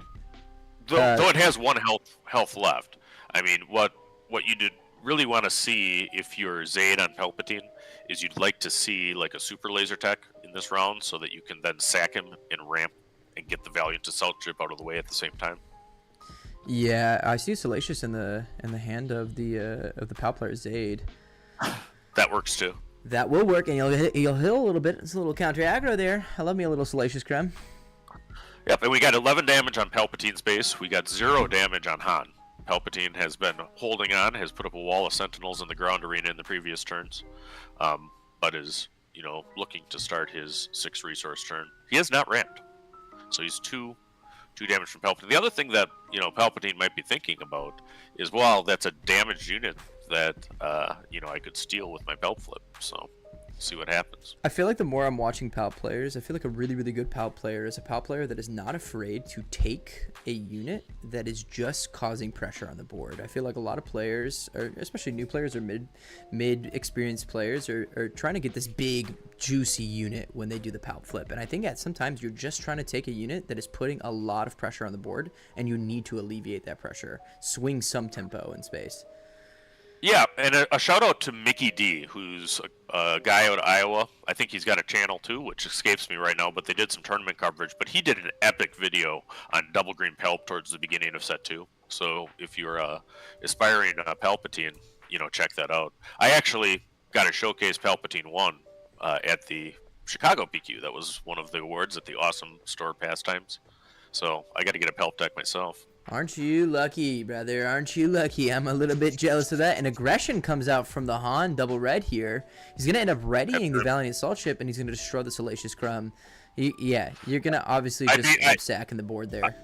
Though it has 1 health left. I mean, what you did really want to see if you're Zayd on Palpatine is you'd like to see like a super laser tech in this round, so that you can then sack him and ramp and get the Valiant Assault Ship out of the way at the same time. Yeah, I see Salacious in the hand of the Palp player Zayd. That works too. That will work, and you'll heal a little bit. It's a little counter aggro there. I love me a little Salacious Creme. Yep, and we got 11 damage on Palpatine's base. We got 0 damage on Han. Palpatine has been holding on, has put up a wall of sentinels in the ground arena in the previous turns, but is, looking to start his 6 resource turn. He has not rammed, so he's 2 damage from Palpatine. The other thing that, Palpatine might be thinking about is, well, that's a damaged unit that, I could steal with my Palp Flip, so see what happens. I feel like the more I'm watching Palp players, I feel like a really, really good Palp player is a Palp player that is not afraid to take a unit that is just causing pressure on the board. I feel like a lot of players, or especially new players or mid-experienced players, are trying to get this big, juicy unit when they do the Palp Flip. And I think that sometimes you're just trying to take a unit that is putting a lot of pressure on the board, and you need to alleviate that pressure. Swing some tempo in space. Yeah, and a shout out to Mickey D, who's a guy out of Iowa. I think he's got a channel too, which escapes me right now, but they did some tournament coverage. But he did an epic video on double green Palp towards the beginning of set 2. So if you're aspiring Palpatine, check that out. I actually got a showcase Palpatine 1 at the Chicago PQ. That was one of the awards at the Awesome Store Pastimes. So I got to get a Palp deck myself. Aren't you lucky, brother? Aren't you lucky? I'm a little bit jealous of that. And aggression comes out from the Han double red here. He's going to end up readying the Valiant Assault Ship, and he's going to destroy the Salacious Crumb. Yeah, you're going to obviously just end up sacking the board there.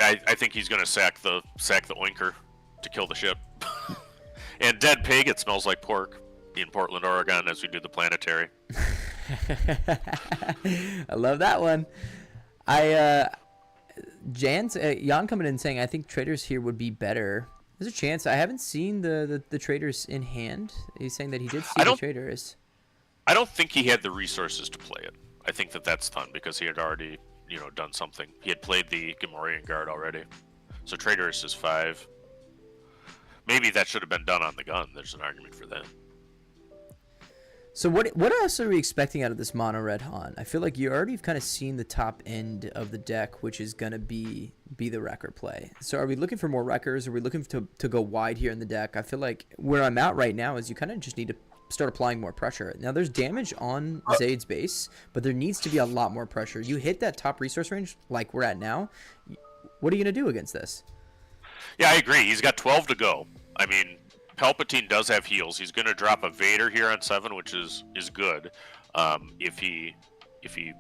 I think he's going to sack the Oinker to kill the ship. And Dead Pig, it smells like pork in Portland, Oregon, as we do the Planetary. I love that one. Jan coming in saying, I think traders here would be better. There's a chance. I haven't seen the traders in hand. He's saying that he did see the traders. I don't think he had the resources to play it. I think that's done because he had already, done something. He had played the Gamorrean Guard already. So traders is 5. Maybe that should have been done on the gun. There's an argument for that. So what else are we expecting out of this mono red Han? I feel like you already kind of seen the top end of the deck, which is gonna be the wrecker play. So are we looking for more wreckers? Are we looking to go wide here in the deck? I feel like where I'm at right now is you kind of just need to start applying more pressure. Now there's damage on Zayd's base, but there needs to be a lot more pressure. You hit that top resource range like we're at now. What are you gonna do against this? Yeah, I agree. He's got 12 to go. I mean, Palpatine does have heals. He's going to drop a Vader here on 7, which is good. If he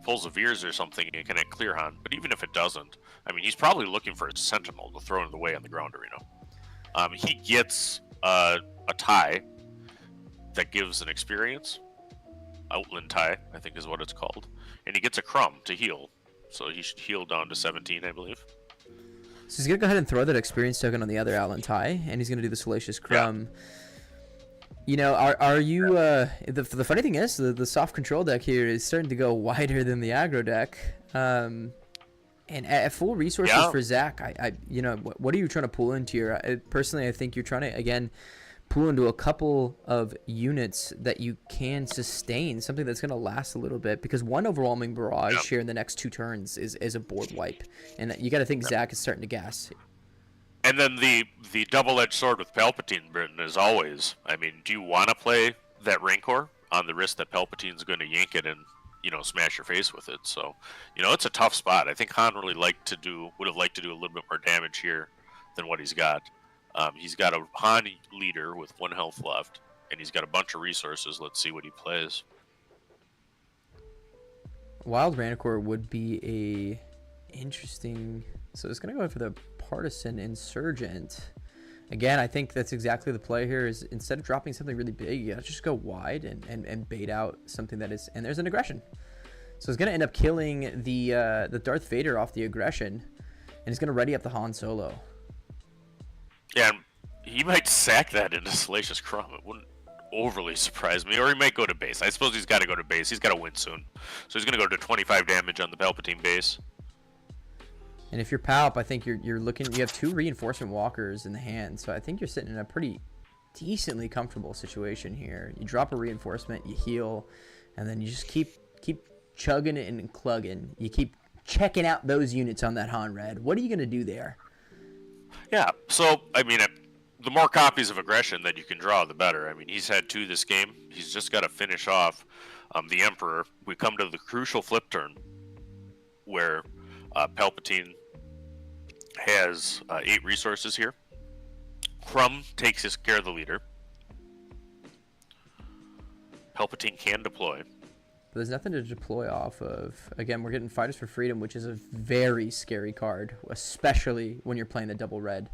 pulls a Veers or something, he can clear Han. But even if it doesn't, I mean, he's probably looking for a Sentinel to throw in the way on the ground arena. He gets a tie that gives an experience. Outland tie, I think is what it's called. And he gets a Crumb to heal. So he should heal down to 17, I believe. So he's going to go ahead and throw that experience token on the other Outland tie, and he's going to do the Salacious Crumb. Yeah. Are you... the funny thing is, the soft control deck here is starting to go wider than the aggro deck. And at full resources for Zach, what are you trying to pull into your... personally, I think you're trying to, again, pull into a couple of units that you can sustain, something that's going to last a little bit, because one overwhelming barrage here in the next 2 turns is a board wipe, and you got to think Zach is starting to gas. And then the double-edged sword with Palpatine, Britain, as always. I mean, do you want to play that Rancor on the risk that Palpatine's going to yank it and smash your face with it? So it's a tough spot. I think Han really would have liked to do a little bit more damage here than what he's got. He's got a Han leader with 1 health left, and he's got a bunch of resources. Let's see what he plays. Wild Rancor would be a interesting... So it's going to go for the Partisan Insurgent. Again, I think that's exactly the play here, is instead of dropping something really big, you got to just go wide and bait out something that is... And there's an aggression. So it's going to end up killing the Darth Vader off the aggression, and it's going to ready up the Han Solo. Yeah, he might sack that into Salacious Crumb. It wouldn't overly surprise me. Or he might go to base. I suppose he's got to go to base. He's got to win soon. So he's going to go to 25 damage on the Palpatine base. And if you're Palp, I think you're looking... You have 2 reinforcement walkers in the hand. So I think you're sitting in a pretty decently comfortable situation here. You drop a reinforcement, you heal, and then you just keep chugging it and clugging. You keep checking out those units on that Han Red. What are you going to do there? Yeah, so, I mean, the more copies of aggression that you can draw, the better. I mean, he's had 2 this game. He's just got to finish off the Emperor. We come to the crucial flip turn where Palpatine has 8 resources here. Crumb takes his care of the leader. Palpatine can deploy. But there's nothing to deploy off of. Again, we're getting Fighters for Freedom, which is a very scary card, especially when you're playing the double red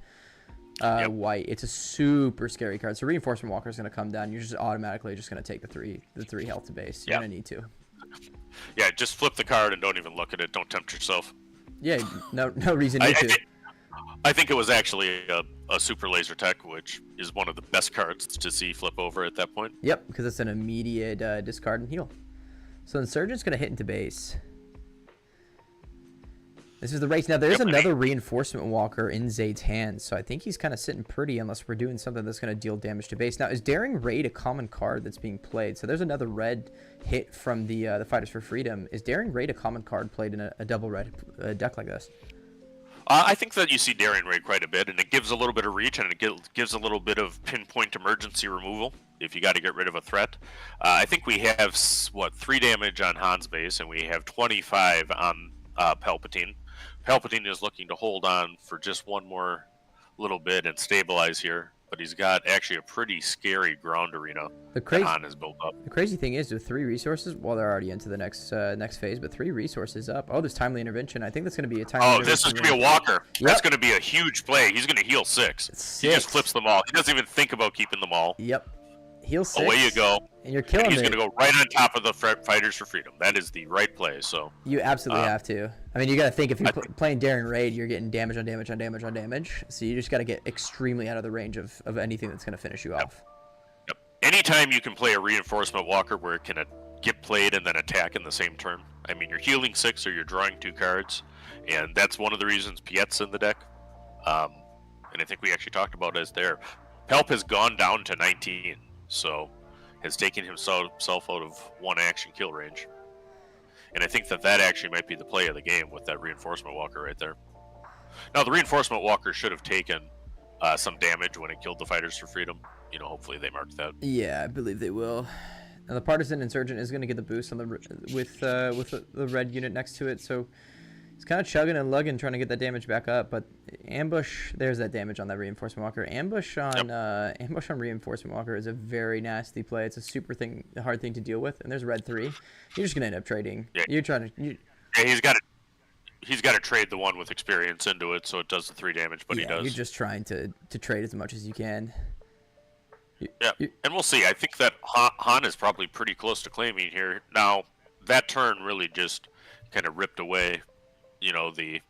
white. It's a super scary card. So Reinforcement Walker is going to come down. You're just automatically just going to take the three health to base. You're going to need to. Yeah, just flip the card and don't even look at it. Don't tempt yourself. Yeah, no reason to. I think it was actually a super laser tech, which is one of the best cards to see flip over at that point. Yep, because it's an immediate discard and heal. So Insurgent's going to hit into base. This is the race. Now, there's another Reinforcement Walker in Zayd's hands, so I think he's kind of sitting pretty unless we're doing something that's going to deal damage to base. Now, is Daring Raid a common card that's being played? So there's another red hit from the Fighters for Freedom. Is Daring Raid a common card played in a double red deck like this? I think that you see Daring Raid quite a bit, and it gives a little bit of reach, and it gives a little bit of pinpoint emergency removal if you got to get rid of a threat. I think we have, 3 damage on Han's base, and we have 25 on Palpatine. Palpatine is looking to hold on for just one more little bit and stabilize here, but he's got actually a pretty scary ground arena that Han has built up. The crazy thing is, with 3 resources, well, they're already into the next phase, but 3 resources up. Oh, there's Timely Intervention. I think that's going to be a timely intervention. Oh, this is going to be a walker. Yep. That's going to be a huge play. He's going to heal 6. He just flips them all. He doesn't even think about keeping them all. Yep. Heal 6. Away you go. And you're killing it. He's going to go right on top of the Fighters for Freedom. That is the right play. So you absolutely have to. I mean, you got to think, if you're playing Daring Raid, you're getting damage on damage on damage on damage. So you just got to get extremely out of the range of anything that's going to finish you off. Yep. Anytime you can play a Reinforcement Walker where it can get played and then attack in the same turn. I mean, you're healing 6 or you're drawing 2 cards. And that's one of the reasons Piet's in the deck. And I think we actually talked about it there. Pelp has gone down to 19. So has taken himself out of 1 action kill range. And I think that actually might be the play of the game with that Reinforcement Walker right there. Now, the Reinforcement Walker should have taken some damage when it killed the Fighters for Freedom. You know, hopefully they marked that. Yeah, I believe they will. Now, the Partisan Insurgent is going to get the boost on with the red unit next to it, so it's kind of chugging and lugging trying to get that damage back up, but Ambush, there's that damage on that Reinforcement Walker. Ambush on Reinforcement Walker is a very nasty play. It's a super hard thing to deal with, and there's red 3. You're just gonna end up trading. Yeah. You're trying to. Yeah, he's got to trade the one with experience into it, so it does the 3 damage. But he does. You're just trying to trade as much as you can. And we'll see. I think that Han is probably pretty close to claiming here. Now, that turn really just kind of ripped away, you know, the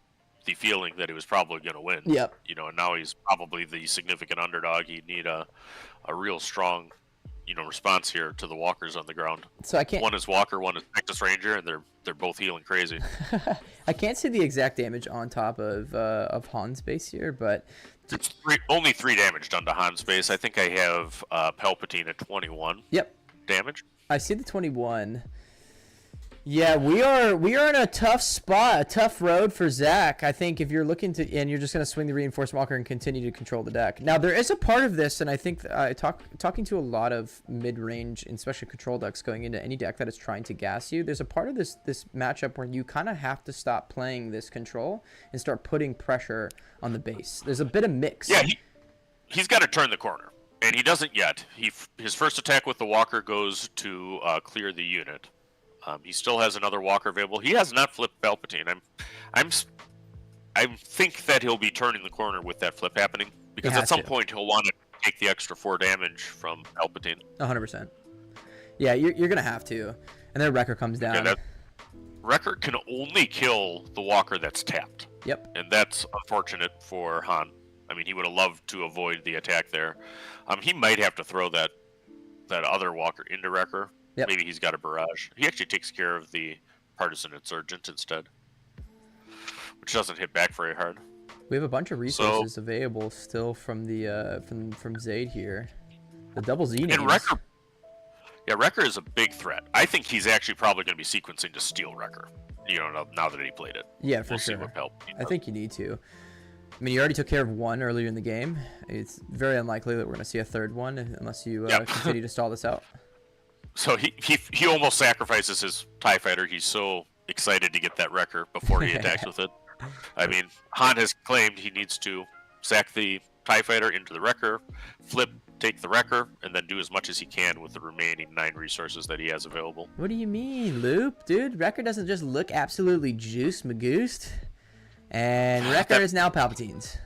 feeling that he was probably going to win. Yep. You know, and now he's probably the significant underdog. He'd need a real strong, you know, response here to the walkers on the ground. So I can't. One is Walker, one is Texas Ranger, and they're both healing crazy. I can't see the exact damage on top of Han's base here, but it's only 3 damage done to Han's base. I think I have Palpatine at 21. Yep. Damage. I see the 21. Yeah, we are in a tough spot, a tough road for Zach. I think if you're looking to, and you're just going to swing the Reinforcement Walker and continue to control the deck. Now, there is a part of this, and I think talking to a lot of mid-range, and especially control decks going into any deck that is trying to gas you, there's a part of this matchup where you kind of have to stop playing this control and start putting pressure on the base. There's a bit of mix. Yeah, he's got to turn the corner, and he doesn't yet. His first attack with the Walker goes to clear the unit. He still has another Walker available. He has not flipped Palpatine. I think that he'll be turning the corner with that flip happening, because at some point he'll want to take the extra 4 damage from Palpatine. 100%. Yeah, you're gonna have to, and then Wrecker comes down. Yeah, Wrecker can only kill the Walker that's tapped. Yep. And that's unfortunate for Han. I mean, he would have loved to avoid the attack there. He might have to throw that other Walker into Wrecker. Yep. Maybe he's got a barrage. He actually takes care of the Partisan Insurgent instead, which doesn't hit back very hard. We have a bunch of resources available still from the from Zayd here. The double Z names. And Wrecker, Wrecker is a big threat. I think he's actually probably going to be sequencing to steal Wrecker. You know, now that he played it. Yeah, for we'll sure. See what help I think you need to. I mean, you already took care of 1 earlier in the game. It's very unlikely that we're going to see a 3rd one unless you continue to stall this out. So he almost sacrifices his TIE fighter. He's so excited to get that Wrecker before he attacks with it. I mean, Han has claimed he needs to sack the TIE Fighter into the Wrecker, flip, take the Wrecker, and then do as much as he can with the remaining 9 resources that he has available. What do you mean, Loop? Dude, Wrecker doesn't just look absolutely juice magoosed. And Wrecker is now Palpatine's.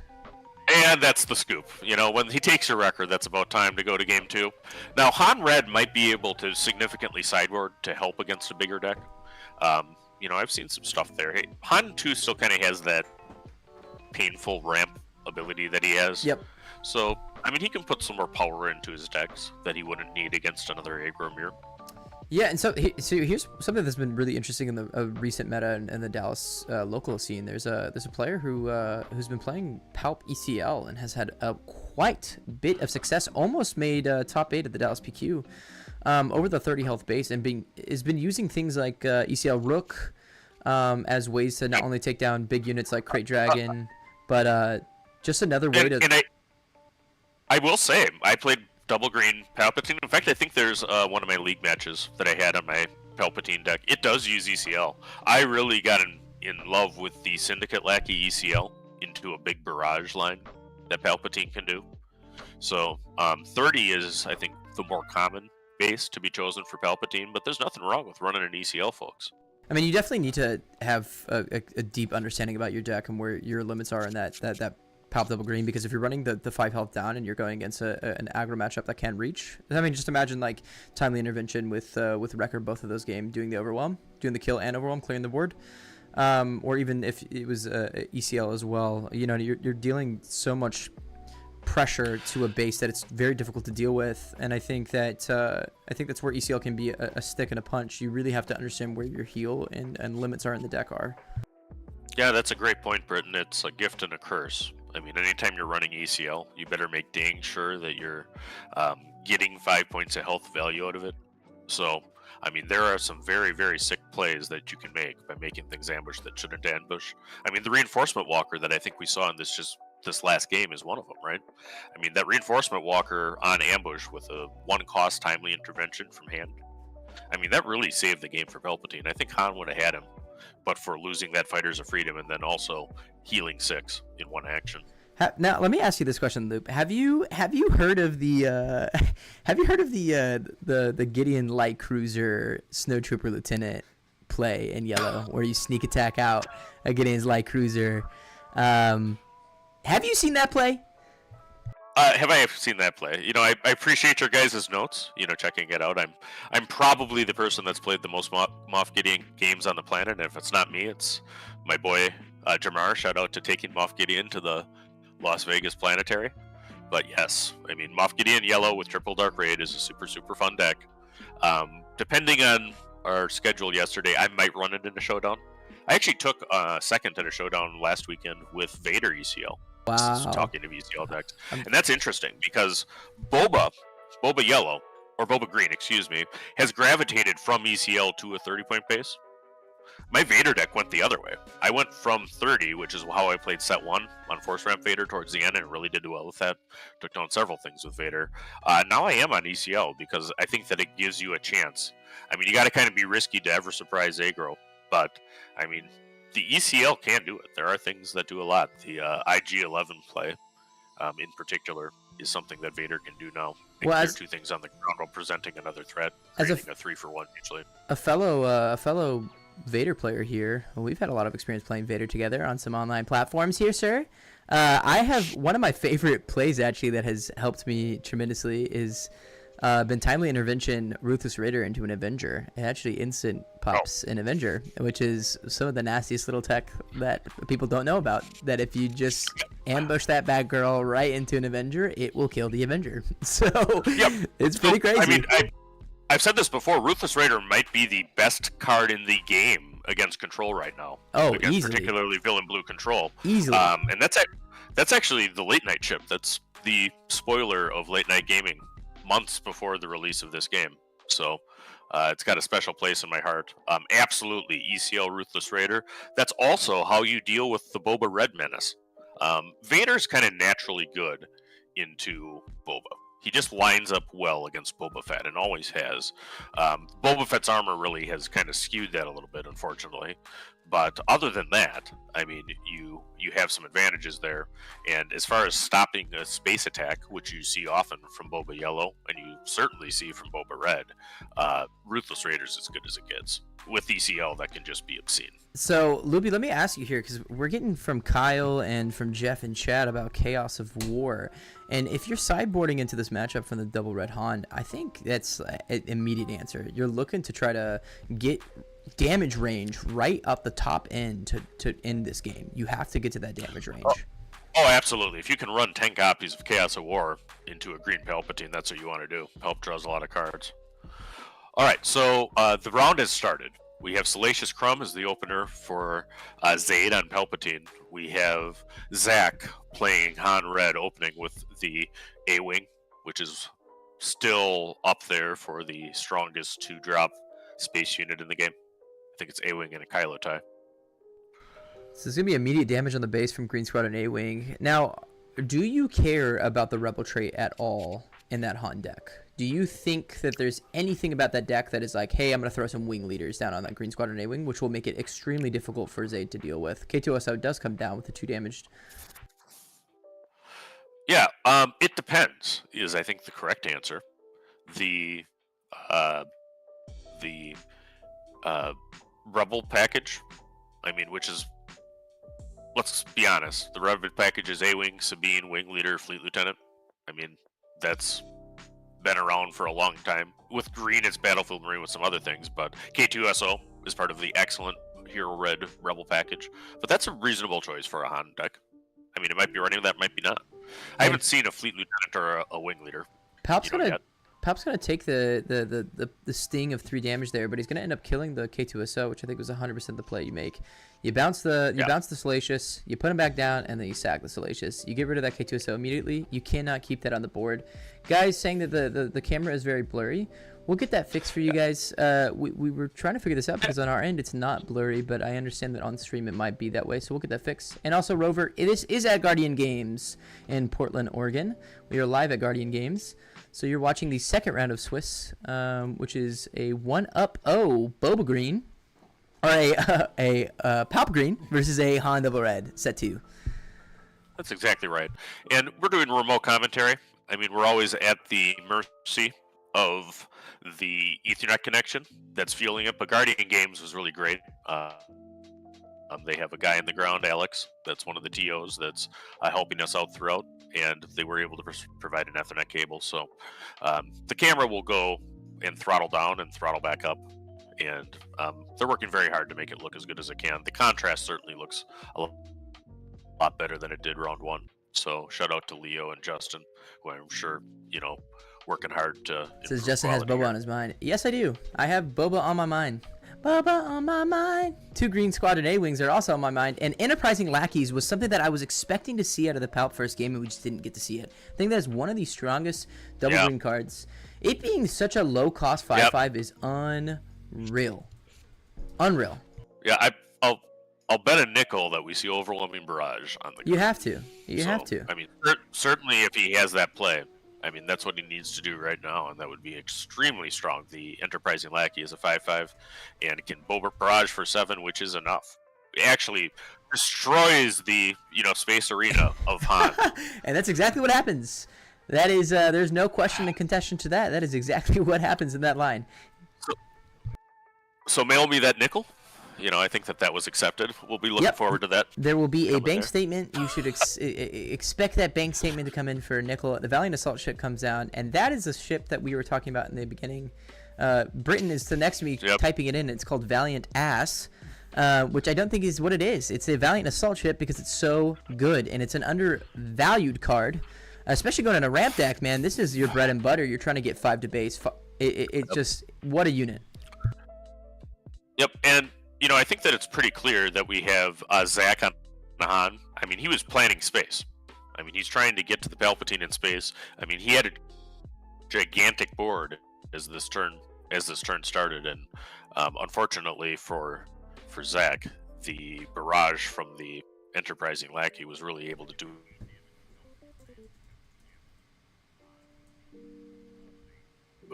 And that's the scoop. You know, when he takes your Wrecker, that's about time to go to game 2. Now, Han Red might be able to significantly sideboard to help against a bigger deck. You know, I've seen some stuff there. Hey, Han 2 still kind of has that painful ramp ability that he has. Yep. So, I mean, he can put some more power into his decks that he wouldn't need against another Agromir. Yeah, and so here's something that's been really interesting in the recent meta and the Dallas local scene. There's a player who's been playing Palp ECL and has had a quite bit of success. Almost made top 8 at the Dallas PQ over the 30 health base, and has been using things like ECL Rook as ways to not only take down big units like Crate Dragon, but just another way to. And I will say, I played double green Palpatine. In fact, I think there's one of my league matches that I had on my Palpatine deck. It does use ECL. I really got in love with the Syndicate Lackey ECL into a big barrage line that Palpatine can do. So 30 is, I think, the more common base to be chosen for Palpatine, but there's nothing wrong with running an ECL, folks. I mean, you definitely need to have a deep understanding about your deck and where your limits are in that Palp double green, because if you're running the 5 health down and you're going against an aggro matchup that can reach, I mean, just imagine like Timely Intervention with Wrecker, both of those games, doing the overwhelm, doing the kill and overwhelm, clearing the board, or even if it was ECL as well. You know, you're dealing so much pressure to a base that it's very difficult to deal with, and I think that's where ECL can be a stick and a punch. You really have to understand where your heal and limits are in the deck are. Yeah, that's a great point, Britton. It's a gift and a curse. I mean, anytime you're running ECL, you better make dang sure that you're getting 5 points of health value out of it. So, I mean, there are some very, very sick plays that you can make by making things ambush that shouldn't ambush. I mean, the Reinforcement Walker that I think we saw in this last game is one of them, right? I mean, that Reinforcement Walker on ambush with a 1-cost Timely Intervention from hand. I mean, that really saved the game for Palpatine. I think Han would have had him, but for losing that Fighters of Freedom and then also healing 6 in one action. Now, let me ask you this question, Loop. Have you heard of the the Gideon Light Cruiser Snowtrooper Lieutenant play in yellow, where you sneak attack out a Gideon's Light Cruiser? Have you seen that play? Have I seen that play? You know, I appreciate your guys' notes, you know, checking it out. I'm probably the person that's played the most Moff Gideon games on the planet, and if it's not me, it's my boy Jamar. Shout out to taking Moff Gideon to the Las Vegas Planetary. But yes, I mean, Moff Gideon Yellow with Triple Dark Raid is a super, super fun deck. Depending on our schedule yesterday, I might run it in a showdown. I actually took second at a showdown last weekend with Vader ECL. Wow. Talking of ECL decks. And that's interesting because Boba Yellow, or Boba Green, excuse me, has gravitated from ECL to a 30-point base. My Vader deck went the other way. I went from 30, which is how I played set 1 on Force Ramp Vader towards the end, and really did well with that. Took down several things with Vader. Now I am on ECL because I think that it gives you a chance. I mean, you got to kind of be risky to ever surprise aggro, but I mean, the ECL can do it. There are things that do a lot. The IG-11 play, in particular, is something that Vader can do now. Well, clear 2 things on the ground while presenting another threat, creating a 3-for-1 usually. A fellow Vader player here. Well, we've had a lot of experience playing Vader together on some online platforms here, sir. I have one of my favorite plays actually that has helped me tremendously is been Timely Intervention Ruthless Raider into an Avenger. It actually instant pops an Avenger, which is some of the nastiest little tech that people don't know about. That if you just ambush that bad girl right into an Avenger, it will kill the Avenger. So it's pretty crazy. I mean, I've said this before. Ruthless Raider might be the best card in the game against Control right now. Oh, against easily. Particularly Villain Blue Control. Easily. And that's actually the late night chip. That's the spoiler of late night gaming months before the release of this game. So it's got a special place in my heart. Absolutely, ECL Ruthless Raider. That's also how you deal with the Boba Red Menace. Vader's kind of naturally good into Boba. He just lines up well against Boba Fett and always has. Boba Fett's armor really has kind of skewed that a little bit, unfortunately. But other than that, I mean, you have some advantages there. And as far as stopping a space attack, which you see often from Boba Yellow, and you certainly see from Boba Red, Ruthless Raider's as good as it gets. With ECL, that can just be obscene. So, Luby, let me ask you here, because we're getting from Kyle and from Jeff and Chad about Chaos of War. And if you're sideboarding into this matchup from the Double Red Han, I think that's an immediate answer. You're looking to try to get damage range right up the top end to end this game. You have to get to that damage range. Oh, absolutely. If you can run 10 copies of Chaos of War into a green Palpatine, that's what you want to do. Palp draws a lot of cards. All right, so the round has started. We have Salacious Crumb as the opener for Zayd on Palpatine. We have Zach playing Han Red opening with the A-Wing, which is still up there for the strongest 2-drop space unit in the game. I think it's A-Wing and a Kylo tie. So there's going to be immediate damage on the base from Green Squad and A-Wing. Now, do you care about the Rebel trait at all in that Han deck? Do you think that there's anything about that deck that is like, hey, I'm going to throw some wing leaders down on that Green Squadron A-Wing, which will make it extremely difficult for Zayd to deal with? K2SO does come down with the 2 damaged. Yeah, it depends, is I think the correct answer. The Rebel package, I mean, which is, let's be honest, the Rebel package is A-Wing, Sabine, Wing Leader, Fleet Lieutenant. I mean, that's been around for a long time. With green, it's Battlefield Marine with some other things, but K2SO is part of the excellent Hero Red Rebel package. But that's a reasonable choice for a Han deck. I mean, it might be running that, might be not. I haven't seen a Fleet Lieutenant or a Wing Leader. Palp's gonna take the sting of 3 damage there, but he's gonna end up killing the K2SO, which I think was 100% the play you make. You bounce the Salacious, you put him back down, and then you sack the Salacious. You get rid of that K2SO immediately. You cannot keep that on the board. Guys saying that the camera is very blurry. We'll get that fixed for you guys. We were trying to figure this out because on our end it's not blurry, but I understand that on stream it might be that way, so we'll get that fixed. And also, Rover, this is at Guardian Games in Portland, Oregon. We are live at Guardian Games. So you're watching the second round of Swiss, which is a 1-up-0 Boba Green, or a Palp Green versus a Han Double Red, set 2. That's exactly right. And we're doing remote commentary. I mean, we're always at the mercy of the Ethernet connection that's fueling it, but Guardian Games was really great. They have a guy in the ground, Alex, that's one of the TOs that's helping us out throughout, and they were able to provide an Ethernet cable. So the camera will go and throttle down and throttle back up, and they're working very hard to make it look as good as it can. The contrast certainly looks a lot better than it did round 1. So shout out to Leo and Justin, who I'm sure, working hard to. Says Justin has Boba on his mind. Yes, I do. I have Boba on my mind. Boba on my mind. 2 Green Squadron A-Wings are also on my mind. And Enterprising Lackeys was something that I was expecting to see out of the Palp first game, and we just didn't get to see it. I think that is one of the strongest double green cards. It being such a low cost 5/5 is unreal. Unreal. Yeah, I'll bet a nickel that we see overwhelming barrage on the. You have to. You have to. I mean, certainly if he has that play. I mean, that's what he needs to do right now, and that would be extremely strong. The Enterprising Lackey is a 5/5, and can Boba Barrage for 7, which is enough. It actually destroys the space arena of Han. And that's exactly what happens. That is, there's no question and contestation to that. That is exactly what happens in that line. So mail me that nickel. I think that was accepted. We'll be looking forward to that. There will be a bank statement. You should expect that bank statement to come in for nickel. The Valiant Assault ship comes down, and that is a ship that we were talking about in the beginning. Britain is the next to me typing it in. It's called Valiant Ass, which I don't think is what it is. It's a Valiant Assault ship because it's so good, and it's an undervalued card, especially going in a ramp deck, man. This is your bread and butter. You're trying to get 5 to base. It's just, what a unit. Yep, and I think that it's pretty clear that we have Zach on Han. I mean, he was planning space. I mean, he's trying to get to the Palpatine in space. I mean, he had a gigantic board as this turn started, and unfortunately for Zach, the barrage from the Enterprising Lackey was really able to do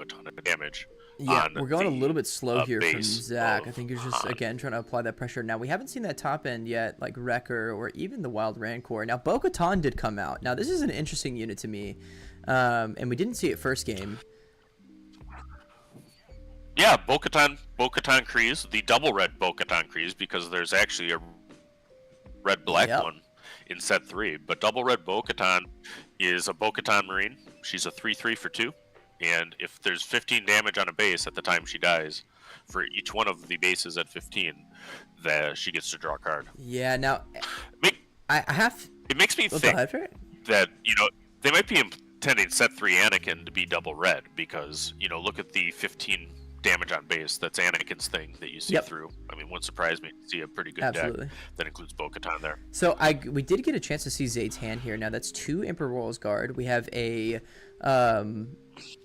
do a ton of damage. Yeah, on we're going a the, little bit slow here from base Zach. I of think he's just, Han. again, trying to apply that pressure. Now, we haven't seen that top end yet, like Wrecker or even the Wild Rancor. Now, Bo-Katan did come out. Now, this is an interesting unit to me, and we didn't see it first game. Yeah, Bo-Katan Kryze, the double red Bo-Katan Kryze, because there's actually a red-black one in set 3. But double red Bo-Katan is a Bo-Katan Marine. She's a 3/3 for 2. And if there's 15 damage on a base at the time she dies, for each one of the bases at 15, that she gets to draw a card. Yeah, now, I have... It makes me think that, they might be intending set 3 Anakin to be double red, because, look at the 15 damage on base. That's Anakin's thing that you see through. I mean, wouldn't surprise me to see a pretty good deck that includes Bo-Katan there. So we did get a chance to see Zayd's hand here. Now, that's 2 Emperor Royals Guard. We have an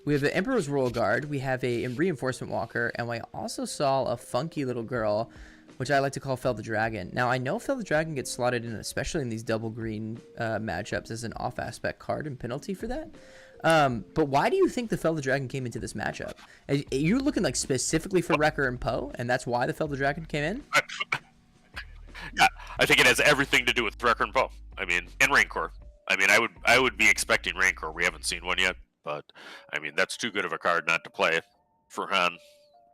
Emperor's Royal Guard, we have a Reinforcement Walker, and we also saw a funky little girl, which I like to call Fel the Dragon. Now, I know Fel the Dragon gets slotted in, especially in these double green matchups, as an off-aspect card and penalty for that. But why do you think the Fel the Dragon came into this matchup? Are you looking like specifically for Wrecker and Poe, and that's why the Fel the Dragon came in? Yeah, I think it has everything to do with Wrecker and Poe. I mean, and Rancor. I mean, I would be expecting Rancor. We haven't seen one yet, but I mean, that's too good of a card not to play for Han.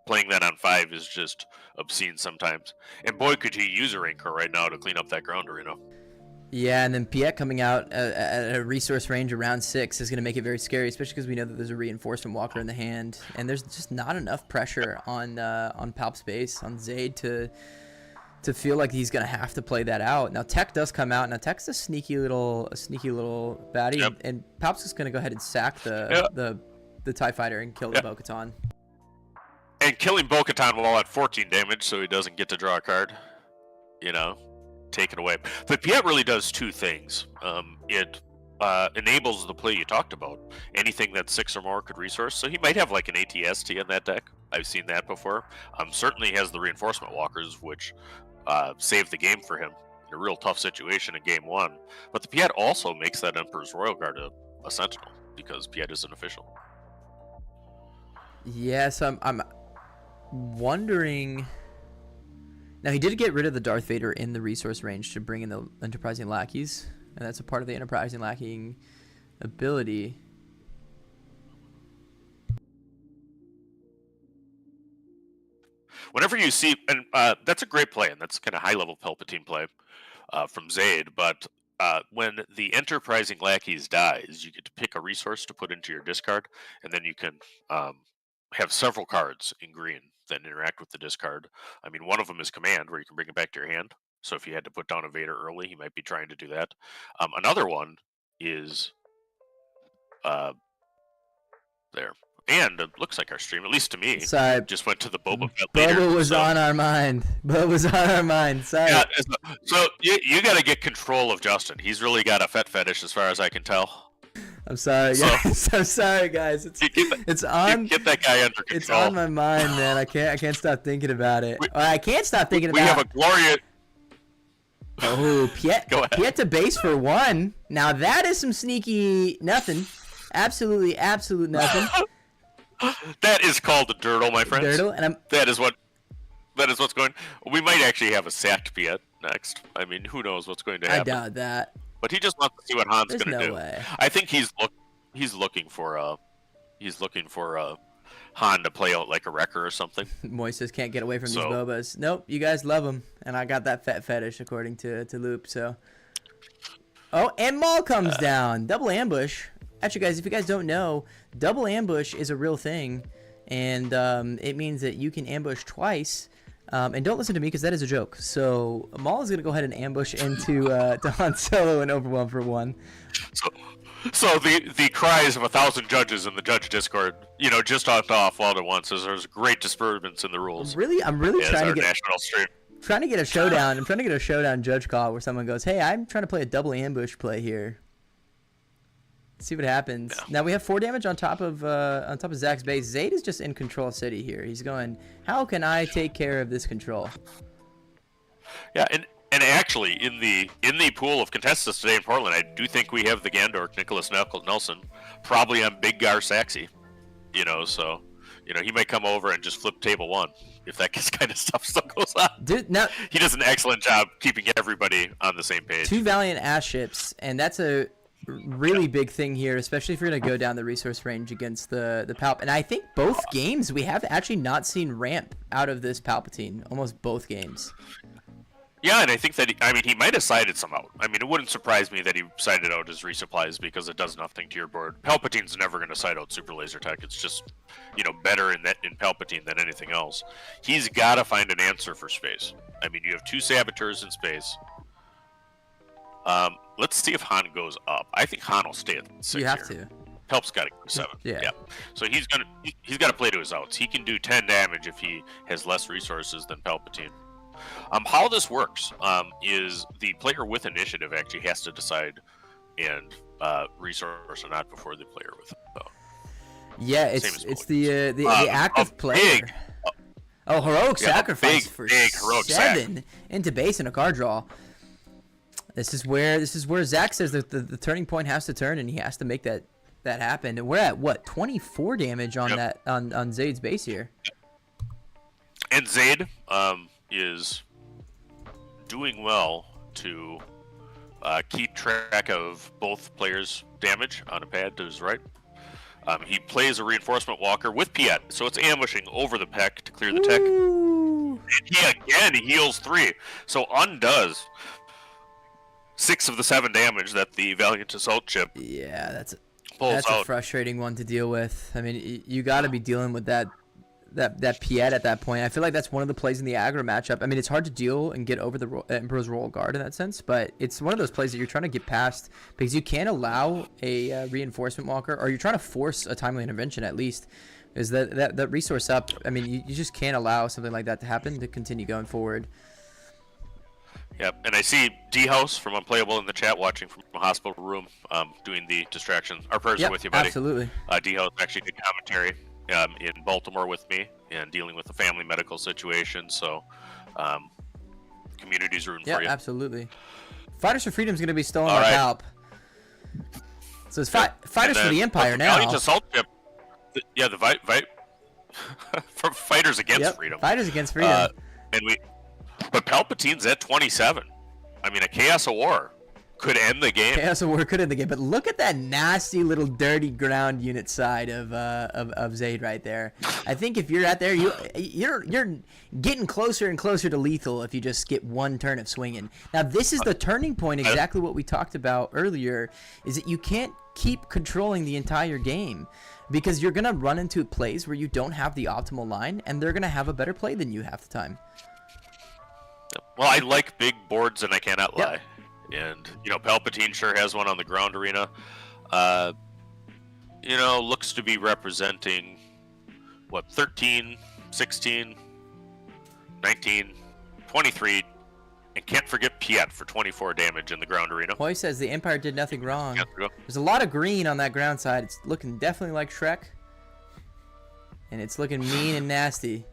Playing that on 5 is just obscene sometimes. And boy, could he use a Rancor right now to clean up that ground arena. Yeah, and then Piet coming out at a resource range around 6 is going to make it very scary, especially because we know that there's a Reinforcement Walker in the hand, and there's just not enough pressure on Palp's base, on Zayd, to feel like he's going to have to play that out. Now, Tech does come out. Now, Tech's a sneaky little baddie, and Palp's just going to go ahead and sack the TIE Fighter and kill the Bo-Katan. And killing Bo-Katan while at 14 damage, so he doesn't get to draw a card. Take it away. But Piet really does 2 things. It enables the play you talked about. Anything that's 6 or more could resource. So he might have like an ATST in that deck. I've seen that before. Certainly has the Reinforcement Walkers, which saved the game for him in a real tough situation in game 1. But the Piet also makes that Emperor's Royal Guard a Sentinel, because Piet is an official. Yes, I'm wondering... Now, he did get rid of the Darth Vader in the resource range to bring in the Enterprising Lackeys, and that's a part of the Enterprising Lackey ability. Whenever you see, and that's a great play, and that's kind of high-level Palpatine play from Zayd, but when the Enterprising Lackeys dies, you get to pick a resource to put into your discard, and then you can have several cards in green that interact with the discard. I mean, one of them is Command, where you can bring it back to your hand. So if you had to put down a Vader early, he might be trying to do that. Another one is there. And it looks like our stream, at least to me, just went to the Boba Fett later. Boba was on our mind. Boba was on our mind. Sorry. Yeah, so you got to get control of Justin. He's really got a Fett fetish, as far as I can tell. I'm sorry, guys. I'm sorry, guys. It's on. Get that guy under control. It's on my mind, man. I can't stop thinking about it. I can't stop thinking about. We have a glorious. Oh, Piet to base for 1. Now that is some sneaky nothing. Absolute nothing. That is called a dirtle, my friends. Dirtle, and that is what's going. We might actually have a sacked Piet next. I mean, who knows what's going to happen? I doubt that. But he just wants to see what Han's There's going to no do. way. I think he's looking for Han to play out like a Wrecker or something. Moises can't get away from these Bobas. Nope, you guys love them, and I got that Fett fetish according to Loop. So, and Maul comes down. Double ambush. Actually, guys, if you guys don't know, double ambush is a real thing, and it means that you can ambush twice. And don't listen to me, because that is a joke. So Maul is going to go ahead and ambush into to Han Solo and overwhelm for 1. So the cries of 1,000 judges in the judge Discord, just off all at once, is there's great disturbance in the rules. I'm really trying to get national stream. Trying to get a showdown. I'm trying to get a showdown judge call where someone goes, "Hey, I'm trying to play a double ambush play here." See what happens. Yeah. Now we have 4 damage on top of Zach's base. Zayd is just in control city here. He's going, how can I take care of this control? Yeah, and actually in the pool of contestants today in Portland, I do think we have the Gandork Nicholas Nelson, probably on Big Gar Saxy. You know, so he might come over and just flip table 1 if that kind of stuff still goes on. Dude, now he does an excellent job keeping everybody on the same page. 2 Valiant ass ships, and that's a really big thing here, especially if you're going to go down the resource range against the Palp. And I think both games we have actually not seen ramp out of this Palpatine, almost both games. Yeah, and I think that he might have sided some out. I mean, it wouldn't surprise me that he sided out his resupplies because it does nothing to your board. Palpatine's never going to side out super laser tech. It's just, better in Palpatine than anything else. He's got to find an answer for space. I mean, you have 2 saboteurs in space. Let's see if Han goes up. I think Han will stay at 6. You have to. Palp's got to go 7. Yeah. So he's got to play to his outs. He can do 10 damage if he has less resources than Palpatine. How this works is the player with initiative actually has to decide and resource or not before the player with. So. Yeah, it's the active player. Heroic sacrifice for big heroic 7 into base and a card draw. This is where Zach says that the turning point has to turn and he has to make that happen. And we're at what 24 damage on that on Zayd's base here. And Zayd is doing well to keep track of both players' damage on a pad to his right. He plays a reinforcement walker with Piet, so it's ambushing over the Peck to clear the tech. And he again heals 3, so undoes 6 of the 7 damage that the Valiant Assault chip. Yeah, that's out. a frustrating one to deal with. I mean, you got to be dealing with that Piet at that point. I feel like that's one of the plays in the aggro matchup. I mean, it's hard to deal and get over the Emperor's Royal Guard in that sense, but it's one of those plays that you're trying to get past because you can't allow a reinforcement walker, or you're trying to force a timely intervention at least. Is that resource up? I mean, you just can't allow something like that to happen to continue going forward. Yep, and I see D-House from Unplayable in the chat watching from a hospital room doing the distraction. Our prayers are with you, buddy. Absolutely. D-House actually did commentary in Baltimore with me and dealing with a family medical situation, so community's rooting for you. Yeah, absolutely. Fighters for Freedom is going to be stolen by Palp. So it's Fighters for the Empire now. Valiant Assault Chip, from Fighters Against Freedom. Fighters Against Freedom. But Palpatine's at 27. I mean, a Chaos of War could end the game. Chaos of War could end the game, but look at that nasty little dirty ground unit side of Zayd right there. I think if you're out there, you're getting closer and closer to lethal if you just get one turn of swinging. Now this is the turning point, exactly what we talked about earlier, is that you can't keep controlling the entire game because you're gonna run into plays where you don't have the optimal line, and they're gonna have a better play than you half the time. Well, I like big boards, and I cannot lie. And, Palpatine sure has one on the ground arena. Looks to be representing, 13, 16, 19, 23, and can't forget Piet for 24 damage in the ground arena. Hoy says the Empire did nothing wrong. There's a lot of green on that ground side. It's looking definitely like Shrek. And it's looking mean and nasty.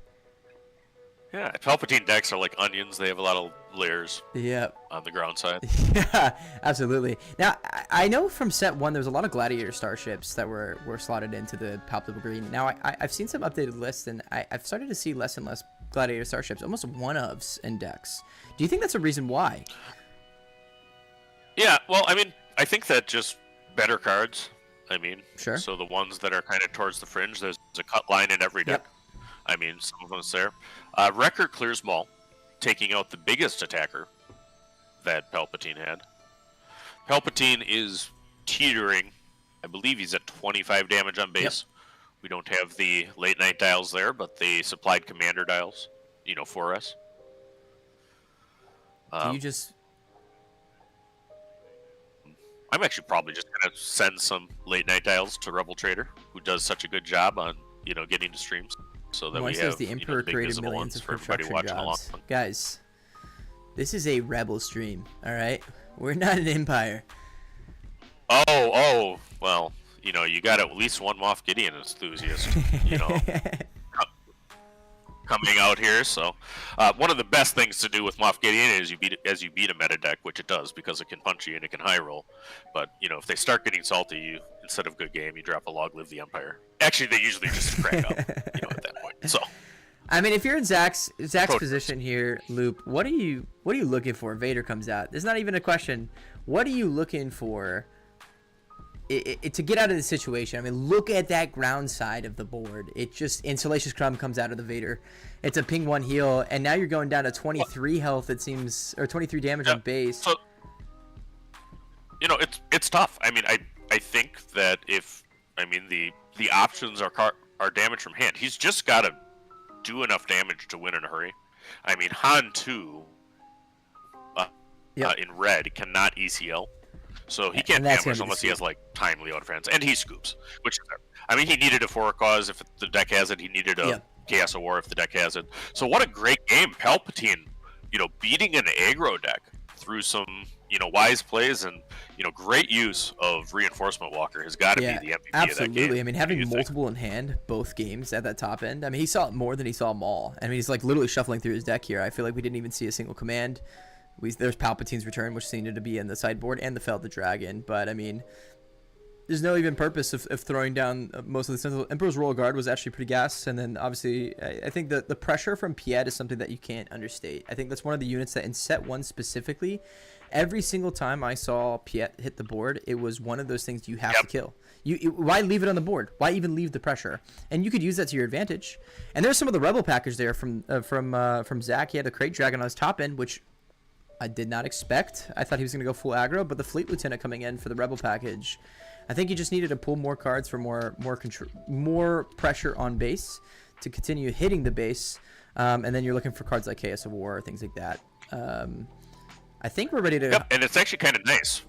Yeah, Palpatine decks are like onions. They have a lot of layers. Yeah. On the ground side. Yeah, absolutely. Now, I know from set 1 there was a lot of Gladiator starships that were slotted into the palpable green. Now, I've seen some updated lists, and I've started to see less and less Gladiator starships, almost one-ofs in decks. Do you think that's a reason why? Yeah, well, I mean, I think that just better cards. I mean, sure. So the ones that are kind of towards the fringe, there's a cut line in every deck. Yep. I mean, some of them's there. Wrecker clears Maul, taking out the biggest attacker that Palpatine had. Palpatine is teetering. I believe he's at 25 damage on base. Yep. We don't have the late night dials there, but the supplied commander dials, for us. Do you just... I'm actually probably just going to send some late night dials to Rebel Trader, who does such a good job on, getting to streams. So that we have the Emperor created millions of construction jobs. Guys, this is a Rebel stream, all right? We're not an Empire. Oh, well, you got at least one Moff Gideon enthusiast, coming out here. So one of the best things to do with Moff Gideon is you beat a meta deck, which it does because it can punch you and it can high roll. But if they start getting salty, you instead of good game, you drop a Log Live the Empire. Actually, they usually just crack up, at that point. So, I mean, if you're in Zach's position here, Loop, what are you looking for? Vader comes out. There's not even a question. What are you looking for to get out of the situation? I mean, look at that ground side of the board. It just Salacious Crumb comes out of the Vader. It's a ping 1 heal, and now you're going down to 23 health. It seems, or 23 damage on base. So, it's tough. I mean, I think that the options are damage from hand. He's just got to do enough damage to win in a hurry. I mean, Han 2 in red cannot ECL, so he can't damage unless he has timely out of hands, and he scoops. He needed a For a Cause if the deck has it. He needed a Chaos of War if the deck has it. So what a great game, Palpatine. Beating an aggro deck through some wise plays and great use of Reinforcement Walker has got to be the MVP absolutely. of that game. I mean, having multiple in hand both games at that top end. I mean, he saw it more than he saw Maul. I mean, he's literally shuffling through his deck here. I feel like we didn't even see a single command. There's Palpatine's Return, which seemed to be in the sideboard, and the Fell the Dragon. But I mean, there's no even purpose of throwing down most of the Sentinel. Emperor's Royal Guard was actually pretty gas, and then obviously I think the pressure from Piet is something that you can't understate. I think that's one of the units that in set 1 specifically, every single time I saw Piet hit the board, it was one of those things you have to kill. Why leave it on the board? Why even leave the pressure? And you could use that to your advantage. And there's some of the Rebel package there from Zach. He had the Crate Dragon on his top end, which I did not expect. I thought he was going to go full aggro, but the Fleet Lieutenant coming in for the Rebel package, I think you just needed to pull more cards for more pressure on base to continue hitting the base, and then you're looking for cards like Chaos of War or things like that. I think we're ready to. Yep, and it's actually kind of nice.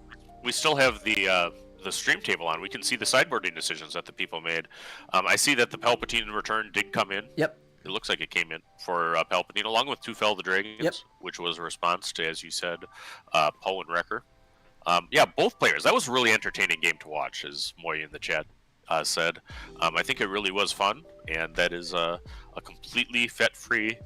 We still have the stream table on. We can see the sideboarding decisions that the people made. I see that the Palpatine Return did come in. Yep. It looks like it came in for Palpatine, along with 2 Fell the Dragons, which was a response to, as you said, Poe and Wrecker. Both players. That was a really entertaining game to watch, as Moy in the chat said. I think it really was fun, and that is a completely fet-free,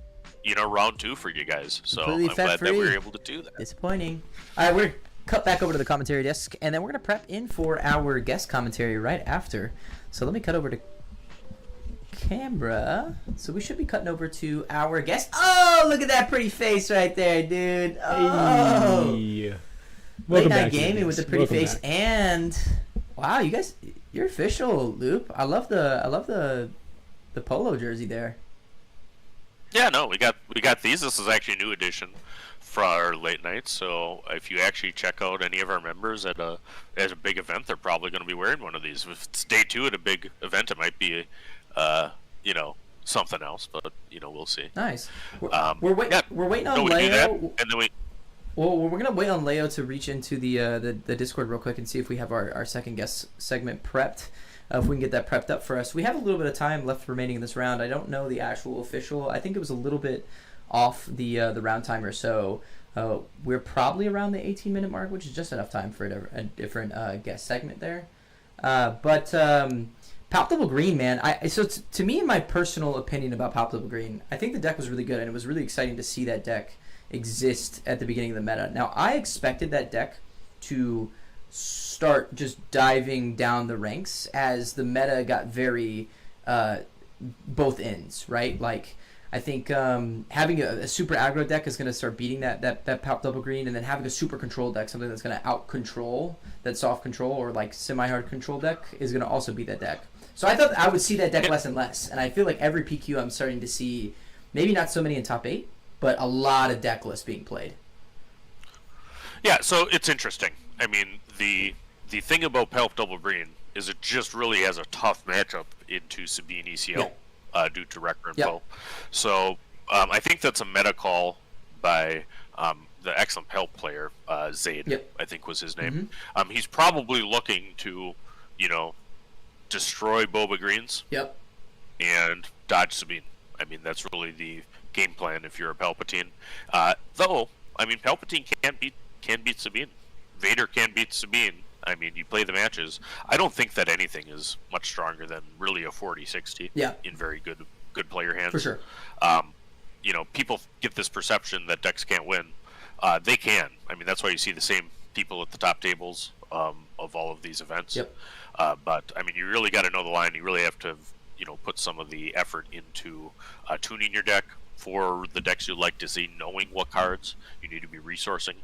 round 2 for you guys. So I'm glad that we were able to do that. Disappointing. All right, we're cut back over to the commentary desk, and then we're going to prep in for our guest commentary right after. So let me cut over to camera. So we should be cutting over to our guest. Oh, look at that pretty face right there, dude. Oh. Hey. Late night gaming with a pretty face, and wow, you guys, you're official, Loop. I love the polo jersey there. Yeah, no, we got these. This is actually a new edition for our late night. So if you actually check out any of our members at a big event, they're probably going to be wearing one of these. If it's day 2 at a big event, it might be something else, but we'll see. Nice. We're waiting on Leo. And then Well, we're gonna wait on Leo to reach into the Discord real quick and see if we have our second guest segment prepped. If we can get that prepped up for us. We have a little bit of time left remaining in this round. I don't know the actual official. I think it was a little bit off the round timer, so we're probably around the 18-minute mark, which is just enough time for a different guest segment there. But Palpable Green, man. To me, in my personal opinion about Palpable Green, I think the deck was really good, and it was really exciting to see that deck exist at the beginning of the meta. Now, I expected that deck to start just diving down the ranks as the meta got very both ends, right? Like, I think having a super aggro deck is going to start beating that Palp Double Green, and then having a super control deck, something that's going to out control that soft control or like semi-hard control deck, is going to also beat that deck. So I thought I would see that deck less and less, and I feel like every PQ I'm starting to see, maybe not so many in top 8, but a lot of deck lists being played. Yeah, so it's interesting. I mean, the thing about Palp Double Green is it just really has a tough matchup into Sabine ECL due to Wrecker and Poe. So I think that's a meta call by the excellent Palp player, Zaid, I think was his name. He's probably looking to, destroy Boba Greens and dodge Sabine. I mean, that's really the game plan if you're a Palpatine. Though, I mean, Palpatine can beat Sabine. Vader can beat Sabine. I mean, you play the matches. I don't think that anything is much stronger than really a 40-60 in very good player hands. For sure. People get this perception that decks can't win. They can. I mean, that's why you see the same people at the top tables. of all of these events. Yep. But I mean, you really got to know the line. You really have to, put some of the effort into tuning your deck for the decks you'd like to see, knowing what cards you need to be resourcing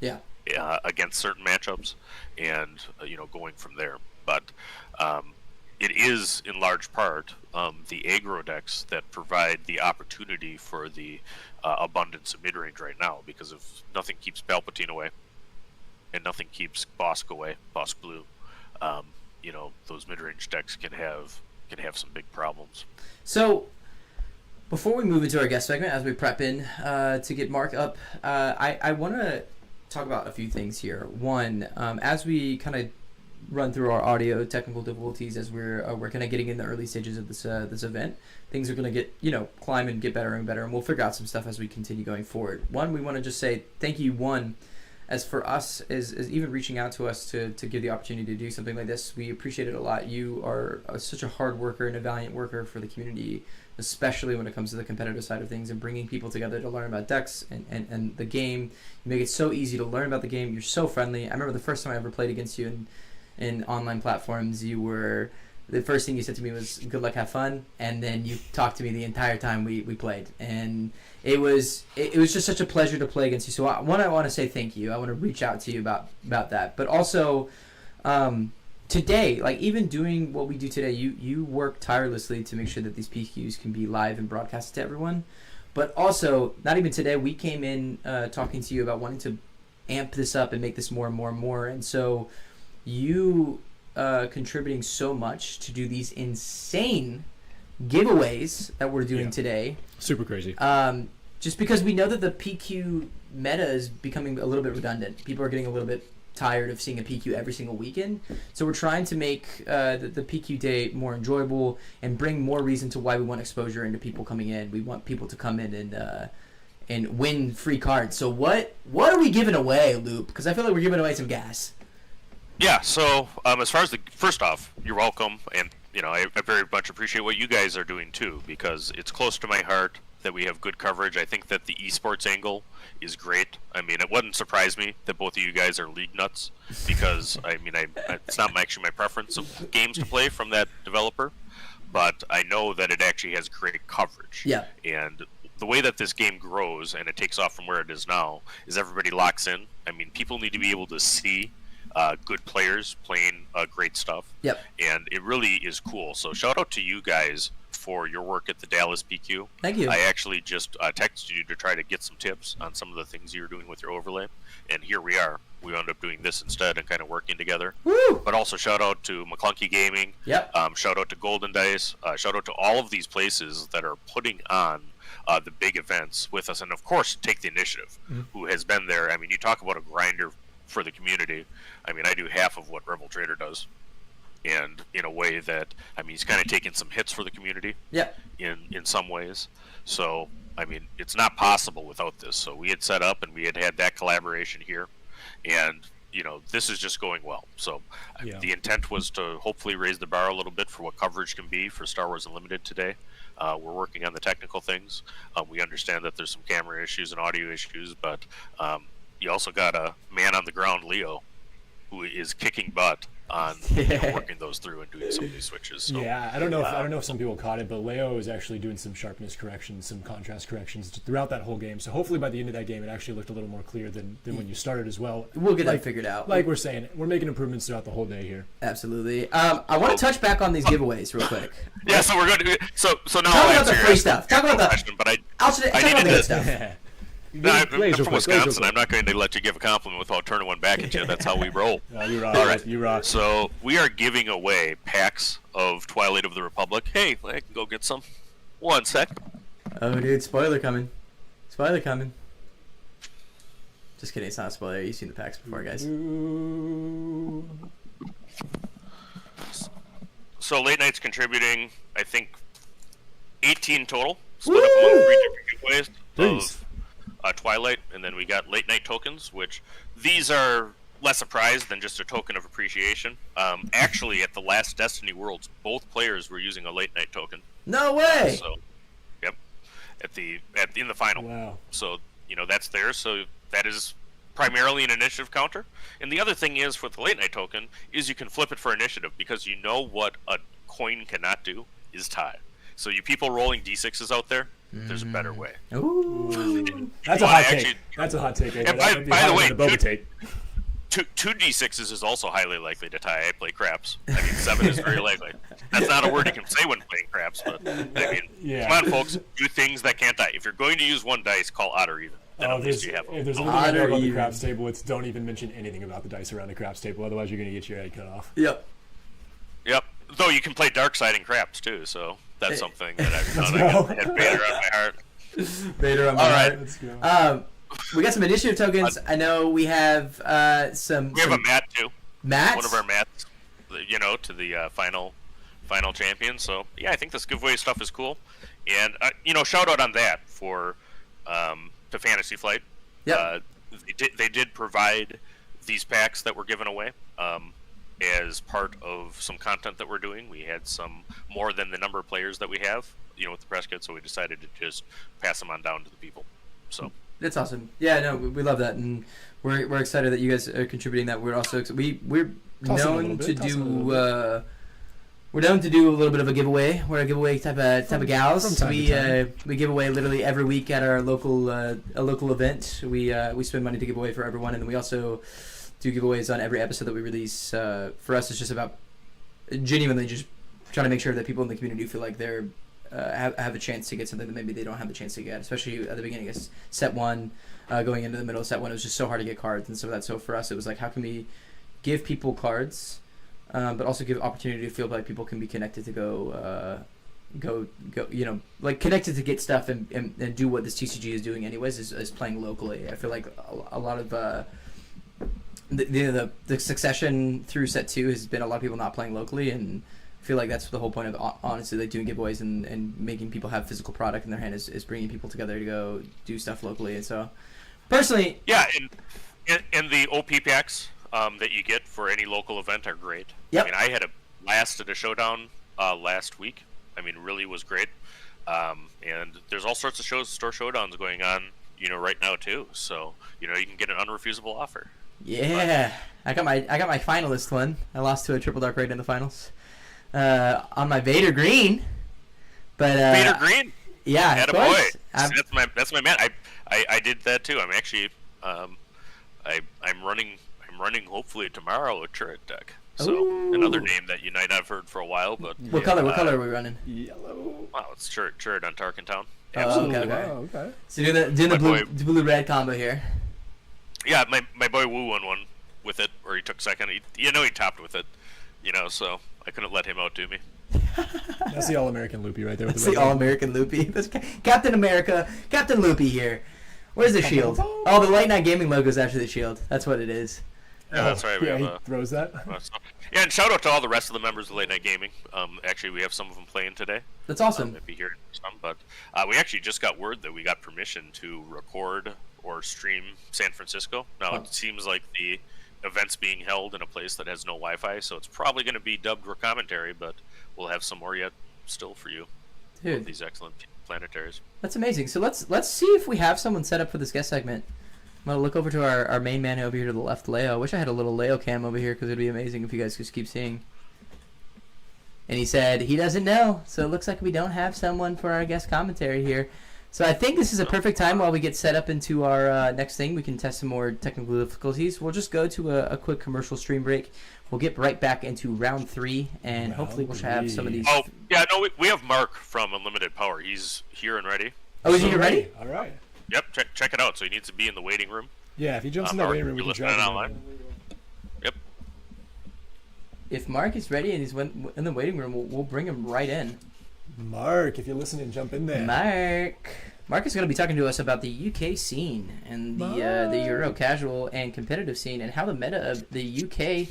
against certain matchups, and going from there. But it is in large part the aggro decks that provide the opportunity for the abundance of mid-range right now, because if nothing keeps Palpatine away and nothing keeps Bosk away, Bosk Blue, those mid-range decks can have some big problems. So before we move into our guest segment, as we prep in to get Mark up, I want to talk about a few things here. One, as we kind of run through our audio technical difficulties as we're kind of getting in the early stages of this event, things are going to get climb and get better and better, and we'll figure out some stuff as we continue going forward. One, we want to just say thank you. One, as for us, is even reaching out to us to give the opportunity to do something like this. We appreciate it a lot. You are such a hard worker and a valiant worker for the community, especially when it comes to the competitive side of things and bringing people together to learn about decks and the game. You make it so easy to learn about the game. You're so friendly. I remember the first time I ever played against you in online platforms, the first thing you said to me was good luck, have fun, and then you talked to me the entire time we played, and it was just such a pleasure to play against you. So I want to say thank you. I want to reach out to you about that, but also today, like even doing what we do today, you work tirelessly to make sure that these PQs can be live and broadcasted to everyone. But also, not even today, we came in talking to you about wanting to amp this up and make this more and more and more, and so you contributing so much to do these insane giveaways that we're doing today. Super crazy. Just because we know that the PQ meta is becoming a little bit redundant. People are getting a little bit tired of seeing a PQ every single weekend. So we're trying to make the PQ day more enjoyable and bring more reason to why we want exposure into people coming in. We want people to come in and win free cards. So what are we giving away, Loop? Because I feel like we're giving away some gas. Yeah, so as far as first off, you're welcome, and I very much appreciate what you guys are doing too, because it's close to my heart that we have good coverage. I think that the esports angle is great. I mean, it wouldn't surprise me that both of you guys are league nuts, because it's not actually my preference of games to play from that developer, but I know that it actually has great coverage. Yeah. And the way that this game grows and it takes off from where it is now is everybody locks in. I mean, people need to be able to see good players playing great stuff. Yep. And it really is cool. So shout out to you guys for your work at the Dallas PQ. Thank you. I actually just texted you to try to get some tips on some of the things you were doing with your overlay. And here we are. We wound up doing this instead and kind of working together. Woo! But also shout out to McClunky Gaming. Yep. Shout out to Golden Dice. Shout out to all of these places that are putting on the big events with us. And of course, Take the Initiative, who has been there. I mean, you talk about a grinder for the community. I mean, I do half of what Rebel Trader does, and in a way that, I mean, he's kind of taking some hits for the community. Yeah. In some ways. So, I mean, it's not possible without this. So we had set up and we had that collaboration here, and this is just going well. So the intent was to hopefully raise the bar a little bit for what coverage can be for Star Wars Unlimited today. We're working on the technical things. We understand that there's some camera issues and audio issues, but you also got a man on the ground, Leo, who is kicking butt on working those through and doing some of these switches. So, yeah, I don't know if some people caught it, but Leo is actually doing some sharpness corrections, some contrast corrections throughout that whole game. So hopefully by the end of that game, it actually looked a little more clear than when you started as well. We'll get that figured out. Like we're saying, we're making improvements throughout the whole day here. Absolutely. I want to touch back on these giveaways real quick. Yeah, so we're going to so now talk about the free stuff. Talk about the question, but I talk about the good stuff. No, I'm from Wisconsin. I'm not going to let you give a compliment without turning one back at you. That's how we roll. You rock. All right. You rock. So we are giving away packs of Twilight of the Republic. Hey, I can go get some. One sec. Oh, dude, spoiler coming. Spoiler coming. Just kidding. It's not a spoiler. You've seen the packs before, guys. So late night's contributing, I think, 18 total. Split up among 3 different giveaways of Twilight, and then we got late night tokens, which these are less a prize than just a token of appreciation. Actually, at the last Destiny Worlds, both players were using a late night token. No way. So, yep, in the final. Wow. So that's there. So that is primarily an initiative counter. And the other thing is with the late night token is you can flip it for initiative, because you know what a coin cannot do is tie. So you people rolling d6s out there, there's a better way. Ooh. That's a hot take. That's a hot take. And by the way, 2d6s is also highly likely to tie. I play craps. I mean, 7 is very likely. That's not a word you can say when playing craps, but I mean, come on, folks, do things that can't die. If you're going to use one dice, call odd or even. Then at least you have if there's anything I know about the craps table, it's don't even mention anything about the dice around the craps table. Otherwise, you're going to get your head cut off. Yep. Though you can play dark side in craps too, so that's something that I've done. I had Vader on my heart. Vader on my heart. Let's go. We got some initiative tokens. I know we have some. We have a mat too. Mats? One of our mats, to the final champion. So yeah, I think this giveaway stuff is cool, and shout out on that for to Fantasy Flight. Yeah. They did provide these packs that were given away. As part of some content that we're doing. We had some more than the number of players that we have, with the press kit, so we decided to just pass them on down to the people. So that's awesome. Yeah, no, we love that, and we're excited that you guys are contributing that. We're also we're known to do we're known to do a little bit of a giveaway. We're a giveaway type of gals. We give away literally every week at our local event. We spend money to give away for everyone, and then we also do giveaways on every episode that we release. For us, it's just about genuinely just trying to make sure that people in the community feel like they're have a chance to get something that maybe they don't have the chance to get, especially at the beginning of set 1, going into the middle of set 1. It was just so hard to get cards and stuff like that. So for us, it was like, how can we give people cards, but also give opportunity to feel like people can be connected to go, like connected to get stuff and do what this TCG is doing anyways, is playing locally. I feel like a lot of the succession through set 2 has been a lot of people not playing locally, and I feel like that's the whole point of honestly like doing giveaways and making people have physical product in their hand is bringing people together to go do stuff locally. And so personally, yeah, and the OP packs that you get for any local event are great. Yep. I mean, I had a blast at a showdown last week. I mean, really was great. And there's all sorts of store showdowns going on, right now too. So you can get an unrefusable offer. Yeah, I got my finalist one. I lost to a triple dark raid in the finals on my Vader Green. But Vader Green. Yeah, of course. That's my man. I did that too. I'm actually I'm running hopefully tomorrow a turret deck. So another name that you might not have heard for a while, but what color are we running? Yellow. Wow, it's turret on Tarkentown. Absolutely. Okay. So doing the blue red combo here. Yeah, my boy Wu won one with it, or he took second. He topped with it, so I couldn't let him outdo me. That's the All-American Loopy right there. That's the All-American Loopy. That's Captain America, Captain Loopy here. Where's the shield? Oh, the Late Night Gaming logo is actually the shield. That's what it is. Yeah, that's right. He throws that. Yeah, and shout out to all the rest of the members of Late Night Gaming. Actually, we have some of them playing today. That's awesome. If you hear some, but we actually just got word that we got permission to record or stream San Francisco. Now it seems like the event's being held in a place that has no Wi-Fi, so it's probably going to be dubbed with commentary, but we'll have some more yet still for you. Dude, these excellent planetaries. That's amazing. So let's see if we have someone set up for this guest segment. I'm gonna look over to our main man over here to the left, Leo. I wish I had a little Leo cam over here because it'd be amazing if you guys just keep seeing. And he said he doesn't know, so it looks like we don't have someone for our guest commentary here. So I think this is a perfect time while we get set up into our next thing. We can test some more technical difficulties. We'll just go to a quick commercial stream break. We'll get right back into round 3, and hopefully we'll have some of these. Oh, yeah, no, we have Mark from Unlimited Power. He's here and ready. Oh, is he ready? All right. Yep, check it out. So he needs to be in the waiting room. Yeah, if he jumps in that waiting room, we can drag him online. Yep. If Mark is ready and he's in the waiting room, we'll bring him right in. Mark, if you're listening, jump in there. Mark is going to be talking to us about the UK scene and the Euro casual and competitive scene and how the meta of the UK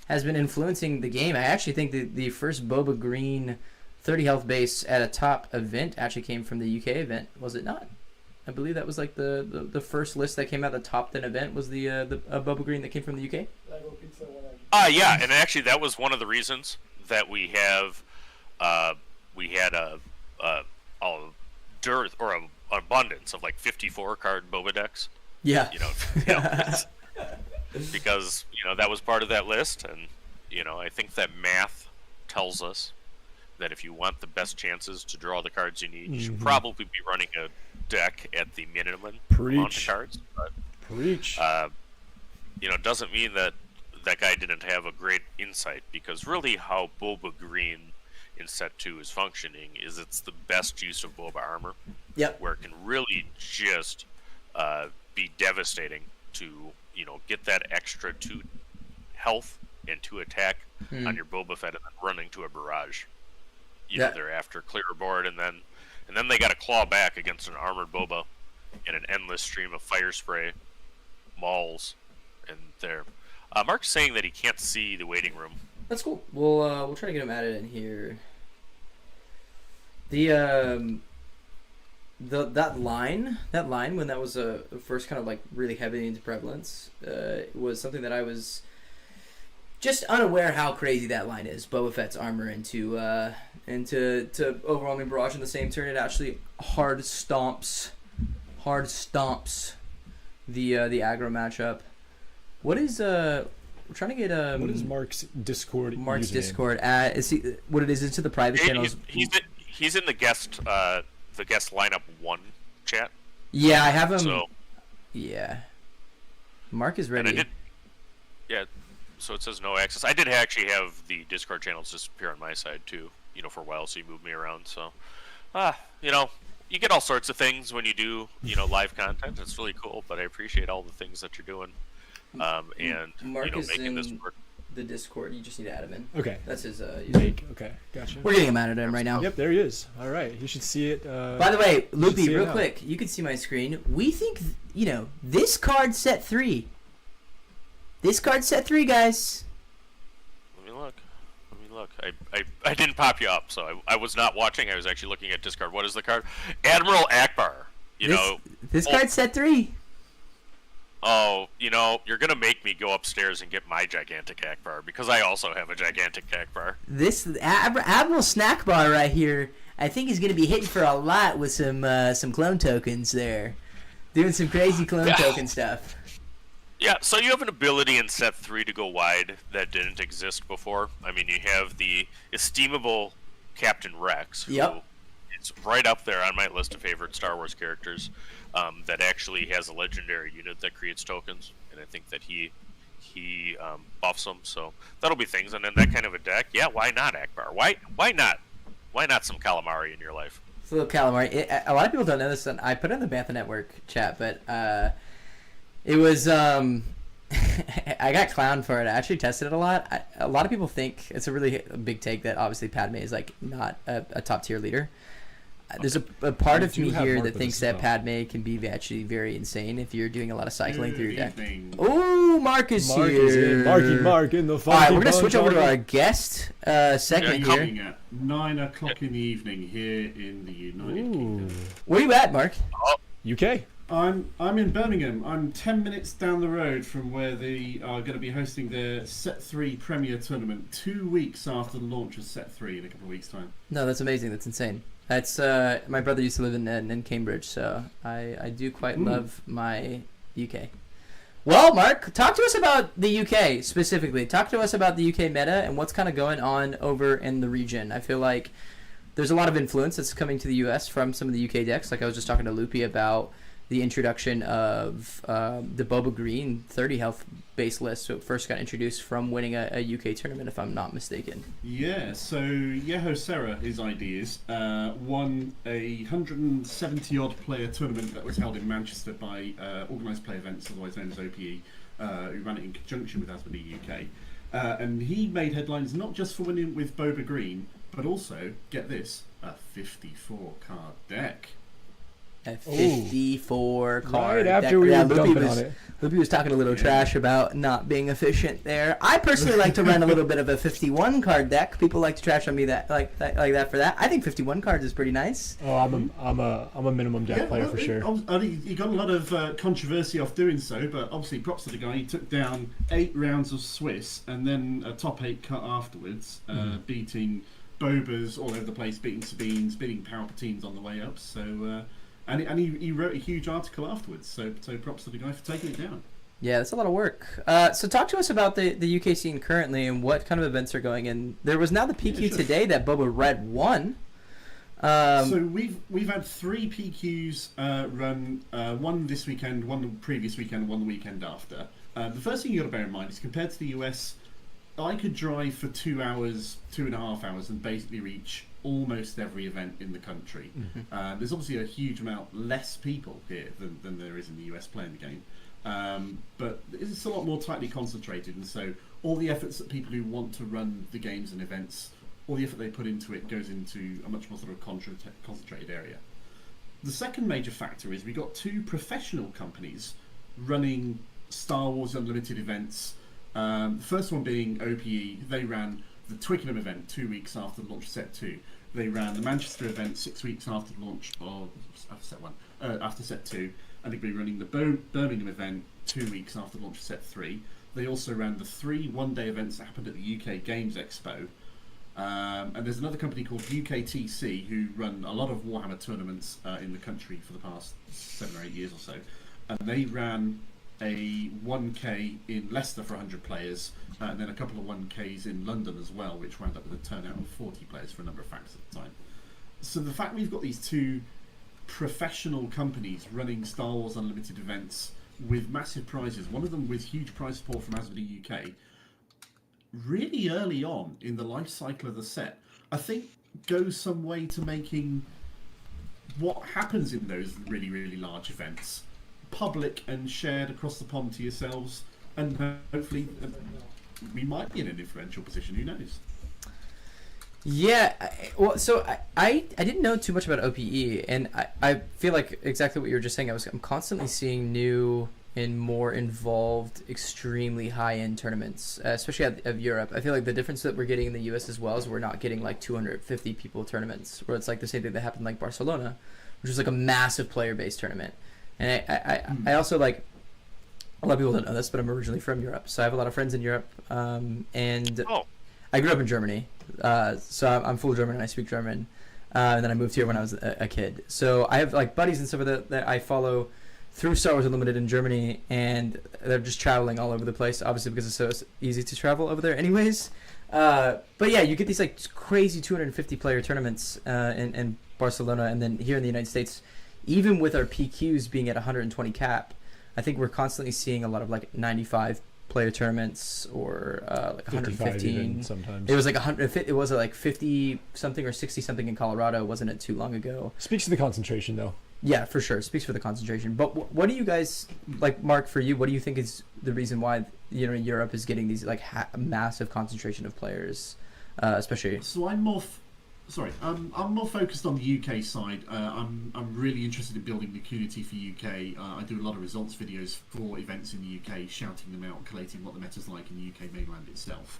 has been influencing the game. I actually think the first Boba Green 30 health base at a top event actually came from the UK event, was it not? I believe that was like the first list that came out the top 10 event was the Boba Green that came from the UK. Yeah, and actually that was one of the reasons that we have we had a dearth or an abundance of like 54 card Boba decks. Yeah. because that was part of that list, and I think that math tells us that if you want the best chances to draw the cards you need, you should probably be running a deck at the minimum amount of cards. But, doesn't mean that that guy didn't have a great insight, because really how Boba Green in set 2 is functioning is it's the best use of Boba armor. Yep. Where it can really just be devastating to get that extra 2 health and 2 attack on your Boba Fett, and then running to a barrage. Thereafter, clear a board, and then they got to claw back against an armored Boba in an endless stream of fire spray, mauls, and there. Mark's saying that he can't see the waiting room. That's cool. We'll try to get him added in here. That line when that was first kind of like really heavy into prevalence was something that I was just unaware how crazy that line is. Boba Fett's armor into overwhelming barrage in the same turn. It actually hard stomps the aggro matchup. What is we're trying to get what is Mark's Discord? Mark's username? Discord. Is he what it is into the private channels? He's in the guest lineup 1 chat. Yeah, I have him. So, yeah, Mark is ready. So it says no access. I did actually have the Discord channels disappear on my side too, for a while, so you moved me around. So, you get all sorts of things when you do, live content. It's really cool, but I appreciate all the things that you're doing. And Mark is making in this work. the Discord. You just need to add him in. Okay. That's his username. Okay, gotcha. We're getting him added in right now. Yep, there he is. All right, you should see it. By the way, Loopy, real quick, you can see my screen. We think, this card set 3. This card set 3, guys. Let me look. I didn't pop you up, so I was not watching. I was actually looking at Discard. What is the card? Admiral Akbar. This card set 3. Oh, you're gonna make me go upstairs and get my gigantic Akbar, because I also have a gigantic Akbar. This Admiral Snack Bar right here, I think he's gonna be hitting for a lot with some clone tokens there, doing some crazy clone token stuff. Yeah, so you have an ability in set 3 to go wide that didn't exist before. I mean, you have the esteemable Captain Rex, who is right up there on my list of favorite Star Wars characters, that actually has a legendary unit that creates tokens, and I think that he buffs them, so that'll be things. And then that kind of a deck, why not Akbar? Why not? Why not some calamari in your life? It's a little calamari. A lot of people don't know this, and I put it in the Bantha Network chat, but it was I got clowned for it. I actually tested it a lot. A lot of people think it's a really big take that obviously Padme is like not a top tier leader. There's a part of me here that thinks that Padme can be actually very insane if you're doing a lot of cycling through your deck. Oh, Mark is here. Mark in the All right, we're gonna switch over to our guest segment here. Coming at 9 o'clock in the evening here in the United Kingdom. Where you at, Mark? UK. I'm in Birmingham. I'm 10 minutes down the road from where they are going to be hosting their Set 3 Premier Tournament 2 weeks after the launch of Set 3 in a couple of weeks' time. No, that's amazing. That's insane. That's my brother used to live in Cambridge, so I do quite love my UK. Well, Mark, talk to us about the UK specifically. Talk to us about the UK meta and what's kind of going on over in the region. I feel like there's a lot of influence that's coming to the US from some of the UK decks. Like I was just talking to Loopy about the introduction of the Boba Green 30 health base list. So it first got introduced from winning a UK tournament, if I'm not mistaken. Yeah, so Yeho Serra, his ideas, won a 170-odd player tournament that was held in Manchester by Organised Play Events, otherwise known as OPE, who ran it in conjunction with Asmodee UK. And he made headlines not just for winning with Boba Green, but also, get this, a 54-card deck. A 54 card. Right after we were dumping on it. Loopy was talking a little trash about not being efficient there. I personally like to run a little bit of a 51 card deck. People like to trash on me like that for that. I think 51 cards is pretty nice. Oh, I'm a minimum deck player for sure. He got a lot of controversy off doing so, but obviously props to the guy. He took down 8 rounds of Swiss and then a top 8 cut afterwards, beating Bobas all over the place, beating Sabines, beating Palpatines on the way up. So. And he wrote a huge article afterwards, so props to the guy for taking it down. Yeah, that's a lot of work. So talk to us about the UK scene currently and what kind of events are going in. There was now the PQ today that Boba Red won. So we've had 3 PQs run, one this weekend, one the previous weekend, one the weekend after. The first thing you got to bear in mind is compared to the US, I could drive for 2 hours, 2.5 hours, and basically reach almost every event in the country. There's obviously a huge amount less people here than there is in the US playing the game. But it's a lot more tightly concentrated, and so all the efforts that people who want to run the games and events, all the effort they put into it goes into a much more sort of concentrated area. The second major factor is we got 2 professional companies running Star Wars Unlimited events. The first one being OPE. They ran the Twickenham event 2 weeks after the launch of Set 2. They ran the Manchester event 6 weeks after the launch of Set 1, after Set 2. And they'll be running the Birmingham event 2 weeks after the launch of Set 3. They also ran the 3 one-day events that happened at the UK Games Expo. And there's another company called UKTC who run a lot of Warhammer tournaments in the country for the past 7 or 8 years or so. And they ran a 1K in Leicester for 100 players, and then a couple of 1Ks in London as well, which wound up with a turnout of 40 players for a number of factors at the time. So the fact we've got these 2 professional companies running Star Wars Unlimited events with massive prizes, one of them with huge prize support from Asmodee UK, really early on in the life cycle of the set, I think goes some way to making what happens in those really, really large events public and shared across the pond to yourselves, and hopefully we might be in an influential position, who knows. Yeah, well, so I didn't know too much about OPE, and I feel like exactly what you were just saying. I'm constantly seeing new and more involved, extremely high-end tournaments, especially of Europe. I feel like the difference that we're getting in the US as well is we're not getting like 250 people tournaments, where it's like the same thing that happened like Barcelona, which was like a massive player-based tournament. And I also like, a lot of people don't know this, but I'm originally from Europe, so I have a lot of friends in Europe, and I grew up in Germany, so I'm full German and I speak German, and then I moved here when I was a kid. So I have like buddies and stuff that I follow through Star Wars Unlimited in Germany, and they're just traveling all over the place, obviously because it's so easy to travel over there anyways. But yeah, you get these like crazy 250 player tournaments in Barcelona, and then here in the United States, even with our PQs being at 120 cap, I think we're constantly seeing a lot of like 95 player tournaments or like 115 sometimes. It was like 100. It was like 50 something or 60 something in Colorado, wasn't it too long ago? Speaks to the concentration though. Yeah, for sure. It speaks for the concentration. But what do you guys like, Mark? For you, what do you think is the reason why Europe is getting these like massive concentration of players, especially? So I'm more. I'm more focused on the UK side. I'm really interested in building the community for UK. I do a lot of results videos for events in the UK, shouting them out, collating what the meta's like in the UK mainland itself.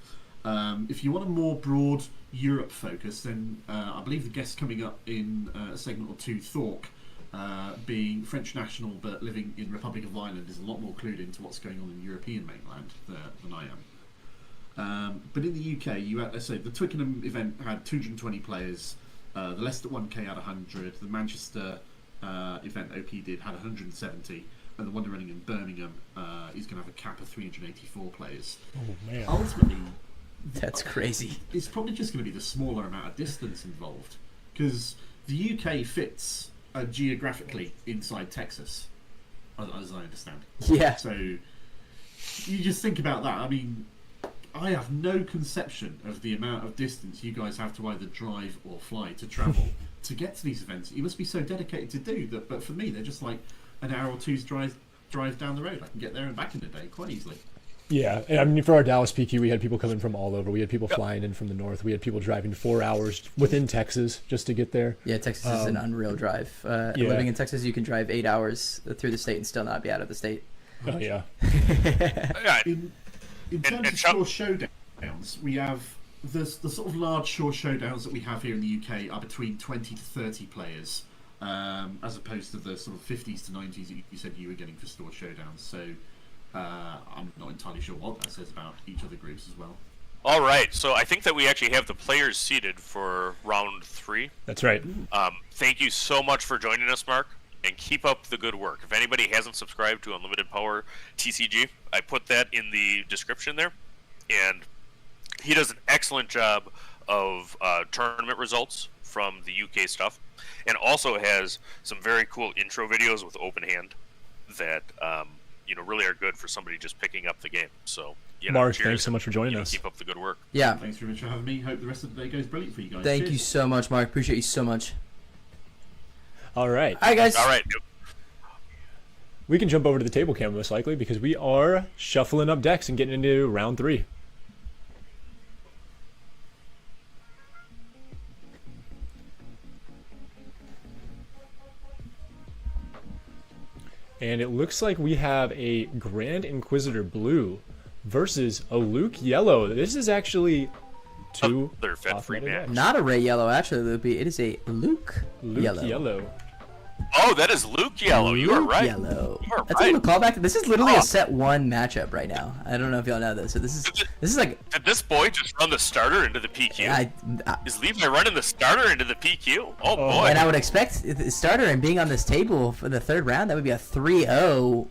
If you want a more broad Europe focus, then I believe the guest coming up in a segment or two, Thork, being French national but living in Republic of Ireland, is a lot more clued into what's going on in the European mainland than I am. But in the UK, you had, let's say, the Twickenham event had 220 players, the Leicester 1K had 100, the Manchester event OP did had 170, and the one they're running in Birmingham is going to have a cap of 384 players. Oh man! Ultimately, that's crazy. It's probably just going to be the smaller amount of distance involved, because the UK fits geographically inside Texas, as I understand. Yeah. So you just think about that. I mean, I have no conception of the amount of distance you guys have to either drive or fly to travel to get to these events. You must be so dedicated to do that. But for me, they're just like an hour or two's drive down the road. I can get there and back in a day quite easily. Yeah, I mean, for our Dallas PQ, we had people coming from all over. We had people flying in from the north. We had people driving 4 hours within Texas just to get there. Yeah, Texas is an unreal drive. Living in Texas, you can drive 8 hours through the state and still not be out of the state. Oh, yeah. In terms of shore showdowns, we have the sort of large shore showdowns that we have here in the UK are between 20 to 30 players, as opposed to the sort of 50s to 90s that you said you were getting for store showdowns. So I'm not entirely sure what that says about each of the groups as well. All right, so I think that we actually have the players seated for round 3. That's right. Thank you so much for joining us, Mark. and keep up the good work. If anybody hasn't subscribed to Unlimited Power TCG, I put that in the description there, and he does an excellent job of tournament results from the UK stuff, and also has some very cool intro videos with open hand that really are good for somebody just picking up the game. So Mark, cheers, thanks so much for joining us. Keep up the good work. Yeah. Thanks very much for having me. Hope the rest of the day goes brilliant for you guys. Thank Cheers. you so much, Mark. Appreciate you so much. All right. All right, guys. All right. We can jump over to the table cam most likely because we are shuffling up decks and getting into round 3. And it looks like we have a Grand Inquisitor blue versus a Luke yellow. This is actually two off-red decks. Not a Ray yellow, actually, Loopy. It is a Luke yellow. Oh, that is Luke yellow. You are right. Yellow. You are That's right. a little callback. This is literally a set 1 matchup right now. I don't know if y'all know this. So this is like. Did this boy just run the starter into the PQ? Is Levi running the starter into the PQ? Oh boy! And I would expect the starter and being on this table for the 3rd round, that would be a 3-0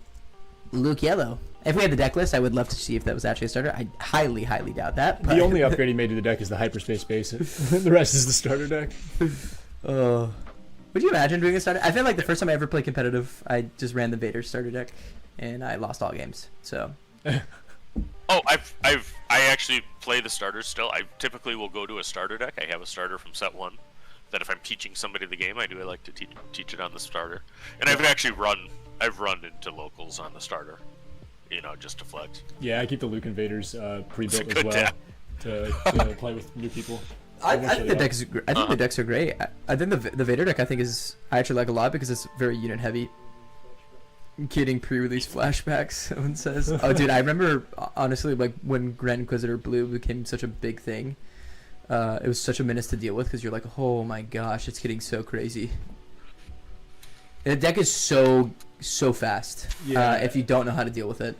Luke yellow. If we had the deck list, I would love to see if that was actually a starter. I highly, highly doubt that. But... The only upgrade he made to the deck is the hyperspace base. The rest is the starter deck. Would you imagine doing a starter? I feel like the first time I ever played competitive, I just ran the Vader starter deck, and I lost all games. So. Oh, I actually play the starters still. I typically will go to a starter deck. I have a starter from set 1 that if I'm teaching somebody the game, I like to teach it on the starter. And I've actually run into locals on the starter, just to flex. Yeah, I keep the Luke Invaders pre-built as well deck. to play with new people. I think the decks. I think the decks are great. I think the Vader deck I actually like a lot because it's very unit heavy. Getting pre-release flashbacks. Someone says, "Oh, dude, I remember honestly like when Grand Inquisitor Blue became such a big thing. It was such a menace to deal with because you're like, oh my gosh, it's getting so crazy. And the deck is so fast. Yeah. If you don't know how to deal with it.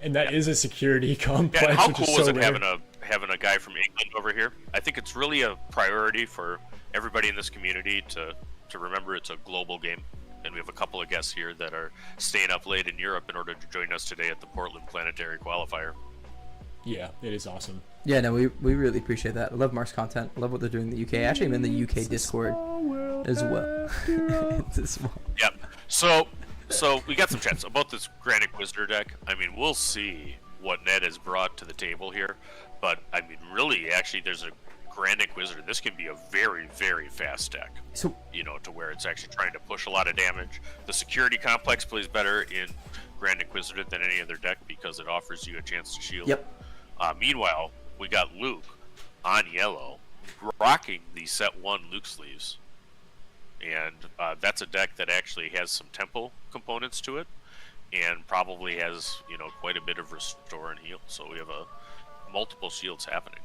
And that is a security complex. Yeah, how which cool is is so it rare. having a guy from England over here? I think it's really a priority for everybody in this community to remember it's a global game. And we have a couple of guests here that are staying up late in Europe in order to join us today at the Portland Planetary Qualifier. Yeah, it is awesome. Yeah, no, we really appreciate that. I love Mark's content. I love what they're doing in the UK. Actually, I'm in the UK Discord as well. It's a small... Yep. So we got some chats about this Grand Inquisitor deck. I mean, we'll see what Ned has brought to the table here. But, I mean, really, actually, there's a Grand Inquisitor. This can be a very, very fast deck. So, to where it's actually trying to push a lot of damage. The security complex plays better in Grand Inquisitor than any other deck because it offers you a chance to shield. Yep. Meanwhile, we got Luke on yellow, rocking the set 1 Luke sleeves. And that's a deck that actually has some tempo components to it, and probably has quite a bit of restore and heal. So we have multiple shields happening.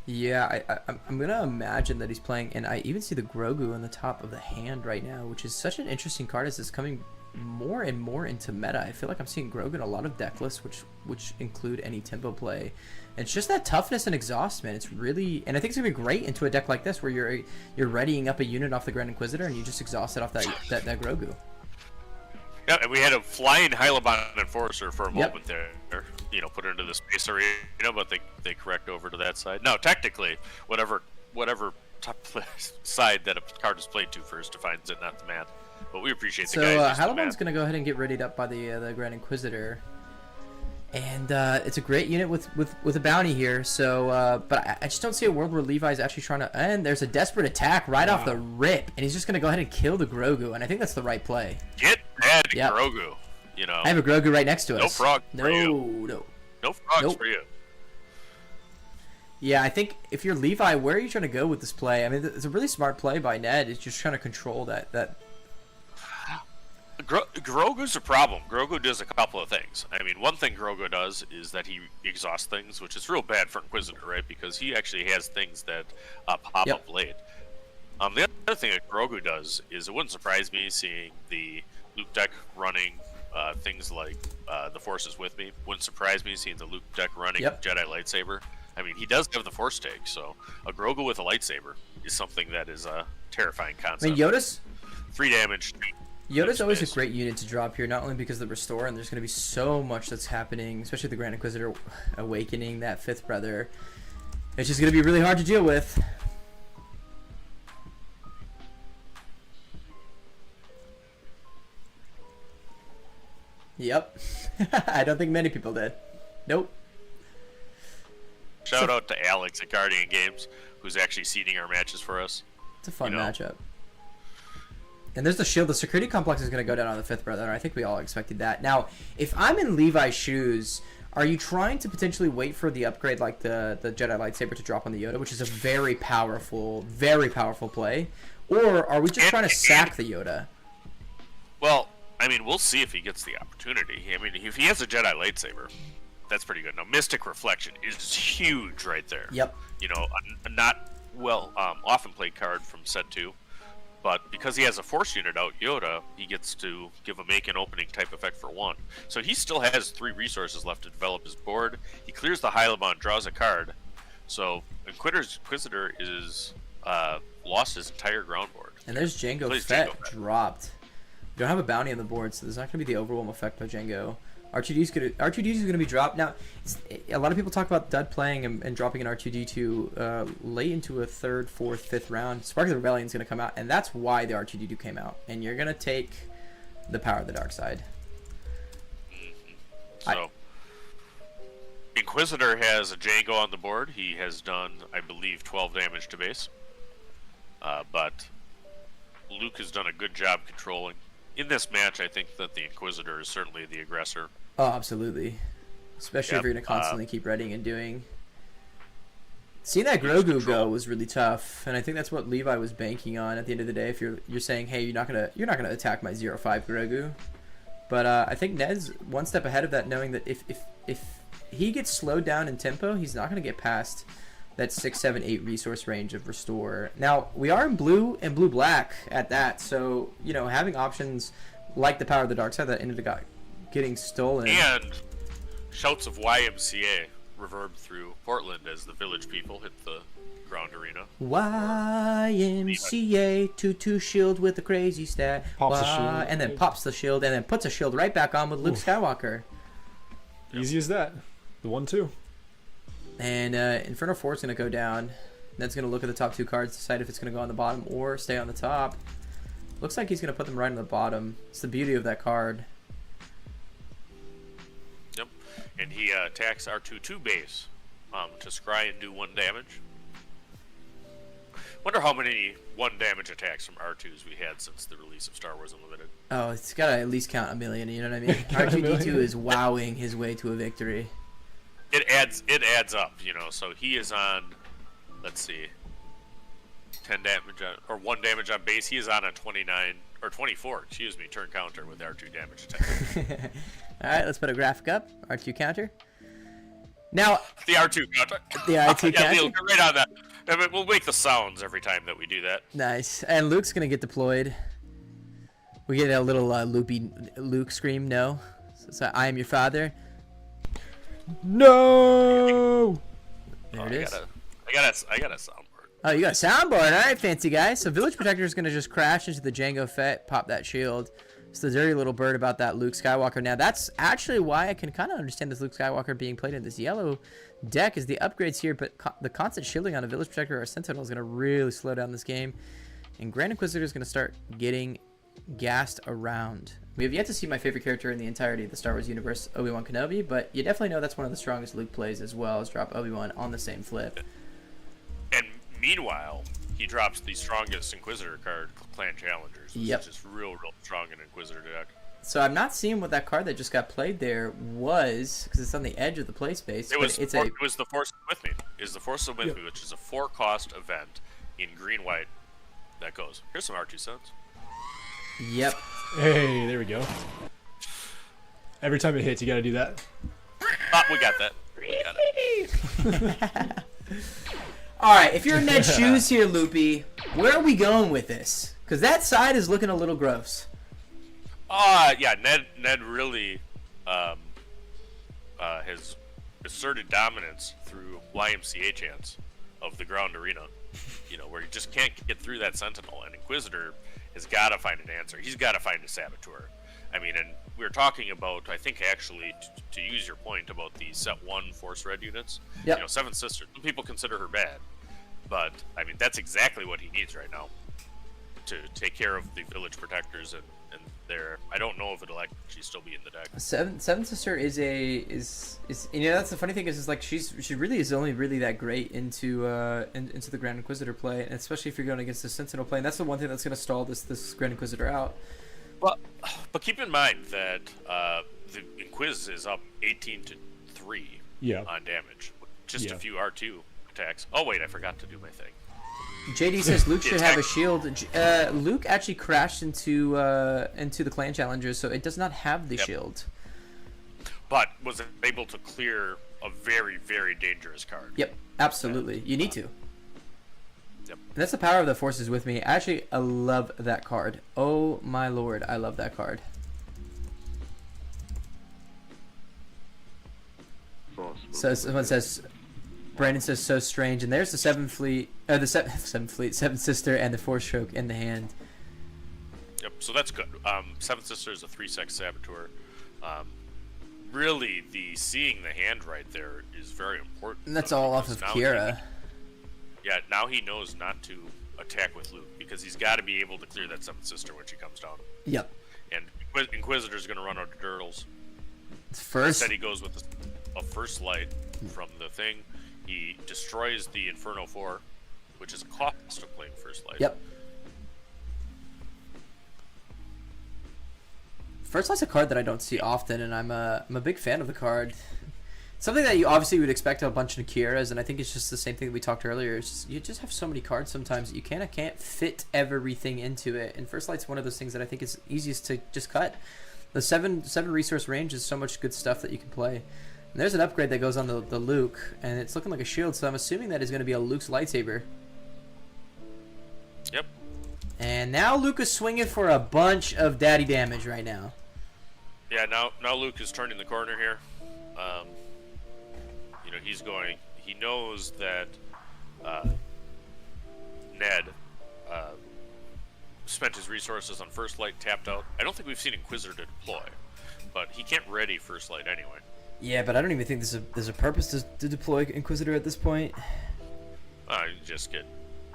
Yeah, I'm gonna imagine that he's playing, and I even see the Grogu on the top of the hand right now, which is such an interesting card as it's coming more and more into meta. I feel like I'm seeing Grogu in a lot of deck lists, which include any tempo play. And it's just that toughness and exhaust, man. It's really, and I think it's gonna be great into a deck like this where you're readying up a unit off the Grand Inquisitor and you just exhaust it off that Grogu. Yeah, and we had a flying Hyloban Enforcer for a moment there. Put it into the space arena, but they correct over to that side. No, technically, whatever top side that a card is played to first defines it, not the man. But we appreciate the guys. So Hyloban's gonna go ahead and get readied up by the Grand Inquisitor, and it's a great unit with a bounty here. So, but I just don't see a world where Levi's actually trying to. And there's a desperate attack right off the rip, and he's just gonna go ahead and kill the Grogu, and I think that's the right play. Get mad, Grogu. I have a Grogu right next to us. No frog for you. No frogs for you. Yeah, I think if you're Levi, where are you trying to go with this play? I mean, it's a really smart play by Ned. It's just trying to control that. Grogu's a problem. Grogu does a couple of things. I mean, one thing Grogu does is that he exhausts things, which is real bad for Inquisitor, right? Because he actually has things that pop up late. The other thing that Grogu does is it wouldn't surprise me seeing the Luke deck running things like the Force is with me. Wouldn't surprise me seeing the Luke deck running Jedi lightsaber. I mean, he does have the Force take, so a Grogu with a lightsaber is something that is a terrifying concept. I mean, Yoda's 3 damage, Yoda's always a great unit to drop here, not only because of the restore, and there's going to be so much that's happening, especially the Grand Inquisitor awakening that fifth brother. It's just going to be really hard to deal with. Yep. I don't think many people did. Nope. Shout out to Alex at Guardian Games, who's actually seeding our matches for us. It's a fun matchup. And there's the shield. The security complex is going to go down on the fifth brother. I think we all expected that. Now, if I'm in Levi's shoes, are you trying to potentially wait for the upgrade like the Jedi lightsaber to drop on the Yoda, which is a very powerful play? Or are we just trying to sack the Yoda? Well, I mean, we'll see if he gets the opportunity. I mean, if he has a Jedi lightsaber, that's pretty good. Now, Mystic Reflection is huge right there. Yep. You know, a not often played card from set 2. But because he has a Force unit out, Yoda, he gets to give a make an opening type effect for 1. So he still has 3 resources left to develop his board. He clears the Hyliban, draws a card. So Inquisitor is lost his entire ground board. And there's Jango Fett dropped. We don't have a bounty on the board, so there's not going to be the overwhelm effect by Jango. R2D2 is going to be dropped. Now, a lot of people talk about dud playing and dropping an R2D2 late into a 3rd, 4th, 5th round. Spark of the Rebellion is going to come out, and that's why the R2D2 came out. And you're going to take the power of the dark side. So, Inquisitor has a Jango on the board. He has done, I believe, 12 damage to base. But Luke has done a good job controlling. In this match, I think that the Inquisitor is certainly the aggressor. Oh, absolutely. Especially if you're going to constantly keep readying and doing. Seeing that Grogu go was really tough, and I think that's what Levi was banking on at the end of the day. If you're saying, hey, you're not gonna attack my 0-5 Grogu, but I think Ned's one step ahead of that, knowing that if he gets slowed down in tempo, he's not gonna get past that 6, 7, 8 resource range of restore. Now we are in blue and blue-black at that, so having options like the power of the dark side that ended up getting stolen. And shouts of YMCA reverb through Portland as the village people hit the ground arena. YMCA 2-2 shield with a crazy stat. Pops the shield. And then pops the shield and then puts a shield right back on with Luke Skywalker. Easy as that. The 1-2. And Inferno 4 is going to go down. Ned's going to look at the top 2 cards, decide if it's going to go on the bottom or stay on the top. Looks like he's going to put them right on the bottom. It's the beauty of that card. Yep. And he attacks our 2/2 base to scry and do 1 damage. Wonder how many 1 damage attacks from R2s we had since the release of Star Wars Unlimited. Oh, it's got to at least count a million, you know what I mean? R2D2 is wowing his way to a victory. It adds up, so he is on, let's see, 10 damage or 1 damage on base. He is on a 24 turn counter with R2 damage attack. Alright, let's put a graphic up. R2 counter. Now the R2 counter. The R2 counter. Yeah, right on that. I mean, we'll make the sounds every time that we do that. Nice. And Luke's gonna get deployed. We get a little loopy Luke scream, no. So I am your father. No. There it is. I got a soundboard. Oh, you got a soundboard. All right, fancy guy. So Village Protector is gonna just crash into the Jango Fett, pop that shield. It's the dirty little bird about that Luke Skywalker. Now that's actually why I can kind of understand this Luke Skywalker being played in this yellow deck, is the upgrades here, but the constant shielding on a Village Protector or a Sentinel is going to really slow down this game. And Grand Inquisitor is going to start getting gassed around. We have yet to see my favorite character in the entirety of the Star Wars universe, Obi-Wan Kenobi, but you definitely know that's one of the strongest Luke plays as well, as drop Obi-Wan on the same flip. And meanwhile, he drops the strongest Inquisitor card, Clan Challengers, which is just real strong in Inquisitor deck. So I'm not seeing what that card that just got played there was, because it's on the edge of the play space. It was the Force With Me. Is the Force With Me, which is a 4-cost event in green-white that goes. Here's some R2 sounds. Yep. Hey, there we go. Every time it hits, you gotta do that. We got that. We got it. Alright, if you're in Ned's shoes here, Loopy, where are we going with this? Because that side is looking a little gross. Yeah, Ned really has asserted dominance through YMCA chants of the ground arena, where you just can't get through that Sentinel. And Inquisitor has got to find an answer. He's got to find a saboteur. I mean, and we were talking about, I think actually, to use your point about the set 1 Force Red units. Yep. You know, Seventh Sister. Some people consider her bad, but I mean that's exactly what he needs right now to take care of the village protectors and there. I don't know if it'll actually still be in the deck. Seven Sister is you know, that's the funny thing is like she really is only really that great into the Grand Inquisitor play, and especially if you're going against the Sentinel play, and that's the one thing that's going to stall this Grand Inquisitor out. But keep in mind that the Inquis is up 18-3 on damage. Just a few R2 attacks. Oh wait, I forgot to do my thing. JD says Luke should have a shield. Luke actually crashed into the clan challengers, so it does not have the shield. But was able to clear a very, very dangerous card. Yep, absolutely. You need to. Yep. And that's the power of the forces with me. Actually, I love that card. Oh my lord, I love that card. So someone says, Brandon says so strange, and there's the Seventh Sister, and the Force Stroke in the hand. Yep. So that's good. Seventh Sister is a 3-sec saboteur. Really, the seeing the hand right there is very important. And that's all off of Kira. Yeah, now he knows not to attack with Luke because he's got to be able to clear that Seventh Sister when she comes down. Yep. And Inquisitor's going to run out of turtles. First. Instead, he goes with a First Light from the thing. He destroys the Inferno 4, which is a cost of playing First Light. Yep. First Light's a card that I don't see often, and I'm a big fan of the card. Something that you obviously would expect a bunch of Nakiras, and I think it's just the same thing that we talked earlier. It's just, you just have so many cards sometimes that you can't fit everything into it. And First Light's one of those things that I think is easiest to just cut. The seven resource range is so much good stuff that you can play. And there's an upgrade that goes on the Luke, and it's looking like a shield, so I'm assuming that is going to be a Luke's lightsaber. Yep. And now Luke is swinging for a bunch of daddy damage right now. Yeah, now Luke is turning the corner here. You know, he knows that Ned spent his resources on First Light, tapped out. I don't think we've seen Inquisitor deploy, but he can't ready First Light anyway. Yeah, but I don't even think there's a purpose to deploy Inquisitor at this point. You just get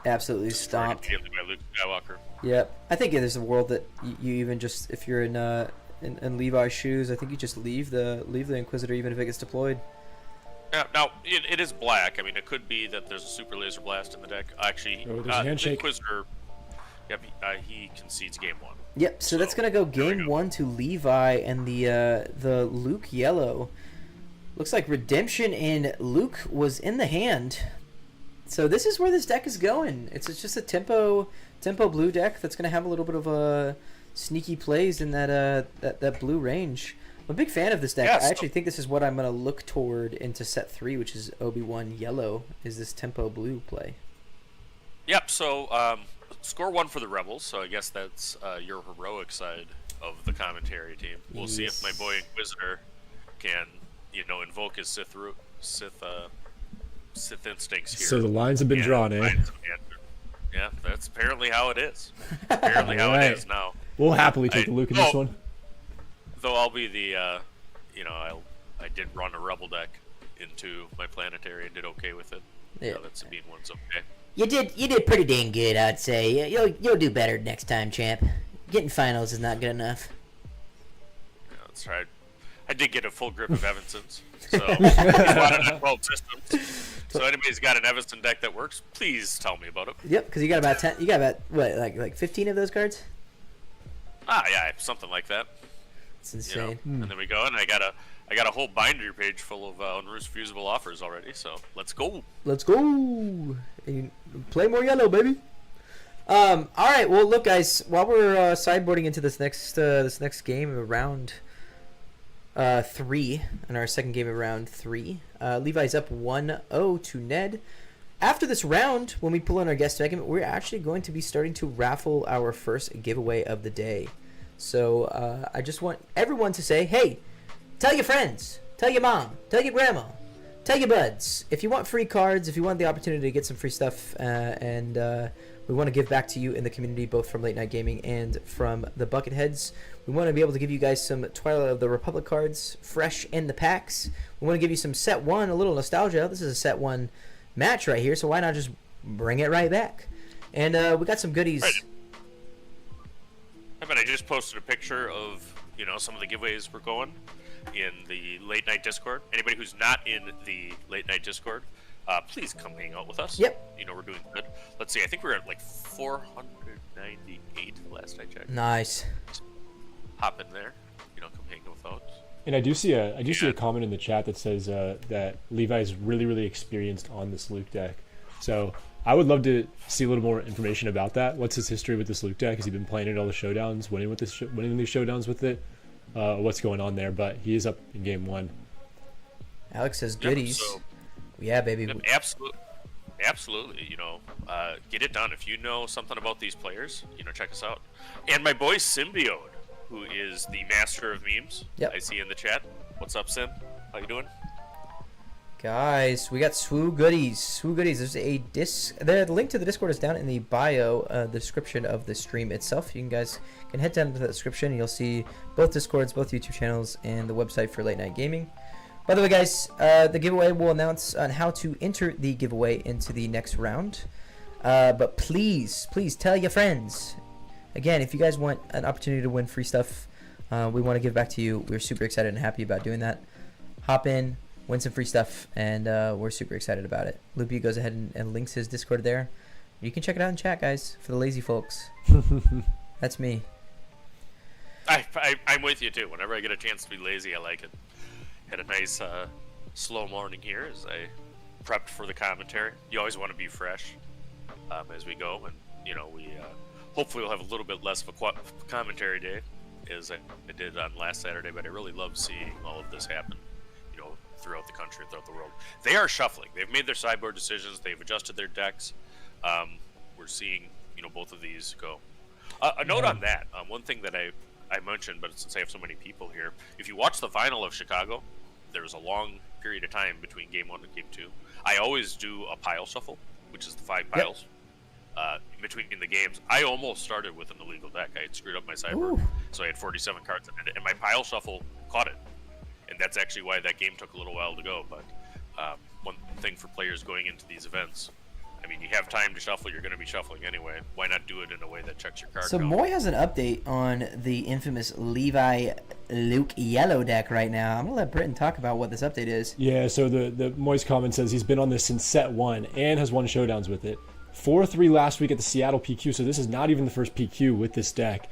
absolutely stomped by Luke Skywalker. Yep. I think there's a world that you even just, if you're in Levi's shoes, I think you just leave the Inquisitor even if it gets deployed. Yeah, now it is black. I mean, it could be that there's a super laser blast in the deck. Actually, there's a handshake. Inquisitor. Yep, he concedes game 1. Yep. So that's gonna go game 1 to Levi, and the Luke yellow. Looks like Redemption and Luke was in the hand. So this is where this deck is going. It's just a tempo blue deck that's gonna have a little bit of sneaky plays in that blue range. I'm a big fan of this deck. Yes. I actually think this is what I'm gonna look toward into set 3, which is Obi-Wan yellow. Is this tempo blue play? Yep. So score 1 for the Rebels. So I guess that's your heroic side of the commentary team. We'll see if my boy Inquisitor can, invoke his Sith instincts here. So the lines have been drawn, eh? Yeah, that's apparently how it is. Apparently how it is now. We'll happily take a look at this one. Though I'll be the, I did run a Rebel deck into my Planetary and did okay with it. Yeah. That Sabine one's okay. You did pretty dang good, I'd say. You'll do better next time, champ. Getting finals is not good enough. Yeah, that's right. I did get a full grip of Evanson's. So he's running 12 systems. So anybody's got an Evanston deck that works, please tell me about it. Yep, because you got about 10. You got about what, like 15 of those cards? Yeah, something like that. It's insane. And then we go, and I got a whole binder page full of unrefusable offers already. So let's go. Let's go. And play more yellow, baby. All right. Well, look, guys. While we're sideboarding into this next game of round 3, in our second game of round 3, Levi's up 1-0 to Ned. After this round, when we pull in our guest segment, we're actually going to be starting to raffle our first giveaway of the day. So I just want everyone to say, hey, tell your friends, tell your mom, tell your grandma, tell your buds, if you want free cards, if you want the opportunity to get some free stuff, and we want to give back to you in the community, both from Late Night Gaming and from the Bucketheads. We want to be able to give you guys some Twilight of the Republic cards, fresh in the packs. We want to give you some Set 1, a little nostalgia. This is a Set 1 match right here, so why not just bring it right back? And we got some goodies. Right. I just posted a picture of, some of the giveaways we're going in the Late Night Discord. Anybody who's not in the Late Night Discord, please come hang out with us. Yep. We're doing good. Let's see, I think we're at like 498 last I checked. Nice. Hop in there, come hang out with us. And I do see a comment in the chat that says that Levi's really, really experienced on this Luke deck. So I would love to see a little more information about that. What's his history with this Luke deck? Has he been playing it all the showdowns, winning these showdowns with it? What's going on there? But he is up in game 1. Alex says goodies. Yeah, baby. Absolutely. Get it done. If you know something about these players, check us out. And my boy Symbiote, who is the master of memes. Yep. I see in the chat. What's up, Sim? How you doing? Guys, we got SWU goodies. SWU goodies. There's a the link to the Discord is down in the bio, the description of the stream itself. You guys can head down to the description and you'll see both Discords, both YouTube channels, and the website for Late Night Gaming. By the way, guys, the giveaway will announce on how to enter the giveaway into the next round. But please tell your friends. Again, if you guys want an opportunity to win free stuff, we want to give back to you. We're super excited and happy about doing that. Hop in, win some free stuff, and we're super excited about it. Loopy goes ahead and links his Discord there. You can check it out in chat, guys, for the lazy folks. That's me. I'm with you, too. Whenever I get a chance to be lazy, I like it. Had a nice slow morning here as I prepped for the commentary. You always want to be fresh as we go, and we hopefully we'll have a little bit less of a commentary day as I did on last Saturday. But I really love seeing all of this happen, throughout the country, throughout the world. They are shuffling. They've made their sideboard decisions. They've adjusted their decks. We're seeing both of these go. A note on that. One thing that I mentioned, but since I have so many people here, if you watch the final of Chicago, there was a long period of time between game 1 and game 2. I always do a pile shuffle, which is the 5 piles between the games. I almost started with an illegal deck. I had screwed up my sideboard, so I had 47 cards in it, and my pile shuffle caught it. And that's actually why that game took a little while to go. But one thing for players going into these events, you have time to shuffle, you're going to be shuffling anyway. Why not do it in a way that checks your card So count? Moy has an update on the infamous Levi Luke yellow deck right now. I'm going to let Britton talk about what this update is. Yeah, so the Moy's comment says he's been on this since Set 1 and has won showdowns with it. 4-3 last week at the Seattle PQ, so this is not even the first PQ with this deck.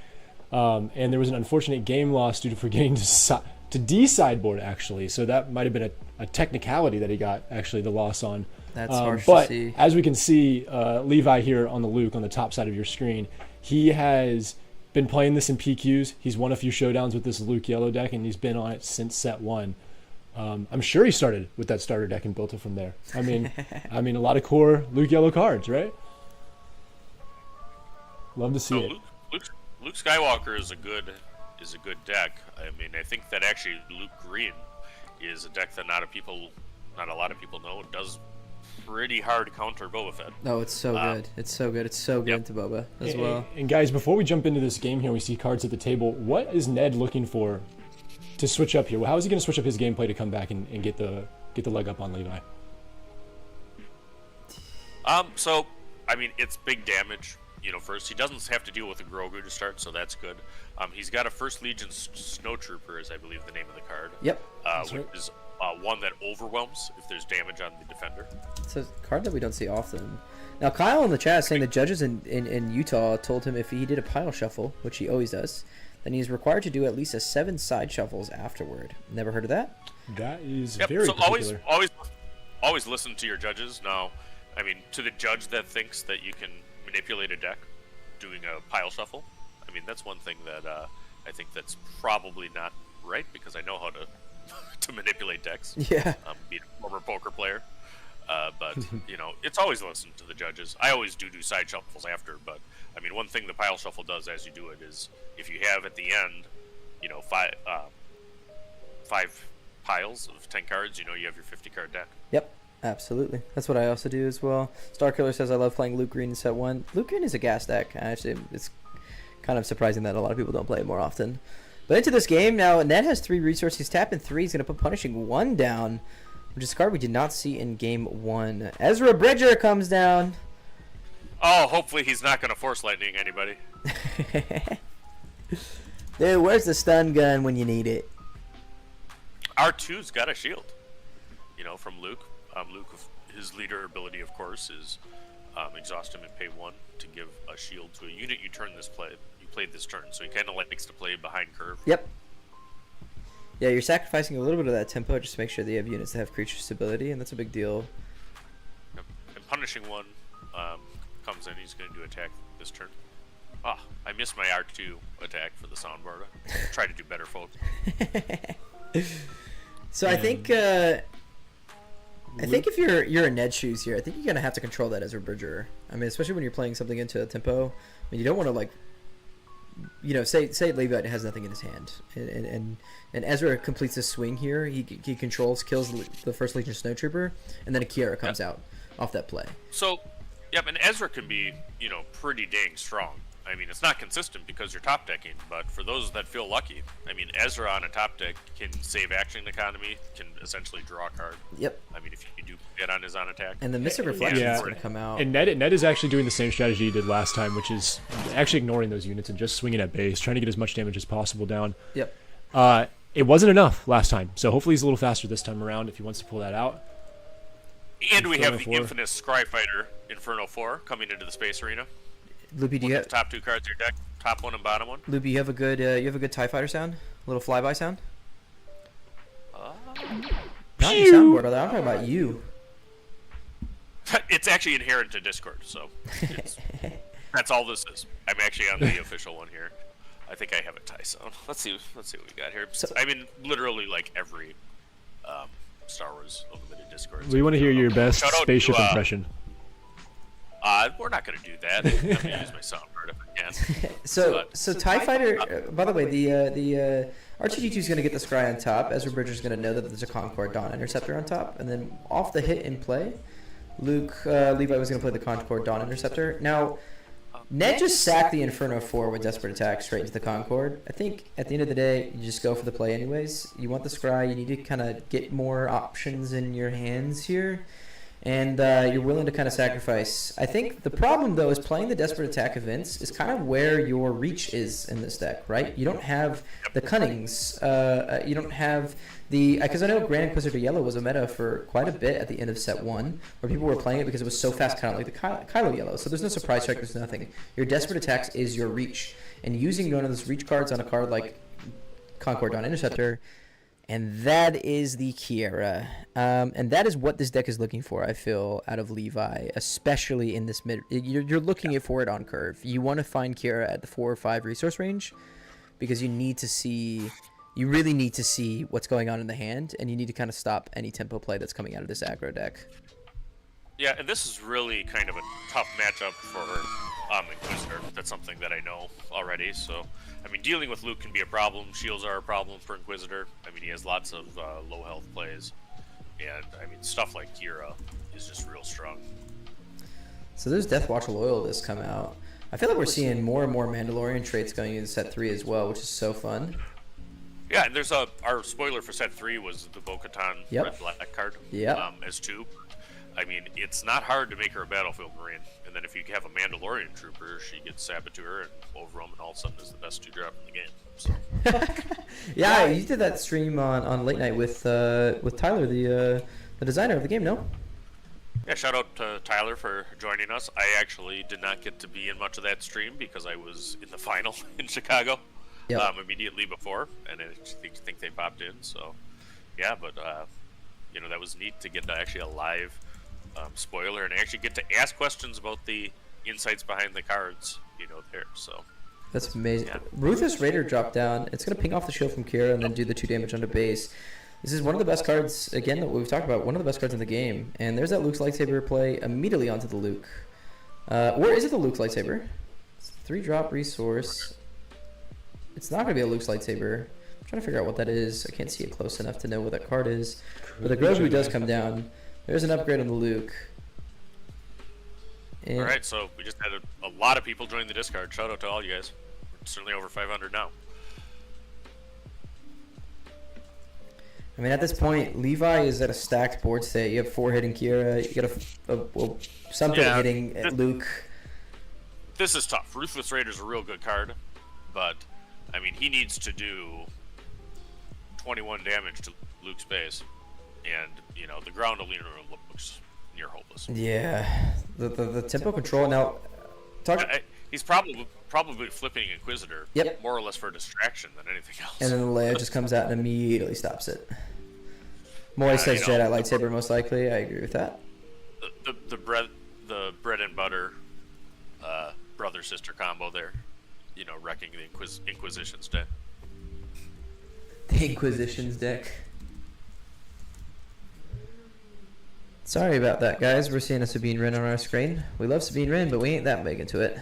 And there was an unfortunate game loss due to forgetting to de-sideboard, actually. So that might have been a technicality that he got, actually, the loss on. That's harsh but to see. As we can see, Levi here on the Luke on the top side of your screen, he has been playing this in PQs. He's won a few showdowns with this Luke yellow deck, and he's been on it since Set 1. I'm sure he started with that starter deck and built it from there. I mean, a lot of core Luke yellow cards, right? Love to see it. Luke Skywalker is a good deck. I think that actually Luke Green is a deck that not a lot of people know. It does pretty hard counter Boba Fett. Oh, it's so good. It's so good. It's so good to Boba as well. And guys, before we jump into this game here, we see cards at the table. What is Ned looking for to switch up here? How is he going to switch up his gameplay to come back and get the leg up on Levi? It's big damage. First, he doesn't have to deal with a Grogu to start, so that's good. He's got a First Legion Snowtrooper, is I believe the name of the card. Yep. Which is one that overwhelms if there's damage on the defender. It's a card that we don't see often. Now, Kyle in the chat is saying the judges in Utah told him if he did a pile shuffle, which he always does, then he's required to do at least 7 side shuffles afterward. Never heard of that? That is very particular. Always listen to your judges. Now, to the judge that thinks that you can manipulate a deck doing a pile shuffle, that's one thing that I think that's probably not right, because I know how to manipulate decks. Yeah. Being a former poker player. But, it's always listen to the judges. I always do side shuffles after, but, one thing the pile shuffle does as you do it is if you have at the end, 5 piles of 10 cards, you know you have your 50 card deck. Yep, absolutely. That's what I also do as well. Starkiller says I love playing Luke Green in set 1. Luke Green is a gas deck. Actually, it's kind of surprising that a lot of people don't play it more often. But into this game now, Ned has 3 resources. He's tapping 3. He's going to put Punishing 1 down, which is a card we did not see in game 1. Ezra Bridger comes down. Oh, hopefully he's not going to Force Lightning anybody. Dude, where's the stun gun when you need it? R2's got a shield, you know, from Luke. Luke, his leader ability, of course, is exhaust him and pay 1 to give a shield to a unit you played this turn. So he kind of likes to play behind curve. Yep. Yeah, you're sacrificing a little bit of that tempo just to make sure that you have units that have creature stability, and that's a big deal. Yep. And Punishing 1 comes in. He's going to do attack this turn. Ah, I missed my R2 attack for the soundboard. Try to do better, folks. So I think if you're in Ned's shoes here, I think you're gonna have to control that Ezra Bridger. I mean, especially when you're playing something into a tempo. I mean, you don't want to, like, you know, say Levite has nothing in his hand, and Ezra completes his swing here. He controls, kills the first Legion Snowtrooper, and then a Kiera comes out off that play. So, yep, and Ezra can be, you know, pretty dang strong. I mean, it's not consistent because you're top decking, but for those that feel lucky, I mean, Ezra on a top deck can save action economy, can essentially draw a card. Yep. I mean, if you do get on his on attack. And the Mystic Reflection is going to come out. And Ned is actually doing the same strategy he did last time, which is actually ignoring those units and just swinging at base, trying to get as much damage as possible down. Yep. It wasn't enough last time, so hopefully he's a little faster this time around if he wants to pull that out. And we have the infamous Scry Fighter Inferno 4 coming into the Space Arena. Loopy, do you have the top 2 cards of your deck? Top 1 and bottom 1. Loopy, you have a good TIE Fighter sound? A little flyby sound? Not your soundboard, I'm talking about you. It's actually inherent to Discord, so that's all this is. I'm actually on the official one here. I think I have a TIE sound. Let's see what we got here. I mean, literally like every Star Wars Unlimited Discord. We want to hear your best spaceship impression. We're not going to do that. I'm going to use my soundboard if I can. So TIE Fighter, by the way, the R2-D2 is going to get the Scry on top. Ezra Bridger is going to know that there's a Concord Dawn Interceptor on top. And then off the hit in play, Luke Levi was going to play the Concord Dawn Interceptor. Now, Ned just sacked the Inferno 4 with Desperate Attack straight into the Concord. I think at the end of the day, you just go for the play anyways. You want the Scry. You need to kind of get more options in your hands here. And you're willing to kind of sacrifice. I think the problem, though, is playing the Desperate Attack events is kind of where your reach is in this deck, right? You don't have the Cunnings. You don't have the... Because I know Grand Inquisitor Yellow was a meta for quite a bit at the end of set 1, where people were playing it because it was so fast, kind of like the Kylo Yellow. So there's no surprise strike, there's nothing. Your Desperate Attacks is your reach. And using one of those reach cards on a card like Concord Dawn Interceptor... And that is the Kiera. And that is what this deck is looking for, I feel, out of Levi, especially in this mid... You're looking for it on curve. You want to find Kiera at the 4 or 5 resource range because you need to see... You really need to see what's going on in the hand, and you need to kind of stop any tempo play that's coming out of this aggro deck. Yeah, and this is really kind of a tough matchup for Inquisitor. That's something that I know already, so... I mean, dealing with Luke can be a problem. Shields are a problem for Inquisitor. I mean, he has lots of low health plays. And, I mean, stuff like Kiera is just real strong. So there's Death Watch Loyalists come out. I feel like we're seeing more and more Mandalorian traits going into set 3 as well, which is so fun. Yeah, and there's our spoiler for set 3 was the Bo-Katan red-black card as 2. I mean, it's not hard to make her a Battlefield Marine. And then if you have a Mandalorian Trooper, she gets Saboteur and Overwhelm, and all of a sudden is the best 2-drop in the game. So. Yeah, you did that stream on late night with Tyler, the designer of the game, no? Yeah, shout out to Tyler for joining us. I actually did not get to be in much of that stream because I was in the final in Chicago immediately before, and I think they popped in. So, yeah, but you know, that was neat to get actually a live spoiler and actually get to ask questions about the insights behind the cards, you know, there. So that's amazing. Yeah. Ruthless Raider dropped down. It's going to ping off the shield from Kiera and then do the 2 damage onto base. This is one of the best cards, again, that we've talked about, one of the best cards in the game. And there's that Luke's Lightsaber play immediately onto the Luke. Or is it the Luke's Lightsaber? It's a 3-drop resource. It's not going to be a Luke's Lightsaber. trying to figure out what that is. I can't see it close enough to know what that card is. But the Grogu does come down. There's an upgrade on the Luke. And All right, so we just had a lot of people join the Discord. Shout out to all you guys. We're certainly over 500 now. I mean, at this point, Levi is at a stacked board state. You have 4 hitting Kira. You got something hitting Luke. This is tough. Ruthless Raider's a real good card, but I mean, he needs to do 21 damage to Luke's base, and you know the ground arena looks near hopeless. Yeah, the tempo control now. He's probably flipping Inquisitor, Yep. more or less for distraction than anything else. And then the Leia just comes out and immediately stops it. Moy says you know, Jedi lightsaber most likely. I agree with that. The bread and butter brother sister combo there, you know, wrecking the Inquisition's deck. The Inquisition's deck. Sorry about that, guys. We're seeing a Sabine Wren on our screen. We love Sabine Wren, but we ain't that big into it.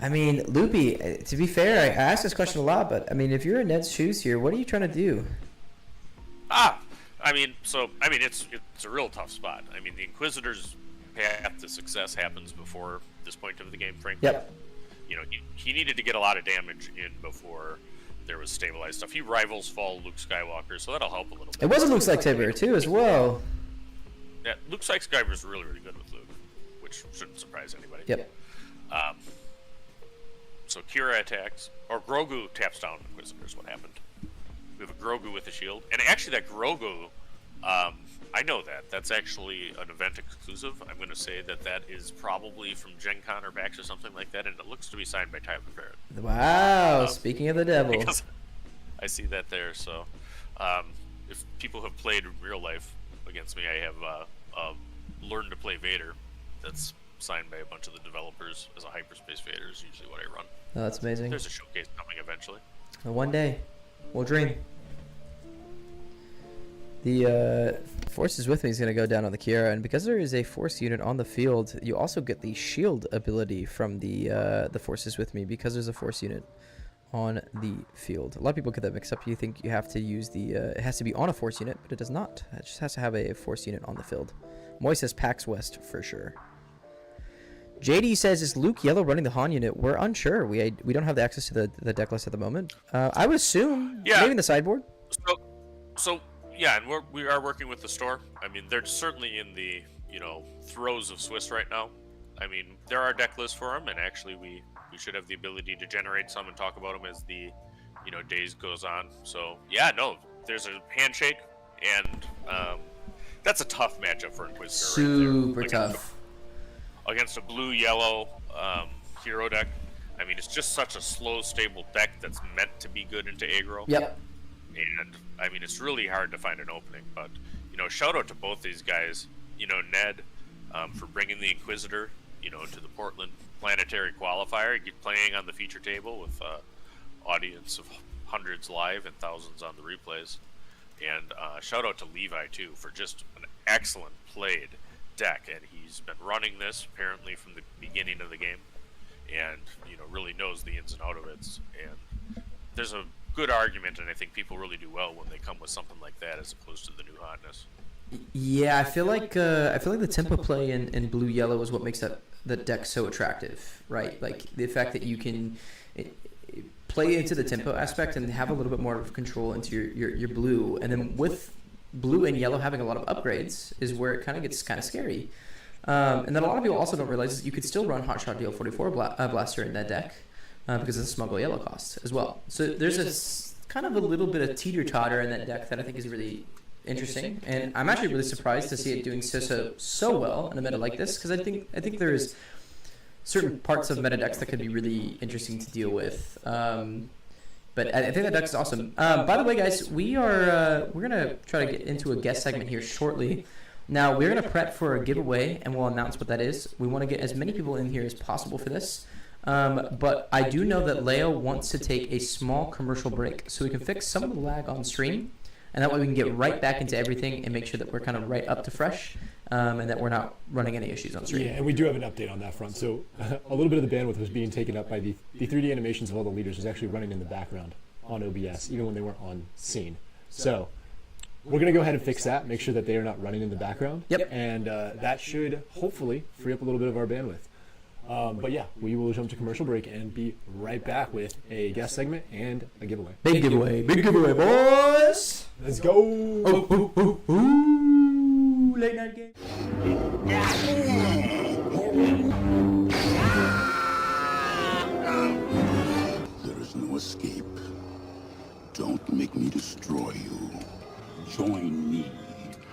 I mean, Loopy, to be fair, I ask this question a lot, but I mean, if you're in Ned's shoes here, what are you trying to do? I mean, it's a real tough spot. I mean, the Inquisitor's path to success happens before this point of the game, frankly. Yep. You know, he needed to get a lot of damage in before there was stabilized stuff. He rivals fall Luke Skywalker, so that'll help a little bit. It was a Luke lightsaber too, as well. Yeah, Luke Skywalker's really, really good with Luke, which shouldn't surprise anybody. Yep. So Kira attacks, or Grogu taps down Inquisitor is what happened. We have a Grogu with a shield, and actually that Grogu, I know that. That's actually an event exclusive. I'm going to say that is probably from Gen Con or PAX or something like that, and it looks to be signed by Tyler Barrett. Wow, speaking of the devil. Because I see that there, so if people have played in real life against me, I have learned to play Vader. That's signed by a bunch of the developers as a hyperspace Vader is usually what I run. Oh, that's amazing. There's a showcase coming eventually. One day, we'll dream. The Force is with me is going to go down on the Kira, and because there is a Force unit on the field, you also get the shield ability from the Force is with me because there's a Force unit on the field. A lot of people get that mixed up. You think you have to use the it has to be on a Force unit, but it does not. It just has to have a Force unit on the field. Moy says PAX West for sure. JD says, is Luke Yellow running the Han unit? We're unsure. We don't have the access to the deck list at the moment. I would assume maybe in the sideboard. So yeah, and we are working with the store. I mean, they're certainly in the throes of Swiss right now. I mean, there are deck lists for them, and actually we should have the ability to generate some and talk about them as the days goes on. So yeah, no, there's a handshake, and that's a tough matchup for Inquisitor. Super tough. Against a blue-yellow hero deck. I mean, it's just such a slow, stable deck that's meant to be good into aggro. Yep. And, I mean, it's really hard to find an opening. But, shout out to both these guys. Ned, for bringing the Inquisitor, to the Portland Planetary Qualifier, playing on the feature table with an audience of hundreds live and thousands on the replays. And shout out to Levi, too, for just an excellent played deck, and he's been running this apparently from the beginning of the game, and really knows the ins and outs of it. And there's a good argument, and I think people really do well when they come with something like that as opposed to the new hotness. Yeah, I feel like the tempo play in blue yellow is what makes the deck so attractive, right? Like the fact that you can play into the tempo aspect and have a little bit more of control into your blue, and then with blue and yellow having a lot of upgrades is where it kind of gets kind of scary. And then a lot of people also don't realize that you could still run Hotshot DL44 Blaster in that deck because of the smuggle yellow cost as well. So there's a kind of a little bit of teeter-totter in that deck that I think is really interesting. And I'm actually really surprised to see it doing so well in a meta like this, because I think there's certain parts of meta decks that could be really interesting to deal with. But I think that deck is awesome. By the way, guys, we're gonna try to get into a guest segment here shortly. Now we're gonna prep for a giveaway, and we'll announce what that is. We want to get as many people in here as possible for this. But I do know that Leo wants to take a small commercial break so we can fix some of the lag on stream, and that way we can get right back into everything and make sure that we're kind of right up to fresh, and that we're not running any issues on stream. Yeah, and we do have an update on that front. So a little bit of the bandwidth was being taken up by the 3D animations of all the leaders was actually running in the background on OBS, even when they weren't on scene. So we're going to go ahead and fix that, make sure that they are not running in the background. Yep. And that should hopefully free up a little bit of our bandwidth. But yeah, we will jump to commercial break and be right back with a guest segment and a giveaway. Big giveaway, boys! Let's go! Ooh, late night game. There is no escape. Don't make me destroy you. Join me.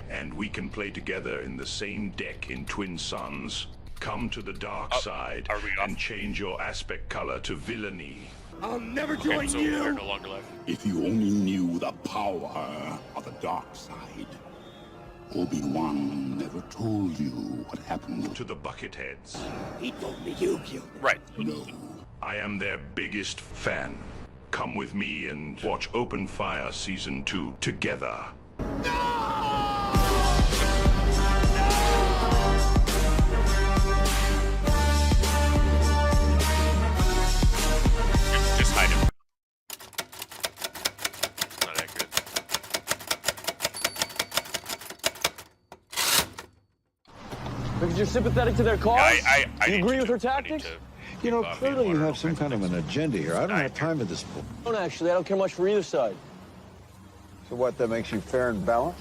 And we can play together in the same deck in Twin Suns. Come to the dark side and change your aspect color to villainy. I'll never join you. you. No longer live. If you only knew the power of the dark side. Obi-Wan never told you what happened to the Bucketheads. He told me you killed him. Right. No. I am their biggest fan. Come with me and watch Open Fire Season 2 together. Just hide him. Not accurate. Because you're sympathetic to their cause? I you agree with her tactics? You know, clearly you have some kind of an agenda here. I don't have time for this. Don't actually. I don't care much for either side. So what, that makes you fair and balanced?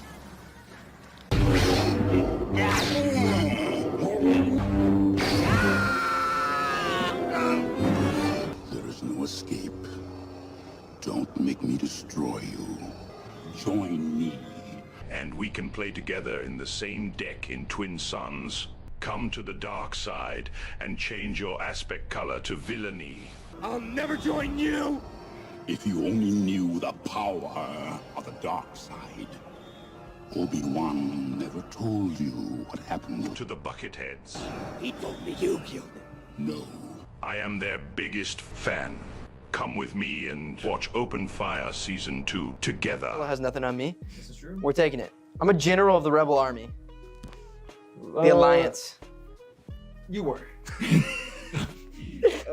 There is no escape. Don't make me destroy you. Join me. And we can play together in the same deck in Twin Suns. Come to the dark side and change your aspect color to villainy. I'll never join you! If you only knew the power of the dark side. Obi-Wan never told you what happened to the Bucketheads. He told me you killed him. No. I am their biggest fan. Come with me and watch Open Fire Season 2 together. Well, it has nothing on me. This is true. We're taking it. I'm a general of the Rebel Army. The Alliance. You were.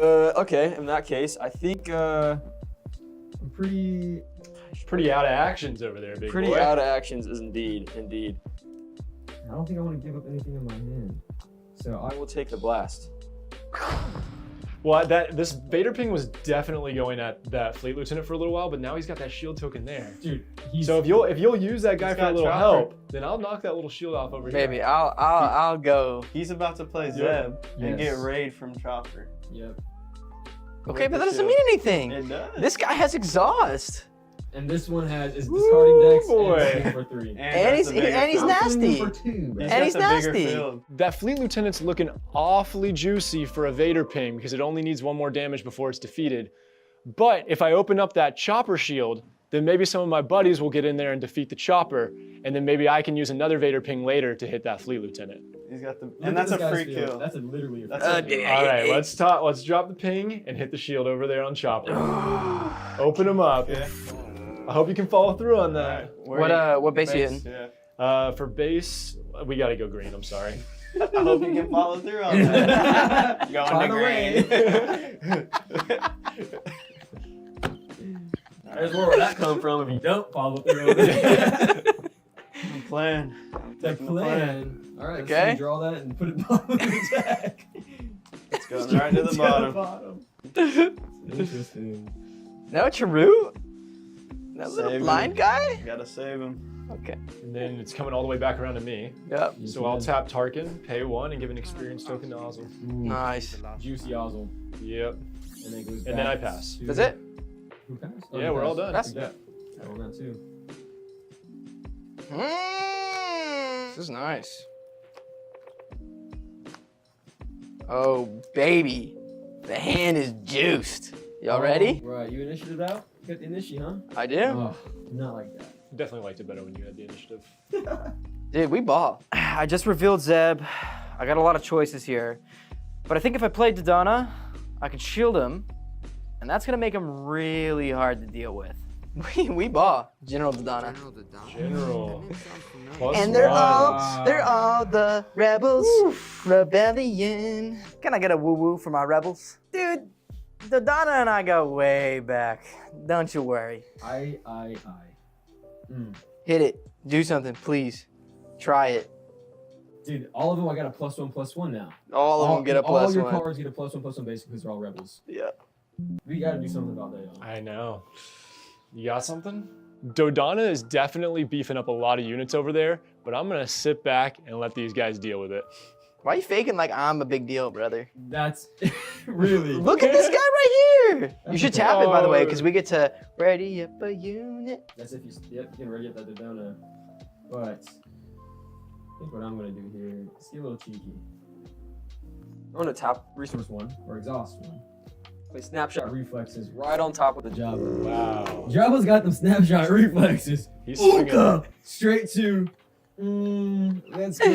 Okay, in that case, I think I'm pretty out of actions over there, big pretty boy. out of actions is indeed. I don't think I want to give up anything in my hand, so I will take the blast. Well, this Vader ping was definitely going at that Fleet Lieutenant for a little while, but now he's got that shield token there. Dude, so if you'll use that guy He's for a got little chopper. help, then I'll knock that little shield off over Maybe here. I'll go. He's about to play Zeb Yep. and get Yes. raid from Chopper. Yep. Okay, but the that doesn't shield. mean anything. It does. This guy has exhaust. And this one is discarding decks boy. and swing for 3. And he's nasty. For 2, bro. And he's nasty. That Fleet Lieutenant's looking awfully juicy for a Vader ping because it only needs one more damage before it's defeated. But if I open up that chopper shield, then maybe some of my buddies will get in there and defeat the chopper, and then maybe I can use another Vader ping later to hit that Fleet Lieutenant. He's got the, Look and at that's a this guy's free field. kill. That's literally a That's free a- kill. All right, let's drop the ping and hit the shield over there on chopper. Open them up. Yeah. I hope you can follow through on that. What base you hitting? Yeah. For base, we gotta go green. I'm sorry. I hope you can follow through on that. Going By to the green. There's where would that come from if you don't follow through on it? I'm playing. The plan. All right, Okay. so you draw that and put it bottom of the deck. It's going right to the bottom. Interesting. No, Charu? That little Save blind him. guy? Gotta save him. Okay. And then it's coming all the way back around to me. Yep. So I'll tap Tarkin, pay 1, and give an experience token to Ozzel. Nice. Juicy Ozzel. Yep. And then it goes And then I back pass. to- That's it? Who passed? Yeah, you we're all passed. done. Yeah. All done too. This is nice. Oh, baby. The hand is juiced. Y'all ready? Right, you initiative out? You got the initiative, huh? I do. Oh, not like that. Definitely liked it better when you had the initiative. Dude, we ball. I just revealed Zeb. I got a lot of choices here. But I think if I played Dodonna, I could shield him. And that's going to make him really hard to deal with. We bought General Dodonna. General. And they're all the rebels. Rebellion. Can I get a woo woo for my rebels? Dude, Dodonna and I go way back. Don't you worry. Hit it. Do something, please. Try it. Dude, all of them I got a +1/+1 now. All of them get a +1. All your cards get a +1/+1 basically because they're all rebels. Yeah. We gotta do something about that, y'all. I know. You got something? Dodonna is definitely beefing up a lot of units over there, but I'm gonna sit back and let these guys deal with it. Why are you faking like I'm a big deal, brother? That's really. Look at this guy right here. You should tap it, by the way, because we get to ready up a unit. That's if you can ready up that Dodonna. But I think what I'm gonna do here is get a little cheeky. I'm gonna tap resource 1 or exhaust 1. Play snapshot reflexes right on top of the Jabba. Wow. Jabba's got them snapshot reflexes. He's swinging. Straight to. Let's go.